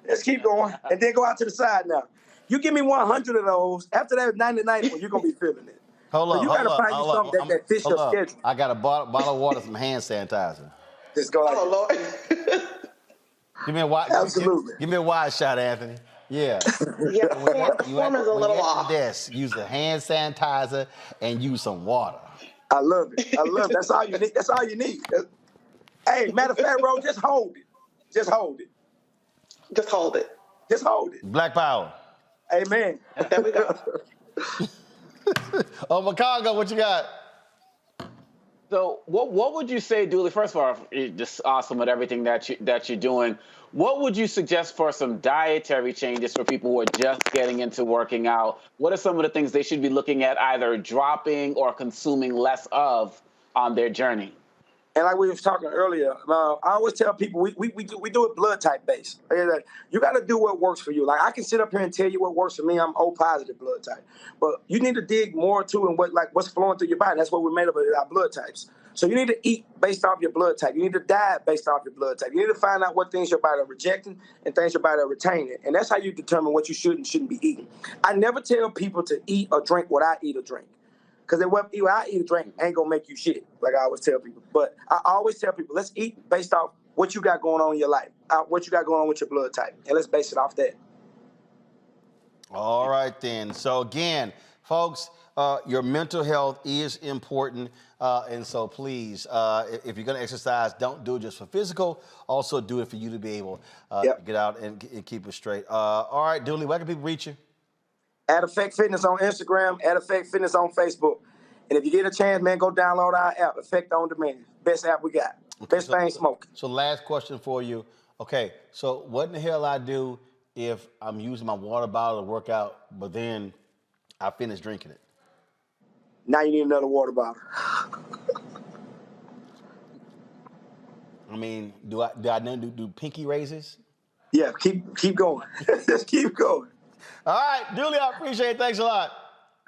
Let's keep going. And then go out to the side now. You give me 100 of those. After that 99, you're going to be feeling it. Hold up. You got to find you something that fits your schedule. I got a bottle of water, some hand sanitizer. Just go like Lord. Give me a wide, absolutely. Give me a wide shot, Anthony. Yeah. Yeah, form is a little off. Desk, use a hand sanitizer and use some water. I love it. That's all you need. That's all you need. Hey, matter of fact, bro, just hold it. Just hold it. Just hold it. Just hold it. Black power. Amen. There we go. Congo, what you got? So what would you say, Dooley? First of all, you're just awesome at everything that you're doing. What would you suggest for some dietary changes for people who are just getting into working out? What are some of the things they should be looking at either dropping or consuming less of on their journey? And like we was talking earlier, I always tell people we do it blood type based. You got to do what works for you. Like I can sit up here and tell you what works for me. I'm O positive blood type, but you need to dig more too and what's flowing through your body. That's what we're made of, our blood types. So you need to eat based off your blood type. You need to diet based off your blood type. You need to find out what things your body are rejecting and things your body are retaining, and that's how you determine what you should and shouldn't be eating. I never tell people to eat or drink what I eat or drink. Because what I eat or drink ain't going to make you shit, like I always tell people. But I always tell people, let's eat based off what you got going on in your life, what you got going on with your blood type, and let's base it off that. All right, then. So, again, folks, your mental health is important. And so, please, if you're going to exercise, don't do it just for physical. Also, do it for you to be able to get out and keep it straight. All right, Dooley, where can people reach you? At Effect Fitness on Instagram, at Effect Fitness on Facebook. And if you get a chance, man, go download our app, Effect On Demand. Best app we got. Best thing smoking. So last question for you. Okay, so what in the hell I do if I'm using my water bottle to work out, but then I finish drinking it? Now you need another water bottle. I mean, do I do pinky raises? Yeah, keep going. Just keep going. All right, Dooley, I appreciate it. Thanks a lot.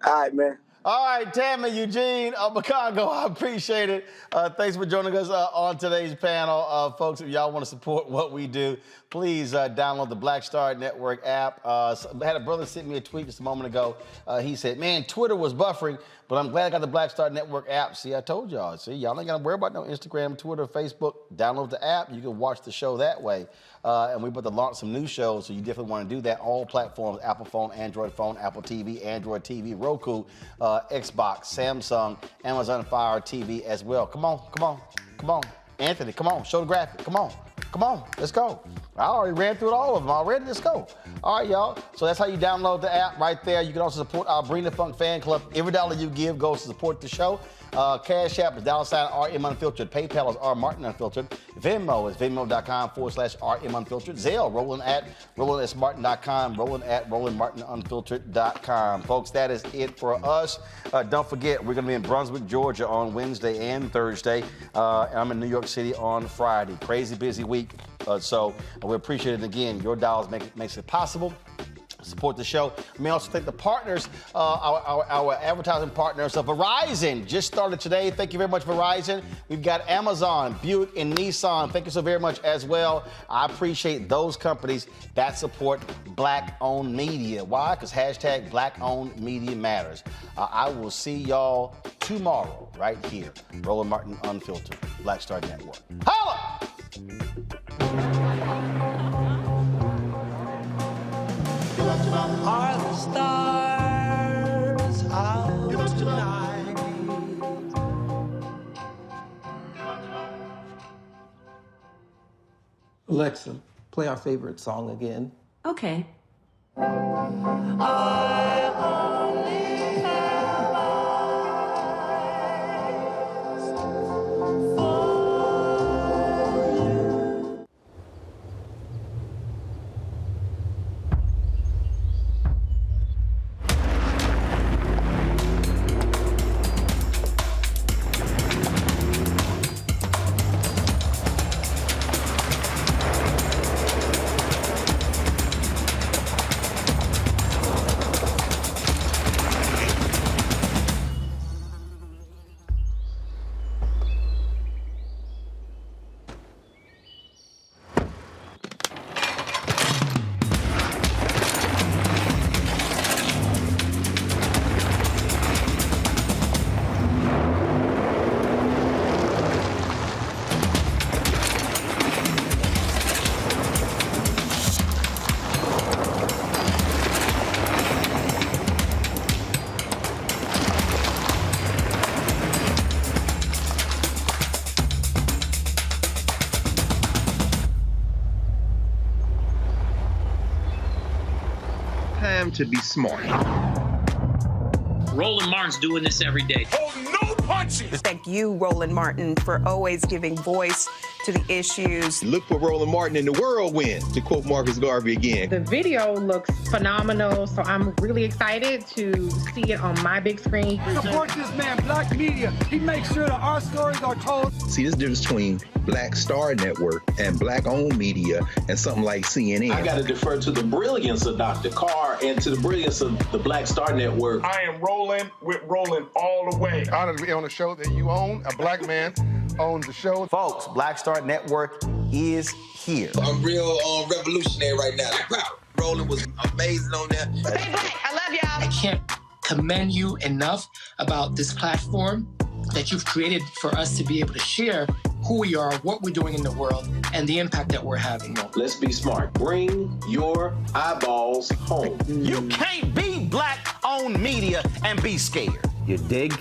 All right, man. All right, Tammy, Eugene, Macongo, I appreciate it. Thanks for joining us on today's panel. Folks, if y'all want to support what we do, please download the Black Star Network app. I had a brother send me a tweet just a moment ago. He said, man, Twitter was buffering, but I'm glad I got the Black Star Network app. See, I told y'all. See, y'all ain't got to worry about no Instagram, Twitter, Facebook. Download the app. You can watch the show that way. And we're about to launch some new shows, so you definitely want to do that. All platforms, Apple phone, Android phone, Apple TV, Android TV, Roku, Xbox, Samsung, Amazon Fire TV as well. Come on, come on, come on. Anthony, come on, show the graphic. Come on, come on, let's go. I already ran through all of them already. Let's go. All right, y'all. So that's how you download the app right there. You can also support our Bring the Funk fan club. Every dollar you give goes to support the show. Cash App is $RM Unfiltered. PayPal is R Martin Unfiltered. Venmo is venmo.com/RM Unfiltered. Zelle, Roland at RolandSMartin.com. Roland at RolandMartinUnfiltered.com. Folks, that is it for us. Don't forget, we're going to be in Brunswick, Georgia on Wednesday and Thursday. And I'm in New York City on Friday. Crazy busy week. So we appreciate it. Again, your dollars makes it possible. Support the show. We may also thank the partners, our advertising partners. Verizon just started today. Thank you very much, Verizon. We've got Amazon, Buick, and Nissan. Thank you so very much as well. I appreciate those companies that support Black-owned media. Why? Because hashtag Black-owned media matters. I will see y'all tomorrow right here. Roland Martin Unfiltered, Black Star Network. Holla! Are the stars out tonight? Alexa, play our favorite song again. Okay. I only have eyes for you. Time to be smart. Roland Martin's doing this every day. Oh, no punches! Thank you, Roland Martin, for always giving voice to the issues. Look for Roland Martin in the whirlwind, to quote Marcus Garvey again. The video looks phenomenal, so I'm really excited to see it on my big screen. Support this man, Black Media. He makes sure that our stories are told. See, this difference between Black Star Network and Black-owned media and something like CNN. I got to defer to the brilliance of Dr. Carr and to the brilliance of the Black Star Network. I am rolling with Roland all the way. Honored to be on a show that you own. A black man owns the show. Folks, Black Star Network is here. I'm real revolutionary right now. Roland was amazing on there. Stay black. I love y'all. I can't commend you enough about this platform that you've created for us to be able to share who we are, what we're doing in the world, and the impact that we're having. Let's be smart. Bring your eyeballs home. You can't be Black-owned media and be scared. You dig?